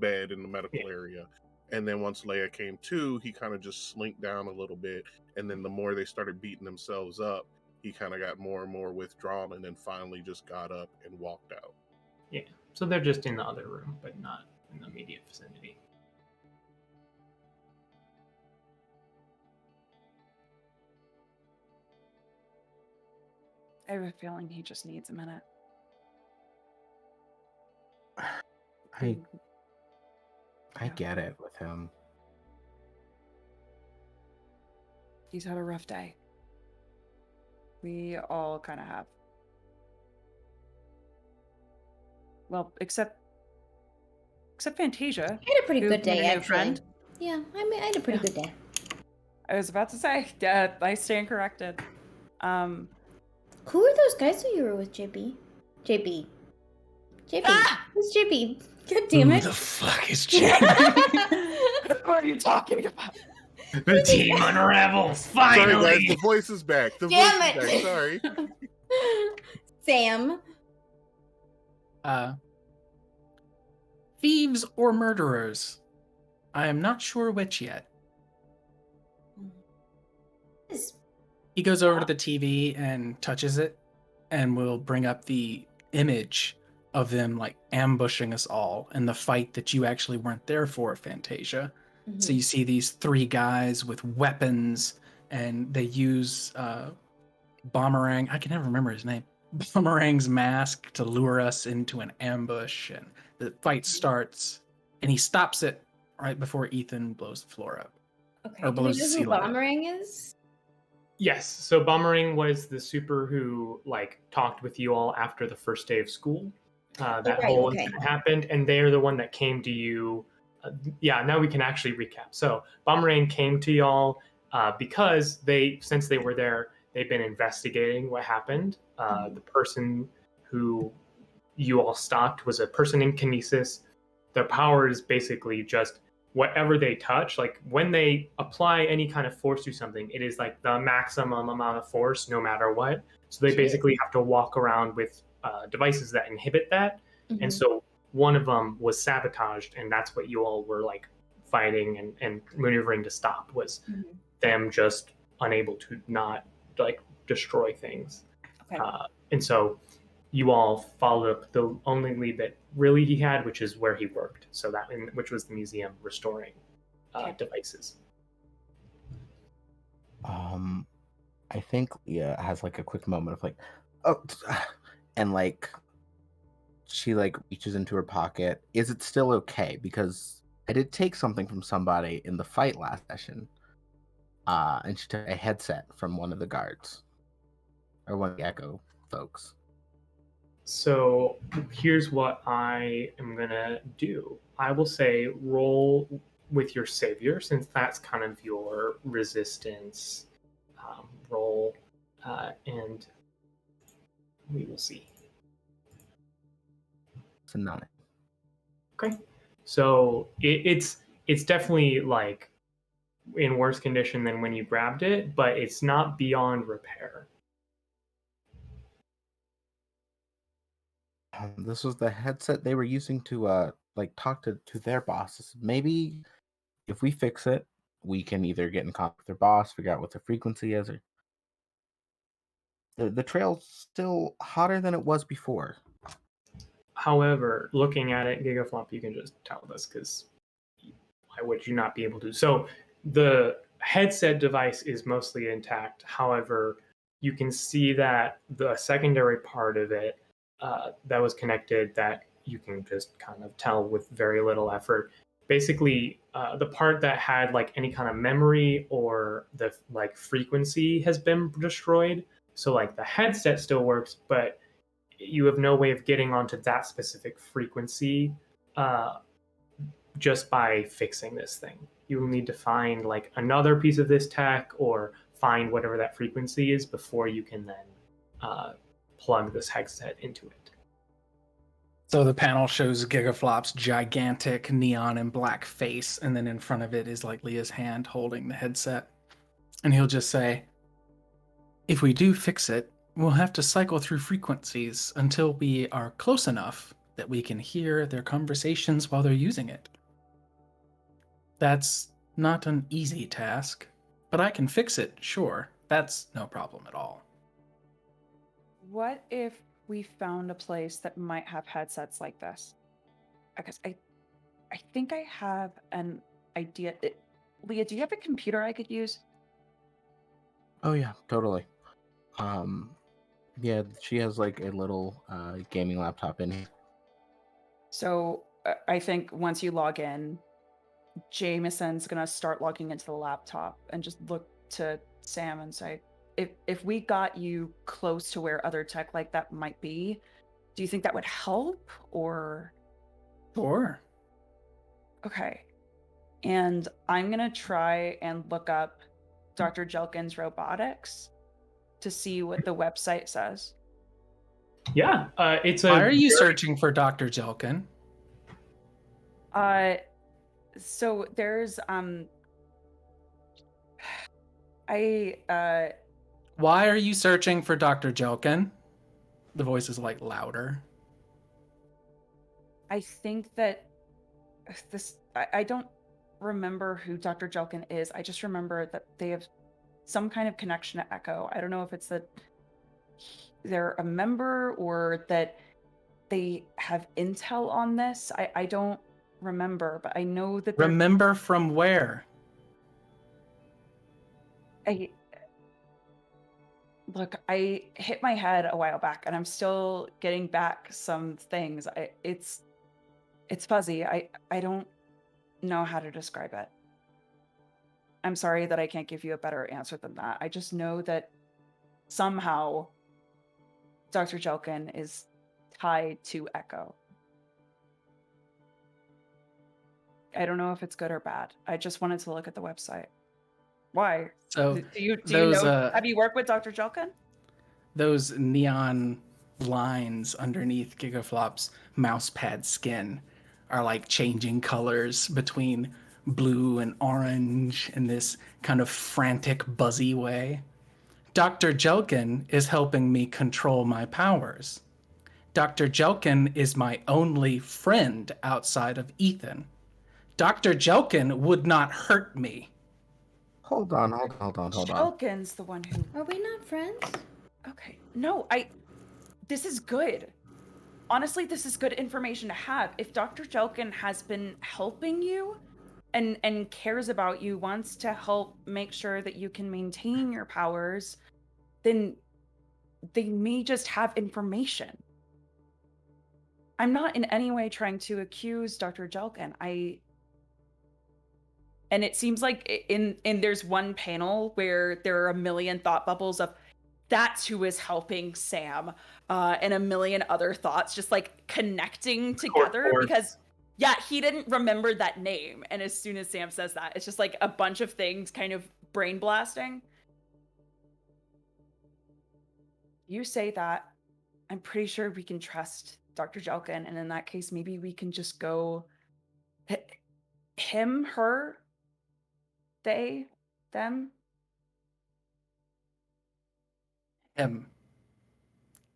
bed in the medical area. And then once Leia came to, he kind of just slinked down a little bit. And then the more they started beating themselves up, he kind of got more and more withdrawn, and then finally just got up and walked out. Yeah. So they're just in the other room, but not in the immediate vicinity. I have a feeling he just needs a minute. I get it with him. He's had a rough day. We all kind of have. Well, except Fantasia. I had a pretty who good made day, a new actually. friend. Yeah, I had a pretty good day. I was about to say, I stand corrected. Who are those guys that you were with, JB? JB. Ah! Who's JB? God damn Who it. the fuck is JB? What are you talking about? The team unravels finally. Sorry, guys, the voice is back. Damn Voice it. is back. Sorry. Sam. Thieves or murderers? I am not sure which yet. He goes over to the TV and touches it, and will bring up the image of them like ambushing us all in the fight that you actually weren't there for, Fantasia. Mm-hmm. So you see these 3 guys with weapons, and they use Bomberang. I can never remember his name. Bomberang's mask to lure us into an ambush, and the fight starts, and he stops it right before Ethan blows the floor up. Okay. Or Do we blows the know who ceiling up. Bombering is? Yes. So Bummering was the super who talked with you all after the first day of school. That right, whole okay. incident happened, and they're the one that came to you. Now we can actually recap. So Bummering came to y'all because since they were there, they've been investigating what happened. The person who you all stopped was a person in Kinesis. Their power is basically just whatever they touch. Like when they apply any kind of force to something, it is like the maximum amount of force no matter what. So they basically have to walk around with devices that inhibit that. Mm-hmm. And so one of them was sabotaged, and that's what you all were fighting and maneuvering to stop, was them just unable to not destroy things. Okay. And so you all followed up the only lead that really he had, which is where he worked. So which was the museum restoring devices. I think Leah has a quick moment of oh, and she reaches into her pocket. Is it still okay? Because I did take something from somebody in the fight last session. And she took a headset from one of the guards, or one of the Echo folks. So here's what I am gonna do. I will say roll with your savior, since that's kind of your resistance roll, and we will see. It's a 9. Okay, so it's definitely in worse condition than when you grabbed it, but it's not beyond repair. This was the headset they were using to talk to their bosses. Maybe if we fix it, we can either get in contact with their boss, figure out what their frequency is, or the trail's still hotter than it was before. However, looking at it, Gigaflop, you can just tell this because why would you not be able to? So the headset device is mostly intact. However, you can see that the secondary part of it that was connected, that you can just kind of tell with very little effort. Basically, the part that had any kind of memory or the frequency has been destroyed. So the headset still works, but you have no way of getting onto that specific frequency just by fixing this thing. You will need to find another piece of this tech or find whatever that frequency is before you can then plug this headset into it. So the panel shows Gigaflop's gigantic neon and black face, and then in front of it is Leah's hand holding the headset. And he'll just say, if we do fix it, we'll have to cycle through frequencies until we are close enough that we can hear their conversations while they're using it. That's not an easy task, but I can fix it, sure. That's no problem at all. What if we found a place that might have headsets like this? Because I think I have an idea. Leah, do you have a computer I could use? Oh yeah, totally. Yeah, she has a little gaming laptop in here. So I think once you log in, Jameson's gonna start logging into the laptop and just look to Sam and say, if we got you close to where other tech like that might be, do you think that would help, or? Sure. Okay. And I'm gonna try and look up Dr. Jelkin's robotics to see what the website says. Yeah, it's Why are you searching for Dr. Jelkin? So there's Why are you searching for Dr. Jelkin? The voice is louder. I think that I don't remember who Dr. Jelkin is. I just remember that they have some kind of connection to Echo. I don't know if it's that they're a member or that they have intel on this. I don't remember, but I know that they're... Remember from where? Look, I hit my head a while back and I'm still getting back some things. It's fuzzy. I don't know how to describe it. I'm sorry that I can't give you a better answer than that. I just know that somehow Dr. Jelkin is tied to Echo. I don't know if it's good or bad. I just wanted to look at the website. Why? So Do you those know? Have you worked with Dr. Jelkin? those neon lines underneath Gigaflop's mousepad skin are like changing colors between blue and orange in this kind of frantic, buzzy way. Dr. Jelkin is helping me control my powers. Dr. Jelkin is my only friend outside of Ethan. Dr. Jelkin would not hurt me. Hold on. Jelkin's the one who. Are we not friends? Okay. No, this is good. Honestly, this is good information to have. If Dr. Jelkin has been helping you and cares about you, wants to help make sure that you can maintain your powers, then they may just have information. I'm not in any way trying to accuse Dr. Jelkin. And it seems like in there's one panel where there are a million thought bubbles of that's who is helping Sam, and a million other thoughts just like connecting together because he didn't remember that name. And as soon as Sam says that, it's just like a bunch of things kind of brain blasting. You say that, I'm pretty sure we can trust Dr. Jelkin. And in that case, maybe we can just go him, her, they, them.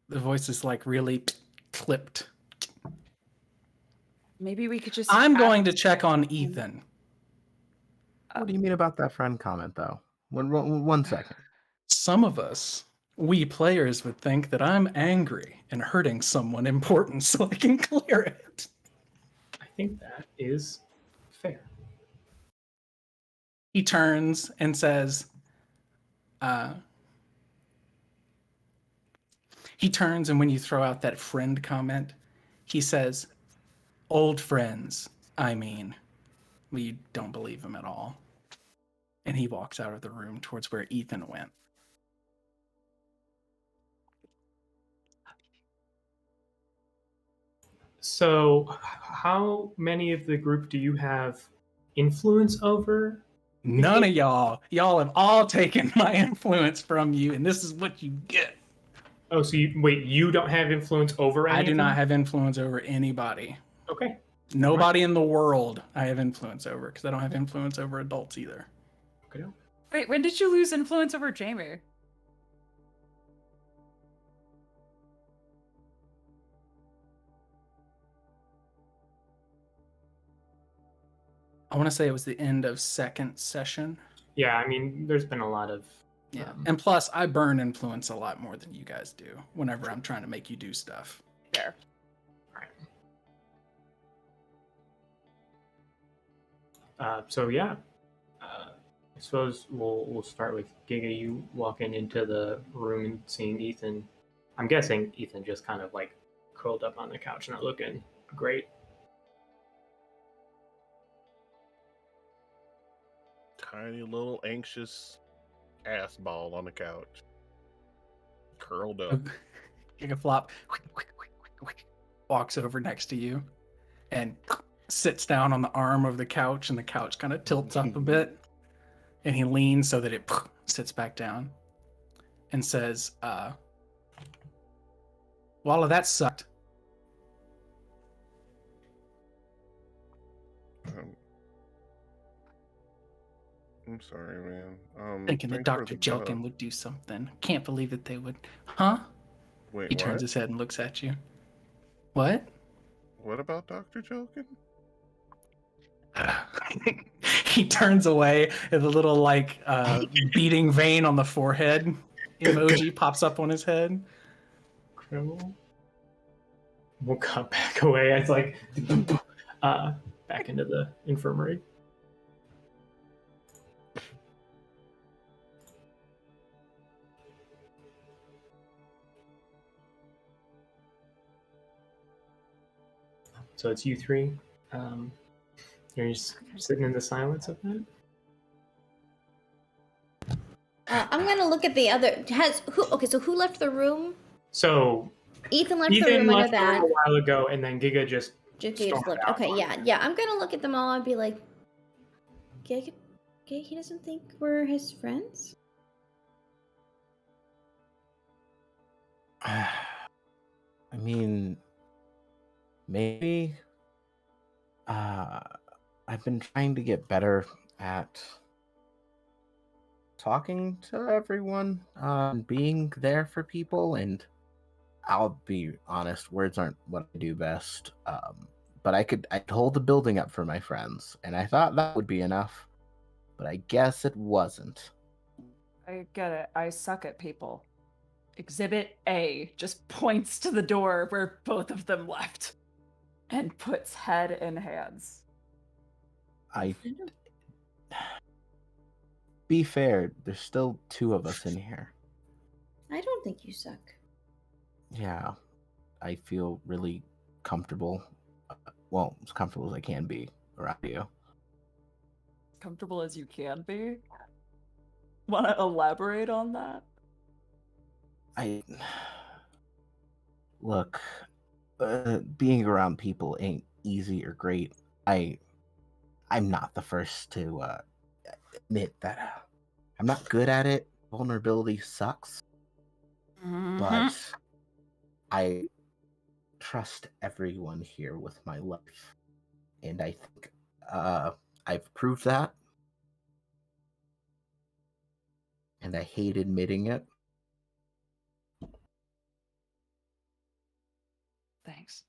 The voice is like really clipped. Maybe we could just. I'm going to check on Ethan. What do you mean about that friend comment, though? One second. Some of us, we players, would think that I'm angry and hurting someone important so I can clear it. I think that is fair. He turns and says, he turns, and when you throw out that friend comment, he says, old friends, I mean. Well, you don't believe him at all. And he walks out of the room towards where Ethan went. So, how many of the group do you have influence over? None of y'all. Y'all have all taken my influence from you, and this is what you get. Oh, so you don't have influence over any I do of them? not have influence over anybody. Okay. Nobody in the world I have influence over, because I don't have influence over adults either. Okay. Wait, when did you lose influence over Jamie? I want to say it was the end of second session. Yeah, I mean, there's been a lot of... Yeah, and plus, I burn influence a lot more than you guys do whenever I'm trying to make you do stuff. Fair. So yeah, I suppose we'll start with Giga. You walking into the room and seeing Ethan. I'm guessing Ethan just kind of like curled up on the couch, not looking great. Tiny little anxious ass ball on the couch, curled up. Gigaflop walks over next to you and sits down on the arm of the couch, and the couch kind of tilts up a bit, and he leans so that it sits back down and says, well, all of that sucked. I'm sorry, man. Thinking that thanks for Dr. the Jelkin bell. would do something. Can't believe that they would. Huh? Wait, He turns what? his head and looks at you. What? What about Dr. Jelkin? He turns away, and the little like beating vein on the forehead emoji pops up on his head. Criminal. We'll cut back away. It's like back into the infirmary. So it's you three. You're just sitting in the silence of that. I'm gonna look at the other. Okay, so who left the room? So Ethan left the Ethan room. I know left the room that. a while ago, and then Giga just Just stormed left. out. Okay, yeah. I'm gonna look at them all and be like, he doesn't think we're his friends. I mean, maybe. I've been trying to get better at talking to everyone, being there for people, and I'll be honest, words aren't what I do best. But I'd hold the building up for my friends, and I thought that would be enough, but I guess it wasn't. I get it. I suck at people. Exhibit A just points to the door where both of them left and puts head in hands. Be fair, there's still two of us in here. I don't think you suck. Yeah, I feel really comfortable. Well, as comfortable as I can be around you. Comfortable as you can be? Want to elaborate on that? Look, being around people ain't easy or great. I'm not the first to admit that I'm not good at it. Vulnerability sucks. But I trust everyone here with my life. And I think I've proved that. And I hate admitting it. Thanks.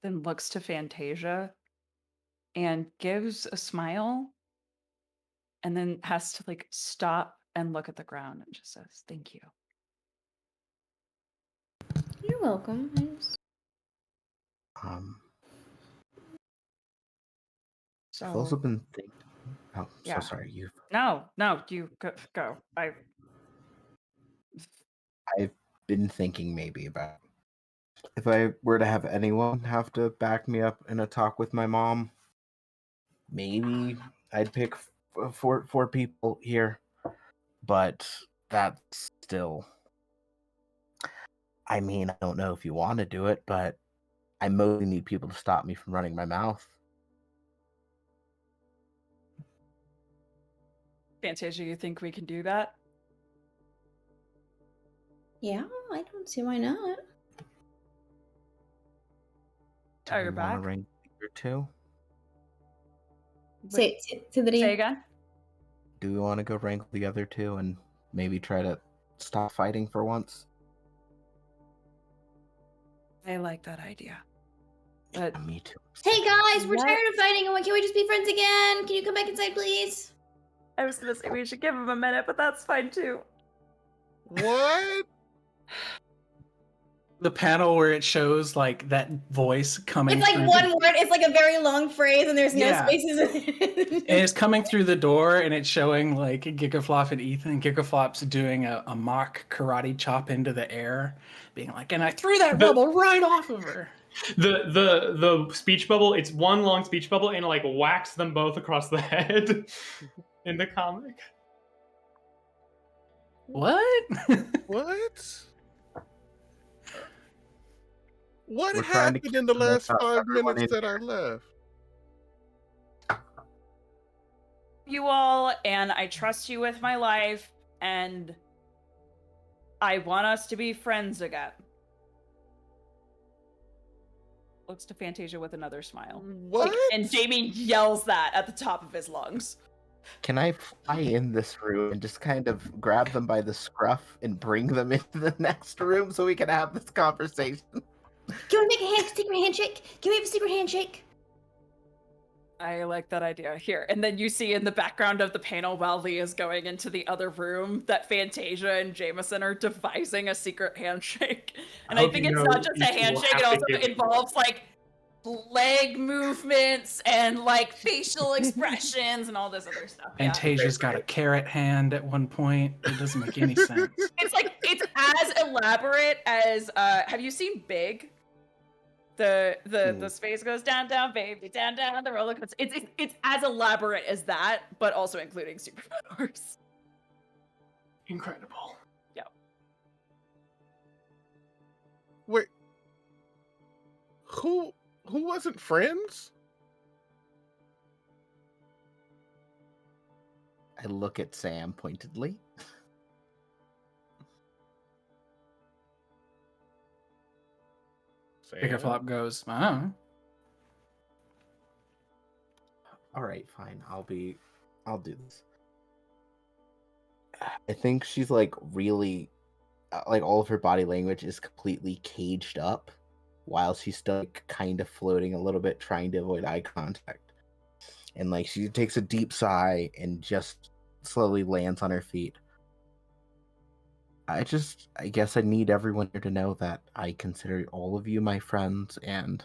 Then looks to Fantasia and gives a smile and then has to like stop and look at the ground and just says, "Thank you." You're welcome. I've also been thinking. Oh, Yeah. so sorry. You. No, you go. I've been thinking maybe about if I were to have anyone have to back me up in a talk with my mom. Maybe I'd pick four people here, but that's still. I mean, I don't know if you want to do it, but I mostly need people to stop me from running my mouth. Fantasia, you think we can do that? Yeah, I don't see why not. Do you're we want to back? ring or two? Say again? Do we want to go wrangle the other two and maybe try to stop fighting for once? I like that idea. But Me too. Hey guys, we're What? tired of fighting. Can we just be friends again? Can you come back inside, please? I was gonna say we should give him a minute, but that's fine too. What? The panel where it shows like that voice coming. It's like through one word. It's like a very long phrase, and there's no Yeah. spaces in it. And it's coming through the door, and it's showing like Gigaflop and Ethan. Gigaflop's doing a mock karate chop into the air, being like, "And I threw that bubble right off of her." The speech bubble. It's one long speech bubble, and it like whacks them both across the head in the comic. What? What? What We're trying to happened in the last keep 5 everyone minutes in that I left? You all, and I trust you with my life, and I want us to be friends again. Looks to Fantasia with another smile. What? And Jamie yells that at the top of his lungs. Can I fly in this room and just kind of grab them by the scruff and bring them into the next room so we can have this conversation? Can we make a secret handshake? Can we have a secret handshake? I like that idea. Here. And then you see in the background of the panel while Lee is going into the other room that Fantasia and Jameson are devising a secret handshake. And I think it's not just a handshake, it also involves like leg movements and like facial expressions and all this other stuff. Yeah. Fantasia's got a carrot hand at one point. It doesn't make any sense. It's as elaborate as have you seen Big? The space goes down, down, baby, down, down. The roller coaster. It's as elaborate as that, but also including superpowers. Incredible. Yeah. Wait, who wasn't friends? I look at Sam pointedly. Picker Flop goes, oh. All right, fine. I'll do this. I think she's like really, like all of her body language is completely caged up, while she's still like, kind of floating a little bit, trying to avoid eye contact. And like she takes a deep sigh and just slowly lands on her feet. I guess I need everyone here to know that I consider all of you my friends, and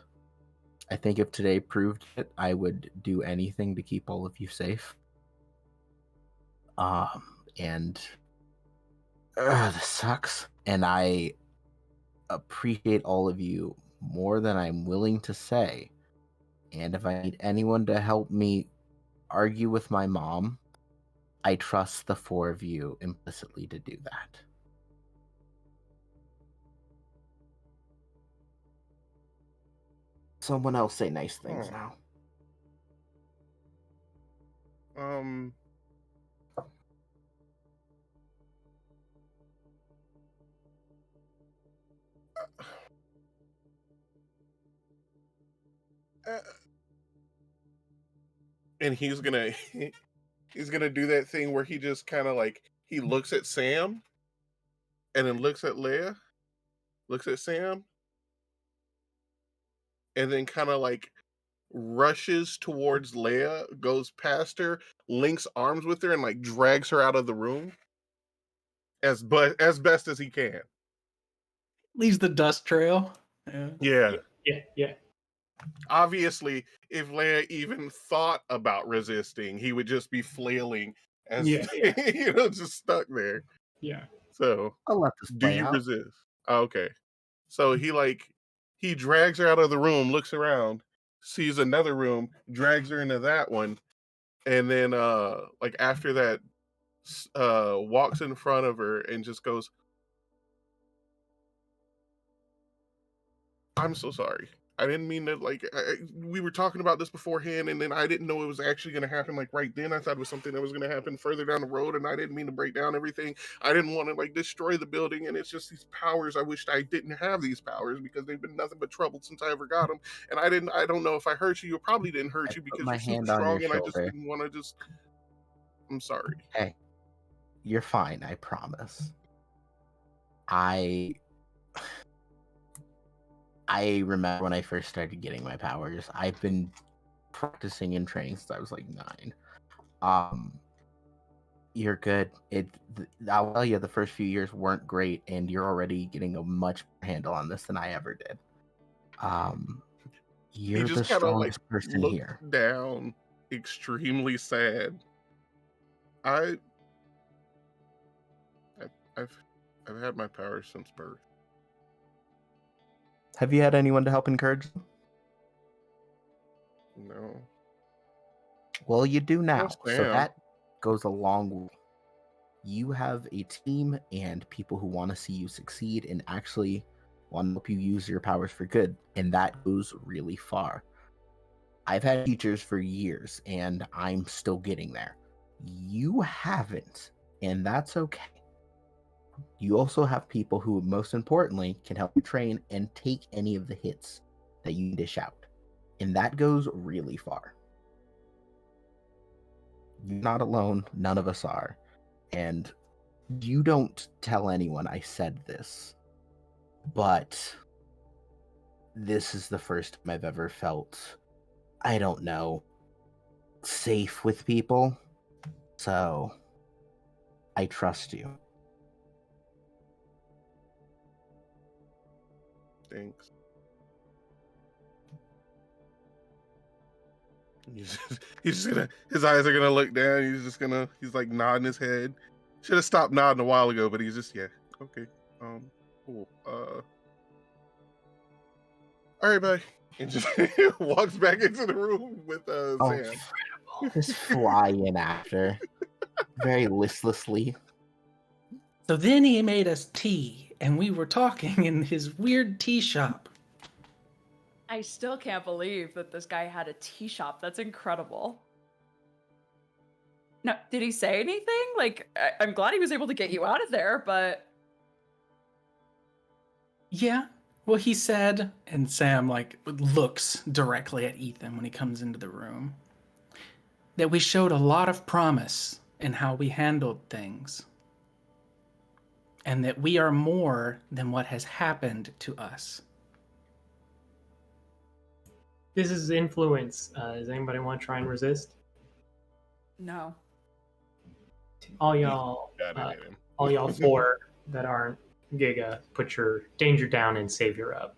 I think if today proved it, I would do anything to keep all of you safe. And this sucks. And I appreciate all of you more than I'm willing to say. And if I need anyone to help me argue with my mom, I trust the four of you implicitly to do that. Someone else say nice things now. And he's gonna do that thing where he just kind of like he looks at Sam, and then looks at Leia, looks at Sam, and then kind of like rushes towards Leia, goes past her, links arms with her, and like drags her out of the room as best as he can. Leaves the dust trail. Yeah. Yeah. Obviously, if Leia even thought about resisting, he would just be flailing as just stuck there. Yeah. So I'll let this do play you out. resist? Okay. So he drags her out of the room, looks around, sees another room, drags her into that one, and then like after that walks in front of her and just goes, I'm so sorry. I didn't mean to, we were talking about this beforehand, and then I didn't know it was actually going to happen, right then. I thought it was something that was going to happen further down the road, and I didn't mean to break down everything. I didn't want to, destroy the building, and it's just these powers. I wished I didn't have these powers, because they've been nothing but trouble since I ever got them, and I don't know if I hurt you. It probably didn't hurt you, because you're super strong, and I just didn't want to I'm sorry. Hey, you're fine, I promise. I remember when I first started getting my powers. I've been practicing and training since I was 9. You're good. I'll tell you, the first few years weren't great, and you're already getting a much better handle on this than I ever did. You're the strongest person here. Down, extremely sad. I've had my powers since birth. Have you had anyone to help encourage them? No. Well, you do now. Well, so that goes a long way. You have a team and people who want to see you succeed and actually want to help you use your powers for good. And that goes really far. I've had teachers for years, and I'm still getting there. You haven't, and that's okay. You also have people who, most importantly, can help you train and take any of the hits that you dish out. And that goes really far. You're not alone. None of us are. And you don't tell anyone I said this, but this is the first time I've ever felt, I don't know, safe with people. So, I trust you. Thanks. He's gonna, his eyes are gonna look down. He's like nodding his head. Should have stopped nodding a while ago, but he's just, okay. Cool. All right, bye. And just walks back into the room with Sam. You just fly in after, very listlessly. So then he made us tea, and we were talking in his weird tea shop. I still can't believe that this guy had a tea shop. That's incredible. No, did he say anything? Like, I'm glad he was able to get you out of there, but... Yeah, well, he said, and Sam, like, looks directly at Ethan when he comes into the room, that we showed a lot of promise in how we handled things. And that we are more than what has happened to us. This is influence. Does anybody want to try and resist? No. All y'all, Got it in him. all y'all 4 that aren't Giga, put your danger down and savior up.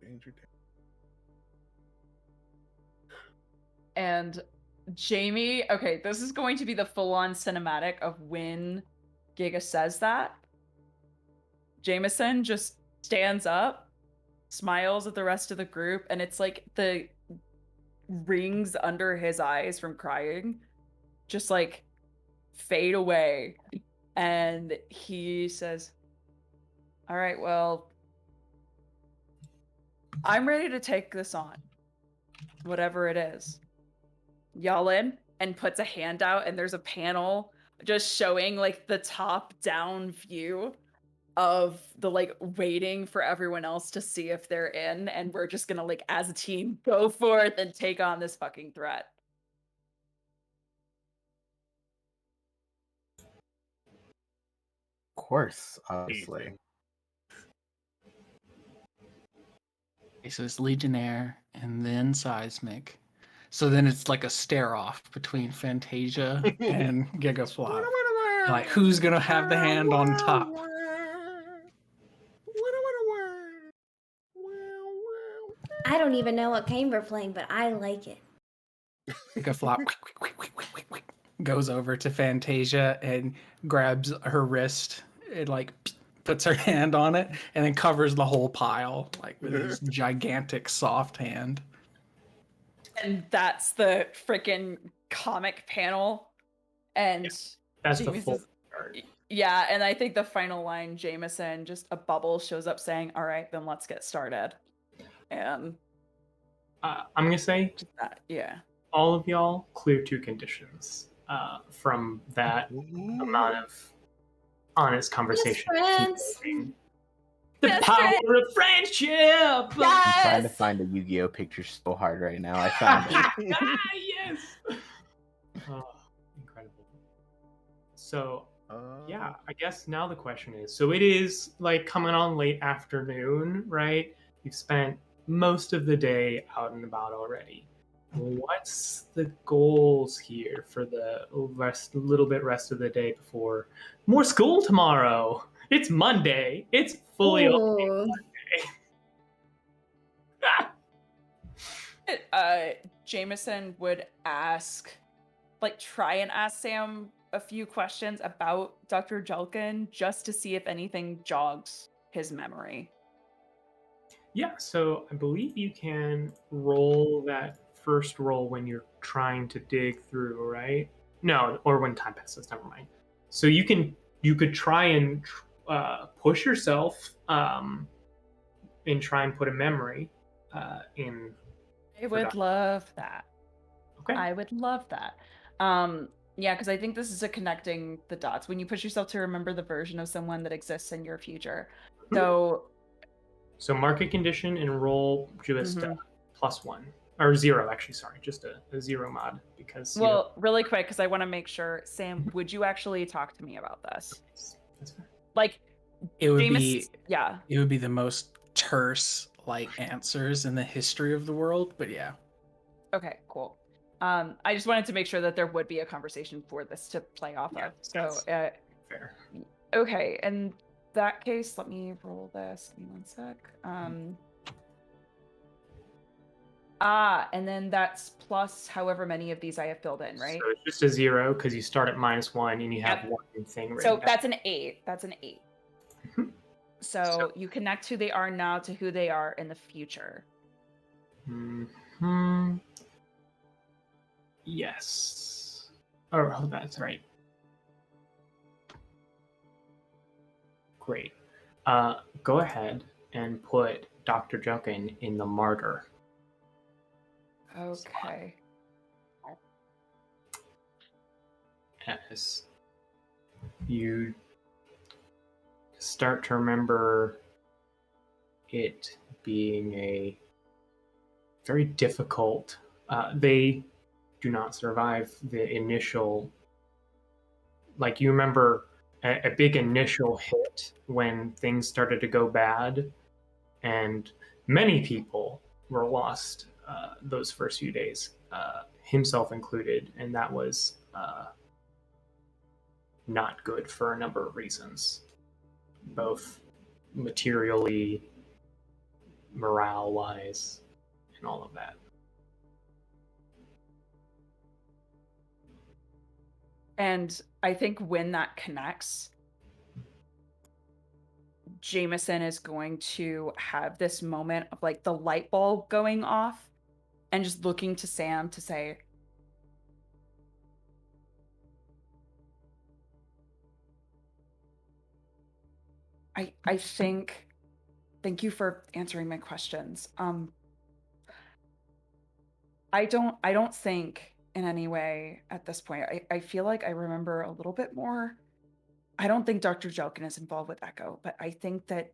Danger down. And Jamie, okay, this is going to be the full-on cinematic of when Giga says that. Jameson just stands up, smiles at the rest of the group, and it's like the rings under his eyes from crying just like fade away. And he says, all right, well, I'm ready to take this on. Whatever it is. Y'all in? And puts a hand out, and there's a panel just showing like the top down view of the like waiting for everyone else to see if they're in, and we're just gonna like as a team go forth and take on this fucking threat. Of course, obviously. Okay, so it's Legionnaire and then Seismic. So then it's like a stare-off between Fantasia and Gigaflop. Like, who's gonna have the hand on top? I don't even know what game we're playing, but I like it. Gigaflop goes over to Fantasia and grabs her wrist. It like puts her hand on it and then covers the whole pile like with his gigantic soft hand. And that's the freaking comic panel. And That's the Jameson's- full art. yeah, and I think the final line, Jameson, just a bubble shows up saying, all right, then let's get started. And I'm gonna say that, yeah. all of y'all clear 2 conditions from that amount of honest conversation. friends. The Best power friends. of friendship. I'm trying to Yes! find a Yu-Gi-Oh picture so hard right now. I found it. Yes. Oh, incredible. So yeah, I guess now the question is, so it is like coming on late afternoon, right? You've spent most of the day out and about already. What's the goals here for the little bit rest of the day before more school tomorrow? It's Monday. It's fully open. Jameson would try and ask Sam a few questions about Dr. Jelkin just to see if anything jogs his memory. Yeah, so I believe you can roll that first roll when you're trying to dig through, right? No, or when time passes. Never mind. So you could try and push yourself and try and put a memory in. I would love that. Okay. I would love that. Yeah, because I think this is a connecting the dots. When you push yourself to remember the version of someone that exists in your future. So mark a condition and roll just +1. Or 0, actually, sorry. Just a 0 mod. Because well, really quick, because I want to make sure, Sam, would you actually talk to me about this? That's fair. Like, It would James, It would be the most terse like answers in the history of the world, but yeah. Okay, cool. I just wanted to make sure that there would be a conversation for this to play off of. So, fair. Okay, in that case, let me roll this. Give me one sec. And then that's plus however many of these I have filled in, right? So it's just a 0 because you start at -1 and you have Yep. one thing written So down. that's an 8. That's an 8. Mhm. So you connect who they are now to who they are in the future. Yes. Oh, that's right. Great. Go ahead and put Dr. Junkin in the martyr. Okay. As you start to remember it being a very difficult, they do not survive the initial, like you remember a big initial hit when things started to go bad, and many people were lost those first few days, himself included, and that was not good for a number of reasons, both materially, morale wise, and all of that. And I think when that connects, Jameson is going to have this moment of like the light bulb going off and just looking to Sam to say, I think, thank you for answering my questions. I don't think in any way at this point, I feel like I remember a little bit more. I don't think Dr. Jelkin is involved with Echo, but I think that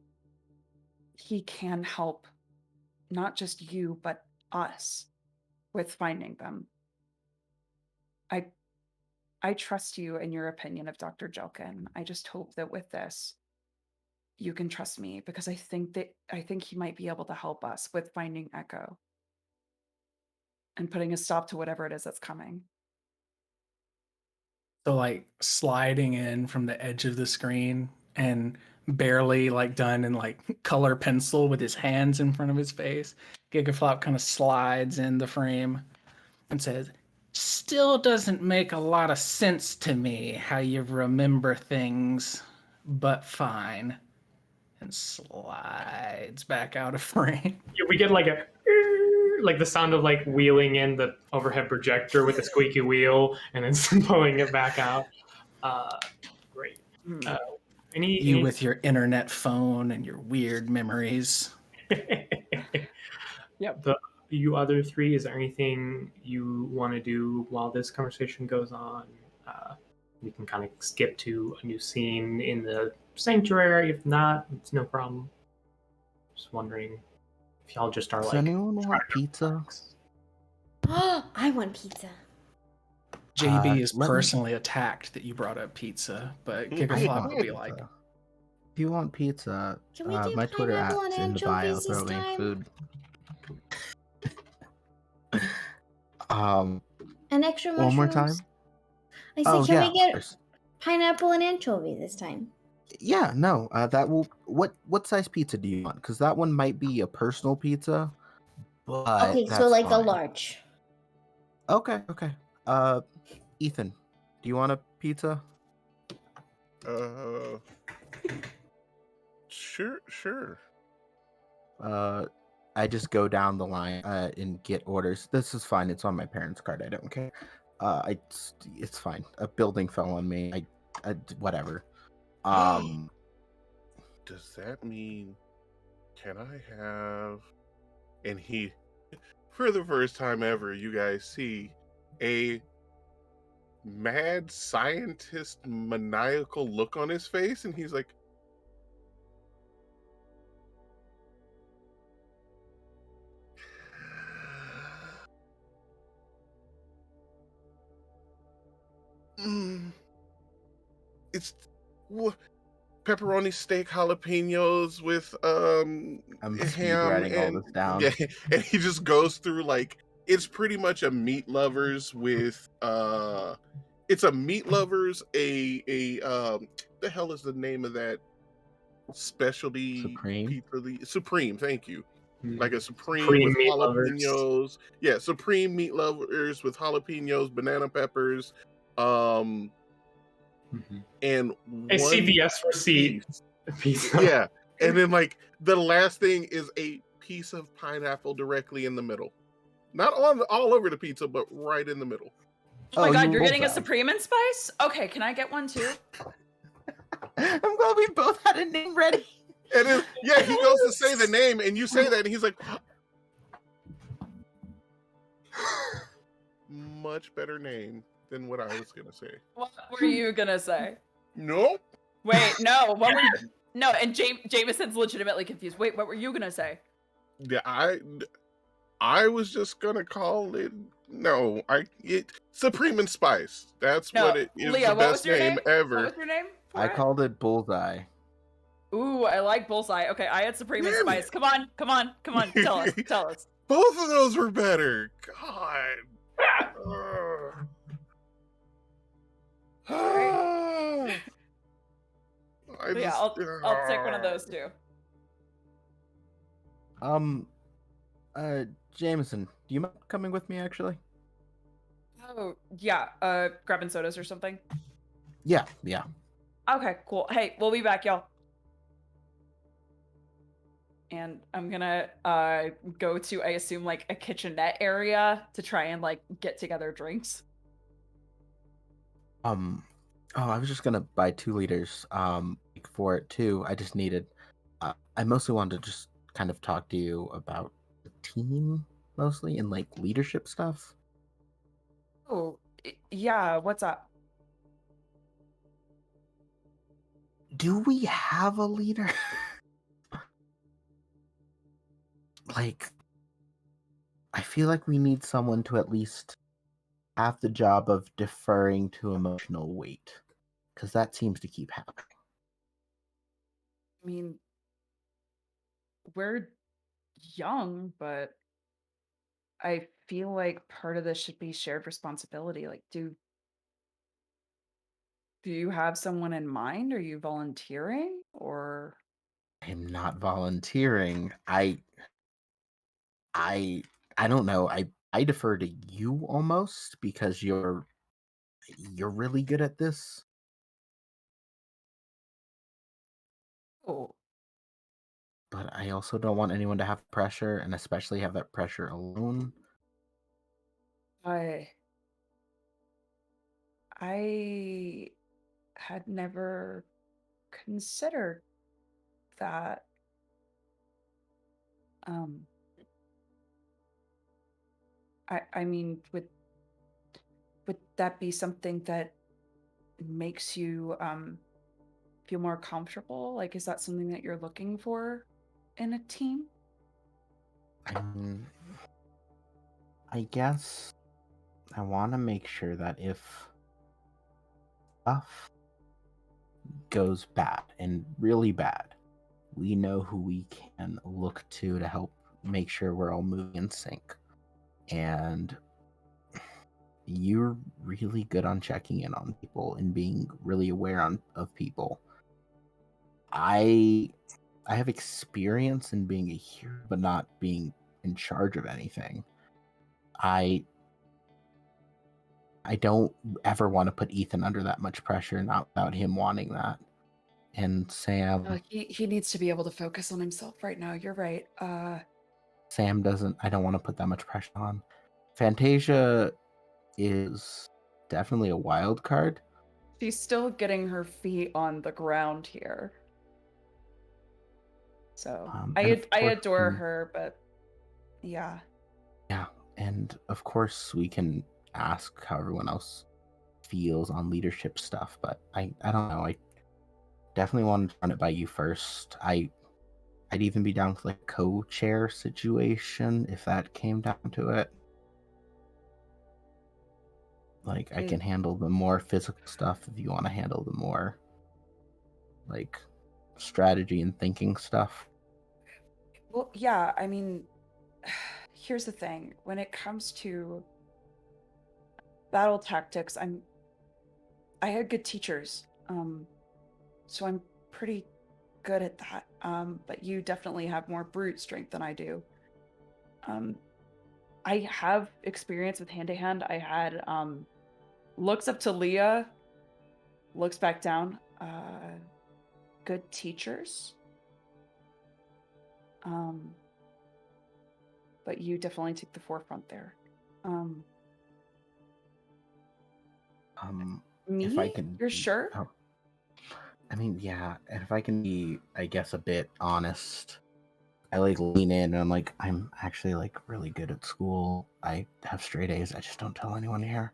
he can help not just you, but us with finding them. I trust you in your opinion of Dr. Jelkin. I just hope that with this, you can trust me because I think he might be able to help us with finding Echo and putting a stop to whatever it is that's coming. So like sliding in from the edge of the screen and barely like done in like color pencil with his hands in front of his face. Gigaflop kind of slides in the frame and says, "Still doesn't make a lot of sense to me how you remember things, but fine." And slides back out of frame. Yeah, we get like a like the sound of like wheeling in the overhead projector with a squeaky wheel and then pulling it back out. Great. You with your internet phone and your weird memories. Yep. You other three, is there anything you want to do while this conversation goes on? We can kind of skip to a new scene in the sanctuary. If not, it's no problem. Just wondering if y'all just are Does like. anyone want pizza? I want pizza. JB is let me- personally attacked that you brought up pizza, but I Gigaflop want will be pizza. like, If you want pizza, Can we do my Twitter pineapple and app's in the bio. anchovies this Throw me time? food. And extra mushrooms? One more time. I said, Oh can yeah, we of get course. pineapple and anchovy this time? Yeah, no. That will. What size pizza do you want? Because that one might be a personal pizza. But Okay, so that's like a fine. large. Okay. Ethan, do you want a pizza? Sure. I just go down the line and get orders. This is fine. It's on my parents' card. I don't care. It's fine. A building fell on me. I whatever. Does that mean can I have? And he, for the first time ever, you guys see a mad scientist maniacal look on his face, and he's like, it's pepperoni steak jalapenos with I'm speed ham writing all and this down. yeah, and he just goes through like it's pretty much a meat lovers with it's a meat lovers a the hell is the name of that specialty Supreme? pizza? Supreme, thank you. like a supreme Supreme with meat lovers. jalapenos. Yeah, supreme meat lovers with jalapenos, banana peppers, Mhm. and A one CVS receipt piece. pizza. Yeah, and then like the last thing is a piece of pineapple directly in the middle, not on all over the pizza, but right in the middle. Oh my god, you you're getting a bullseye. supreme and spice? Okay, can I get one too? I'm glad we both had a name ready. And then, yeah, he goes to say the name, and you say that, and he's like, much better name than what I was gonna say. What were you gonna say? Nope. Wait, no, what were you? No, and Jameson's legitimately confused. Wait, what were you gonna say? Yeah, I was just gonna call it. No, Supreme and Spice. That's No, what it is. Leah, The what was best your name name? ever. What was your name? I called it Bullseye. Ooh, I like bullseye. Okay, I had supreme and Damn spice. Come on. Tell us. Both of those were better. God. I But yeah, I'll take one of those too. Jameson, do you mind coming with me actually? Oh yeah, grabbing sodas or something. Yeah. Okay, cool. Hey, we'll be back, y'all. And I'm gonna go to, I assume, like a kitchenette area to try and like get together drinks. Oh, I was just gonna buy 2 liters for it too. I just needed I mostly wanted to just kind of talk to you about the team mostly and like leadership stuff. Oh, yeah, what's up? Do we have a leader? Like, I feel like we need someone to at least have the job of deferring to emotional weight, because that seems to keep happening. I mean, we're young, but I feel like part of this should be shared responsibility. Like, do you have someone in mind? Are you volunteering or? I'm not volunteering. I don't know. I defer to you almost because you're really good at this. Oh, But I also don't want anyone to have pressure, and especially have that pressure alone. I had never considered that. Um, I mean, would that be something that makes you feel more comfortable? Like, is that something that you're looking for in a team? I mean, I guess I want to make sure that if stuff goes bad and really bad, we know who we can look to help make sure we're all moving in sync. And you're really good on checking in on people and being really aware of people. I have experience in being a hero, but not being in charge of anything. I don't ever want to put Ethan under that much pressure, not without him wanting that. And Sam, He needs to be able to focus on himself right now. You're right. Sam doesn't. I don't want to put that much pressure on. Fantasia is definitely a wild card. She's still getting her feet on the ground here. So I adore her, but yeah. Yeah, and of course we can ask how everyone else feels on leadership stuff, but I don't know. I definitely wanted to run it by you first. I'd even be down with like a co-chair situation if that came down to it. Like I can handle the more physical stuff if you want to handle the more like strategy and thinking stuff. Well, yeah, I mean, here's the thing. When it comes to battle tactics, I had good teachers. So I'm pretty good at that. But you definitely have more brute strength than I do. I have experience with hand-to-hand. I had looks up to Leah, looks back down. Good teachers. But you definitely take the forefront there. Me? If I can, You're sure? oh, I mean, yeah. And if I can be, I guess, a bit honest, I like lean in and I'm like, I'm actually like really good at school. I have straight A's. I just don't tell anyone here.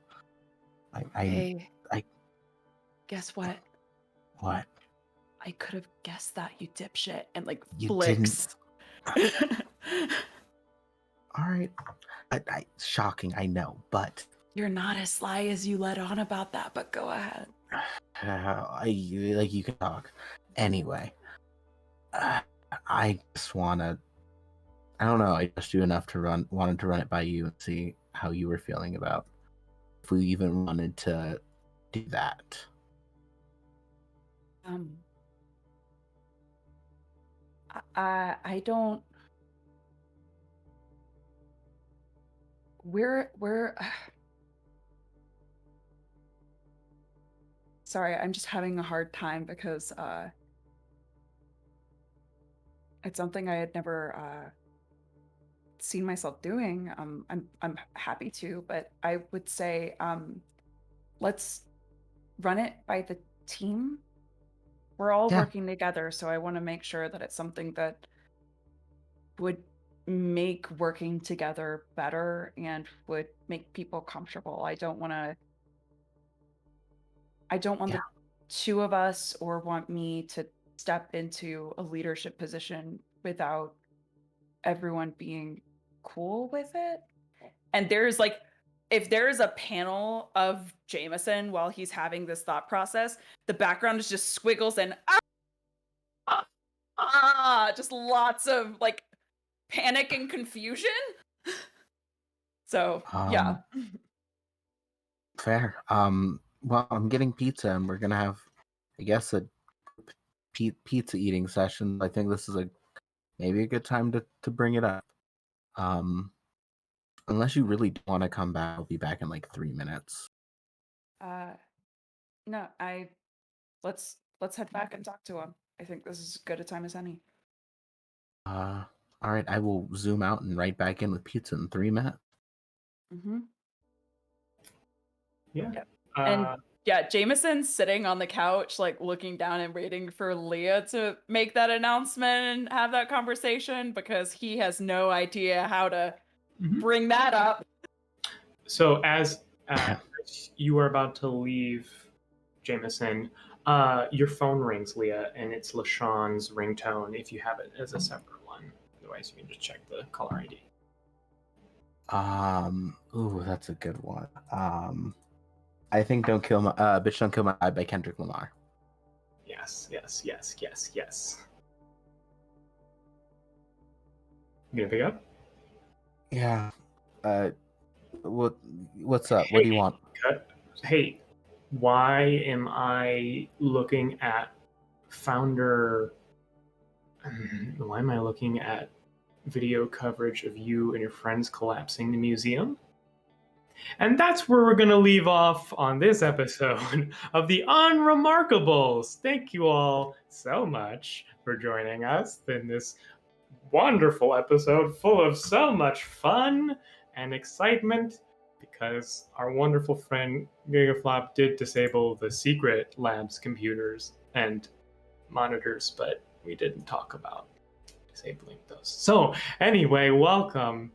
Hey, I guess what? what? I could have guessed that, you dipshit, and like You flicks. All right. Shocking, I know, but You're not as sly as you let on about that, but go ahead. you can talk. Anyway, I just wanna. I don't know. I just do enough to wanted to run it by you and see how you were feeling about if we even wanted to do that. I don't. We're sorry, I'm just having a hard time because it's something I had never seen myself doing. I'm happy to, but I would say let's run it by the team. We're all working together, so I want to make sure that it's something that would make working together better and would make people comfortable. I don't want the two of us or want me to step into a leadership position without everyone being cool with it. And there's like, if there's a panel of Jameson while he's having this thought process, the background is just squiggles and just lots of like panic and confusion. So yeah. Fair. Well, I'm getting pizza, and we're gonna have, I guess, a pizza eating session. I think this is maybe a good time to bring it up. Unless you really want to come back, I'll be back in like 3 minutes. No, let's head back and talk to him. I think this is as good a time as any. All right, I will zoom out and right back in with pizza in 3 minutes. Yeah. Yep. And yeah, Jameson's sitting on the couch, like looking down and waiting for Leah to make that announcement and have that conversation because he has no idea how to bring that up. So as you are about to leave, Jameson, your phone rings, Leah, and it's LaShawn's ringtone if you have it as a separate one. Otherwise, you can just check the caller ID. Ooh, that's a good one. I think "Don't Kill My Bitch Don't Kill My Vibe" by Kendrick Lamar. Yes. You gonna pick up? Yeah. What's up? What do you want? Hey, why am I looking at founder? Why am I looking at video coverage of you and your friends collapsing the museum? And that's where we're going to leave off on this episode of the Unremarkables. Thank you all so much for joining us in this wonderful episode full of so much fun and excitement because our wonderful friend Gigaflop did disable the secret lab's computers and monitors, but we didn't talk about disabling those. So anyway, welcome.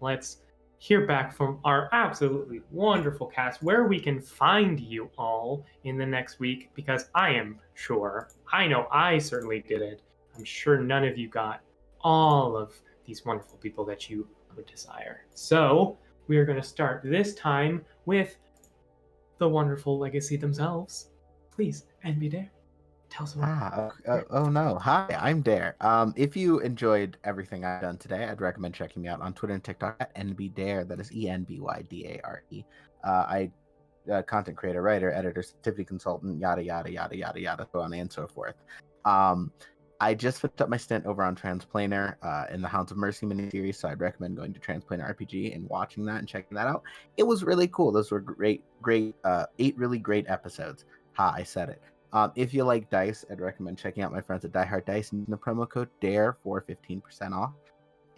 Let's hear back from our absolutely wonderful cast where we can find you all in the next week, because I am sure, I know I certainly did it, I'm sure none of you got all of these wonderful people that you would desire. So we are going to start this time with the wonderful legacy themselves. Please, NB Dare, tell us about oh no. Hi, I'm Dare. If you enjoyed everything I've done today, I'd recommend checking me out on Twitter and TikTok at NBDare. That is ENBYDARE. I content creator, writer, editor, certificate consultant, yada yada yada yada yada, so on and so forth. I just finished up my stint over on Transplanar in the Hounds of Mercy miniseries, so I'd recommend going to Transplanar RPG and watching that and checking that out. It was really cool. Those were great, 8 really great episodes. I said it. If you like dice, I'd recommend checking out my friends at Die Hard Dice and using the promo code DARE for 15% off.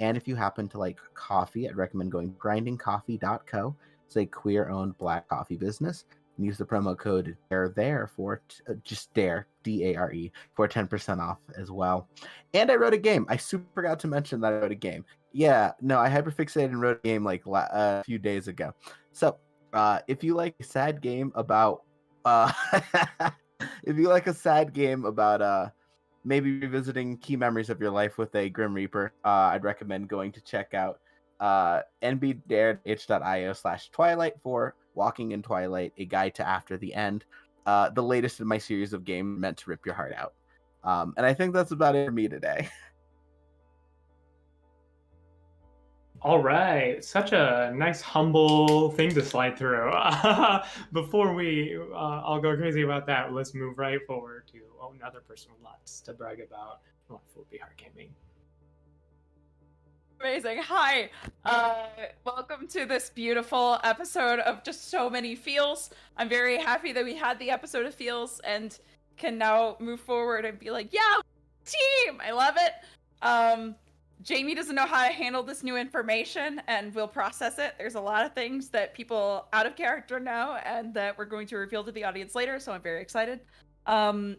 And if you happen to like coffee, I'd recommend going to grindingcoffee.co. It's a queer-owned black coffee business. And use the promo code DARE there for just DARE, DARE, for 10% off as well. And I wrote a game. I super forgot to mention that I wrote a game. Yeah, no, I hyperfixated and wrote a game like a few days ago. So if you like a sad game about maybe revisiting key memories of your life with a Grim Reaper, I'd recommend going to check out nbdared.itch.io/twilight for Walking in Twilight, a guide to after the end, the latest in my series of games meant to rip your heart out. And I think that's about it for me today. All right, such a nice, humble thing to slide through. Before we all go crazy about that, let's move right forward to another person with lots to brag about. Wonderful Be Hard Gaming. Amazing. Hi. Welcome to this beautiful episode of just so many feels. I'm very happy that we had the episode of feels and can now move forward and be like, yeah, team. I love it. Jamie doesn't know how to handle this new information and we'll process it. There's a lot of things that people out of character know and that we're going to reveal to the audience later, so I'm very excited. I'm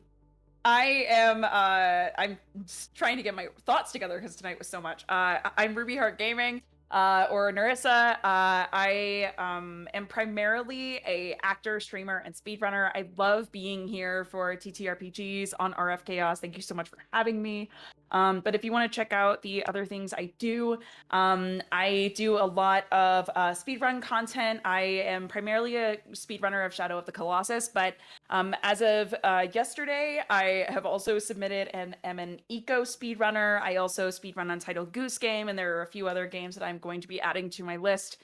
trying to get my thoughts together because tonight was so much. I'm Ruby Heart Gaming, or Narissa. I am primarily a actor, streamer, and speedrunner. I love being here for TTRPGs on RF Chaos. Thank you so much for having me. But if you want to check out the other things I do a lot of speedrun content. I am primarily a speedrunner of Shadow of the Colossus, but as of yesterday, I have also submitted and am an eco speedrunner. I also speedrun Untitled Goose Game, and there are a few other games that I'm going to be adding to my list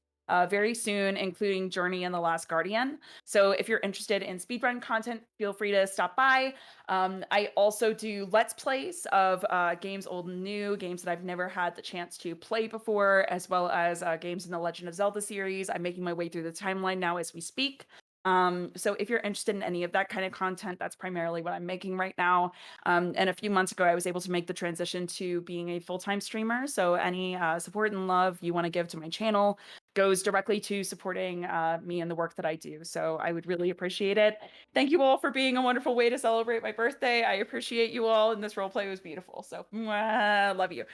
very soon, including Journey and The Last Guardian. So if you're interested in speedrun content, feel free to stop by. I also do Let's Plays of games old and new, games that I've never had the chance to play before, as well as games in the Legend of Zelda series. I'm making my way through the timeline now as we speak. So if you're interested in any of that kind of content, that's primarily what I'm making right now. And a few months ago, I was able to make the transition to being a full-time streamer. So any support and love you want to give to my channel goes directly to supporting me and the work that I do. So I would really appreciate it. Thank you all for being a wonderful way to celebrate my birthday. I appreciate you all, and this roleplay was beautiful. So love you.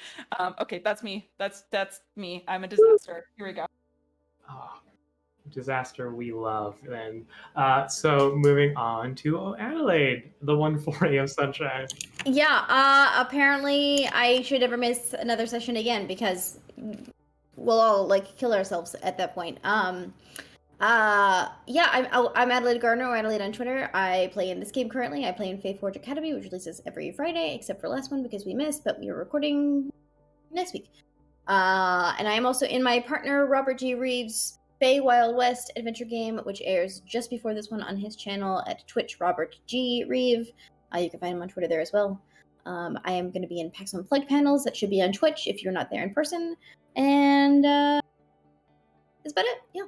Okay, that's me. That's me. I'm a disaster. Here we go. Oh, disaster we love then. So moving on to Adelaide, the wonderful ray of sunshine. Yeah, apparently I should never miss another session again because we'll all like kill ourselves at that point. I'm Adelaide Gardner, or Adelaide on Twitter. I play in this game currently. I play in Faith Forge Academy, which releases every Friday, except for last one because we missed, but we are recording next week. And I am also in my partner Robert G. Reeves' Fey Wild West adventure game, which airs just before this one on his channel at Twitch, Robert G. Reeve. You can find him on Twitter there as well. I am going to be in PAX Unplugged panels that should be on Twitch if you're not there in person. And that's about it. Yeah.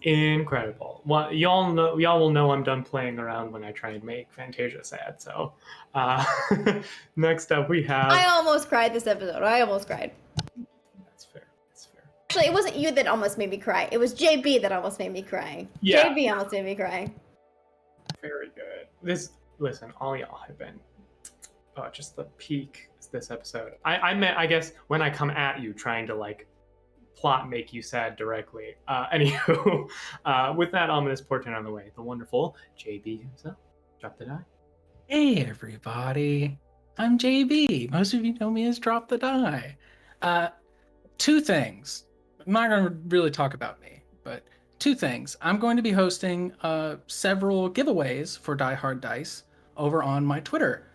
Incredible. Well, y'all will know I'm done playing around when I try and make Fantasia sad. So next up we have. I almost cried this episode. I almost cried. That's fair. That's fair. Actually, it wasn't you that almost made me cry. It was JB that almost made me cry. Yeah. JB almost made me cry. Very good. Listen, all y'all have been just the peak this episode. I meant, I guess, when I come at you trying to like plot make you sad directly. Anywho, with that ominous portent on the way, the wonderful JB himself. Drop the die. Hey everybody, I'm JB. Most of you know me as Drop the Die. Two things. I'm not going to really talk about me, but two things. I'm going to be hosting several giveaways for Die Hard Dice over on my Twitter.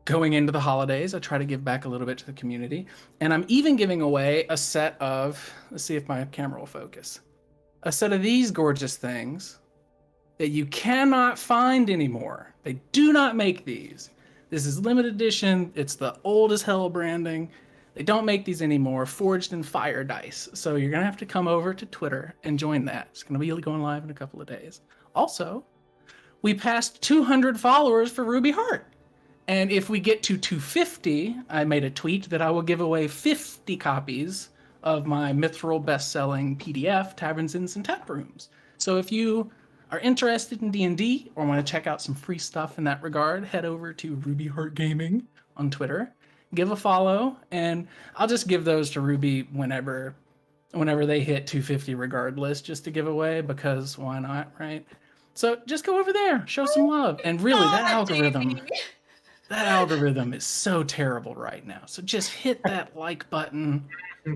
Going into the holidays, I try to give back a little bit to the community. And I'm even giving away a set of, let's see if my camera will focus, a set of these gorgeous things that you cannot find anymore. They do not make these. This is limited edition. It's the old as hell branding. They don't make these anymore, forged in fire dice. So you're going to have to come over to Twitter and join that. It's going to be going live in a couple of days. Also, we passed 200 followers for Ruby Heart. And if we get to 250, I made a tweet that I will give away 50 copies of my Mithril best-selling PDF, Taverns, Inns, and Tap Rooms. So if you are interested in D&D or want to check out some free stuff in that regard, head over to Ruby Heart Gaming on Twitter, give a follow, and I'll just give those to Ruby whenever they hit 250 regardless, just to give away, because why not, right? So just go over there, show some love. And really, that algorithm is so terrible right now. So just hit that like button,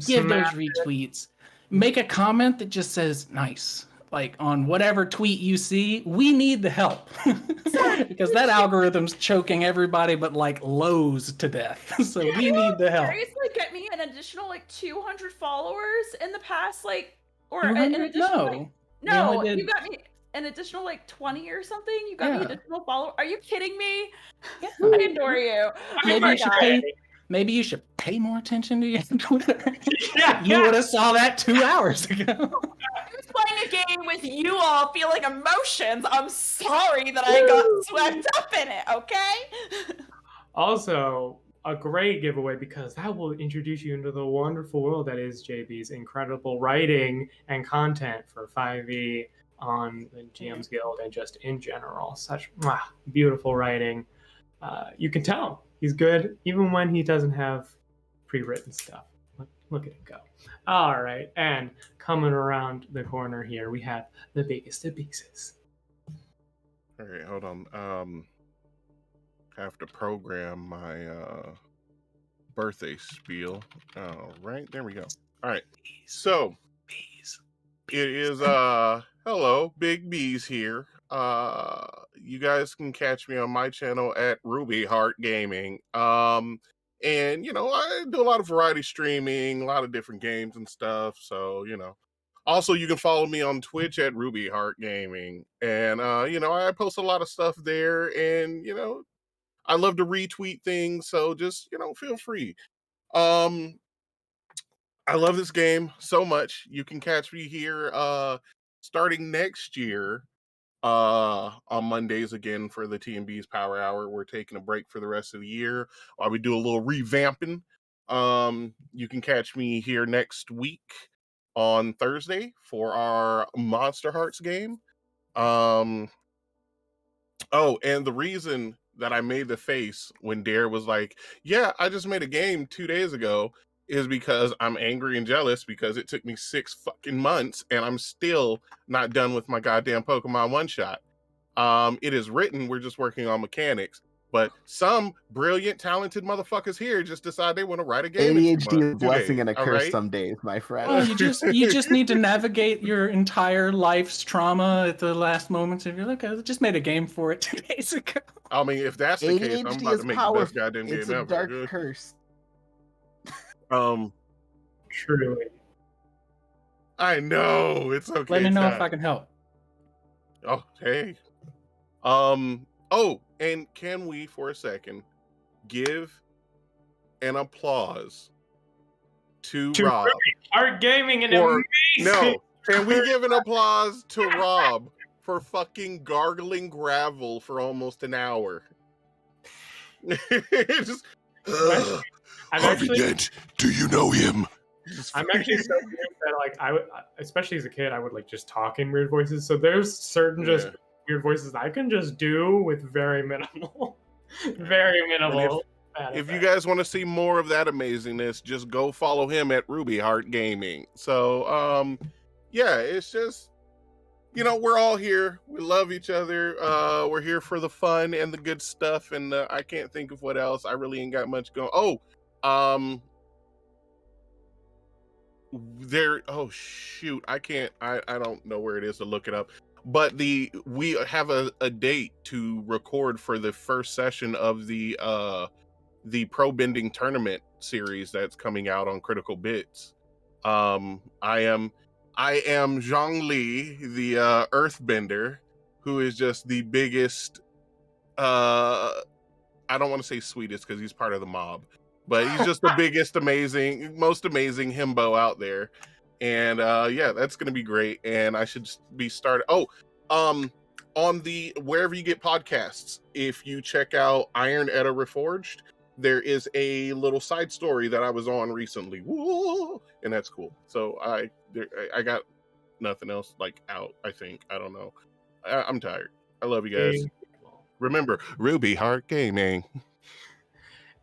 give those retweets, make a comment that just says nice. Like on whatever tweet you see, we need the help. Because that algorithm's choking everybody but like Lowe's to death. So we need the help. Seriously, get me an additional like 200 followers in the past, like, or an 200? additional, No. like, no, only did- you got me an additional like 20 or something. You got me Yeah. additional follow. Are you kidding me? Yeah. I adore you. Maybe you should pay more attention to your Twitter. Yeah, You would have saw that 2 hours ago. I was playing a game with you all feeling emotions. I'm sorry that I got swept up in it, okay? Also, a great giveaway, because that will introduce you into the wonderful world that is JB's incredible writing and content for 5e on the GM's Guild and just in general. Such beautiful writing. You can tell he's good even when he doesn't have pre-written stuff. Look at him go. All right, and coming around the corner here, we have the biggest of pieces. All right, hold on. Have to program my birthday spiel. All right, there we go. All right, so it is hello, Big B's here. You guys can catch me on my channel at Ruby Heart Gaming. And you know, I do a lot of variety streaming, a lot of different games and stuff. So, you know. Also, you can follow me on Twitch at Ruby Heart Gaming. And you know, I post a lot of stuff there, and you know, I love to retweet things, so just, you know, feel free. I love this game so much. You can catch me here starting next year on Mondays again for the T&B's Power Hour. We're taking a break for the rest of the year while we do a little revamping. You can catch me here next week on Thursday for our Monster Hearts game. Oh, and the reason that I made the face when Dare was like, yeah, I just made a game 2 days ago, is because I'm angry and jealous because it took me 6 fucking months and I'm still not done with my goddamn Pokemon one-shot. It is written, we're just working on mechanics, but some brilliant, talented motherfuckers here just decide they want to write a game. ADHD is a blessing and a curse some days, my friend. Well, you just need to navigate your entire life's trauma at the last moments of your life. I just made a game for it 2 days ago. I mean, if that's the case, I'm about to make the best goddamn game it's ever. a dark curse. Truly. I know, it's okay. Let me know if I can help. Oh, hey. Oh, and can we, for a second, give an applause to Rob? Art Gaming and Or, amazing. no, can we give an applause to Rob for fucking gargling gravel for almost an hour? Just, I'm actually, do you know him? I'm actually so weird that like I would, especially as a kid, I would like just talk in weird voices. So there's certain just weird voices I can just do with very minimal, very minimal. If you guys want to see more of that amazingness, just go follow him at Ruby Heart Gaming. So, yeah, it's just, you know, we're all here. We love each other. We're here for the fun and the good stuff. And I can't think of what else. I really ain't got much going. Oh shoot, I don't know where it is to look it up, but we have a date to record for the first session of the Pro Bending tournament series that's coming out on Critical Bits. I am Zhongli, the Earthbender, who is just the biggest I don't want to say sweetest because he's part of the mob, but he's just the biggest, most amazing himbo out there. And yeah, that's gonna be great. And I should be started. Oh, on the wherever you get podcasts, if you check out Iron Edda Reforged, there is a little side story that I was on recently. Whoa, and that's cool. So I got nothing else like out. I think I don't know. I'm tired. I love you guys. Remember, Ruby Heart Gaming.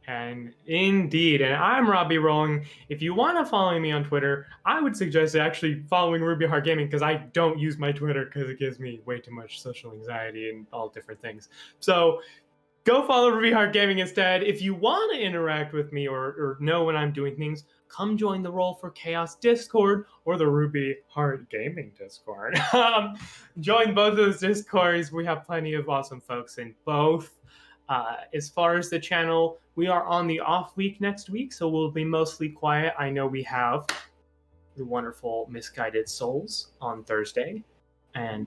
And indeed, and I'm Robbie Rolling. If you want to follow me on Twitter, I would suggest actually following Ruby Heart Gaming because I don't use my Twitter because it gives me way too much social anxiety and all different things. So go follow Ruby Heart Gaming instead. If you want to interact with me or know when I'm doing things, come join the Roll for Chaos Discord or the Ruby Heart Gaming Discord. Join both of those Discords. We have plenty of awesome folks in both. As far as the channel, we are on the off week next week, so we'll be mostly quiet. I know we have the wonderful Misguided Souls on Thursday, and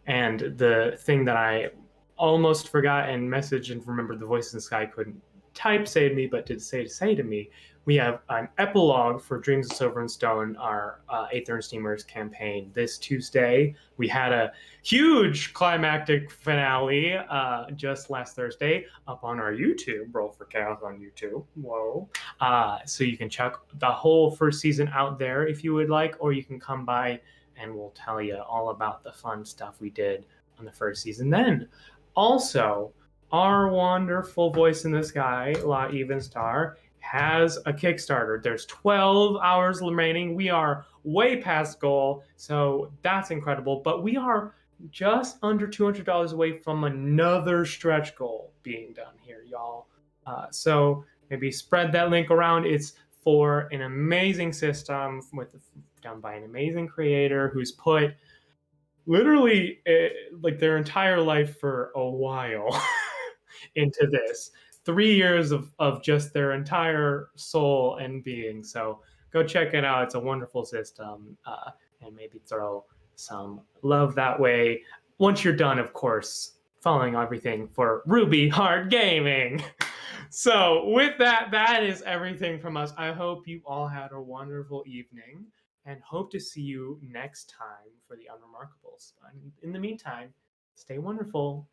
the thing that I almost forgot and messaged and remembered the voice in the sky couldn't type say to me, but did say to me, we have an epilogue for Dreams of Silver and Stone, our Aether Steamers campaign this Tuesday. We had a huge climactic finale just last Thursday up on our YouTube, Roll for Chaos on YouTube. Whoa. So you can check the whole first season out there if you would like, or you can come by and we'll tell you all about the fun stuff we did on the first season. Then also, our wonderful voice in the sky, La Evenstar, has a Kickstarter. There's 12 hours remaining. We are way past goal, so that's incredible. But we are just under $200 away from another stretch goal being done here, y'all. So maybe spread that link around. It's for an amazing system done by an amazing creator who's put literally like their entire life for a while into this 3 years of just their entire soul and being. So go check it out. It's a wonderful system, and maybe throw some love that way once you're done, of course, following everything for Ruby Heart Gaming. So with that, that is everything from us. I hope you all had a wonderful evening and hope to see you next time for the Unremarkables. In the meantime, stay wonderful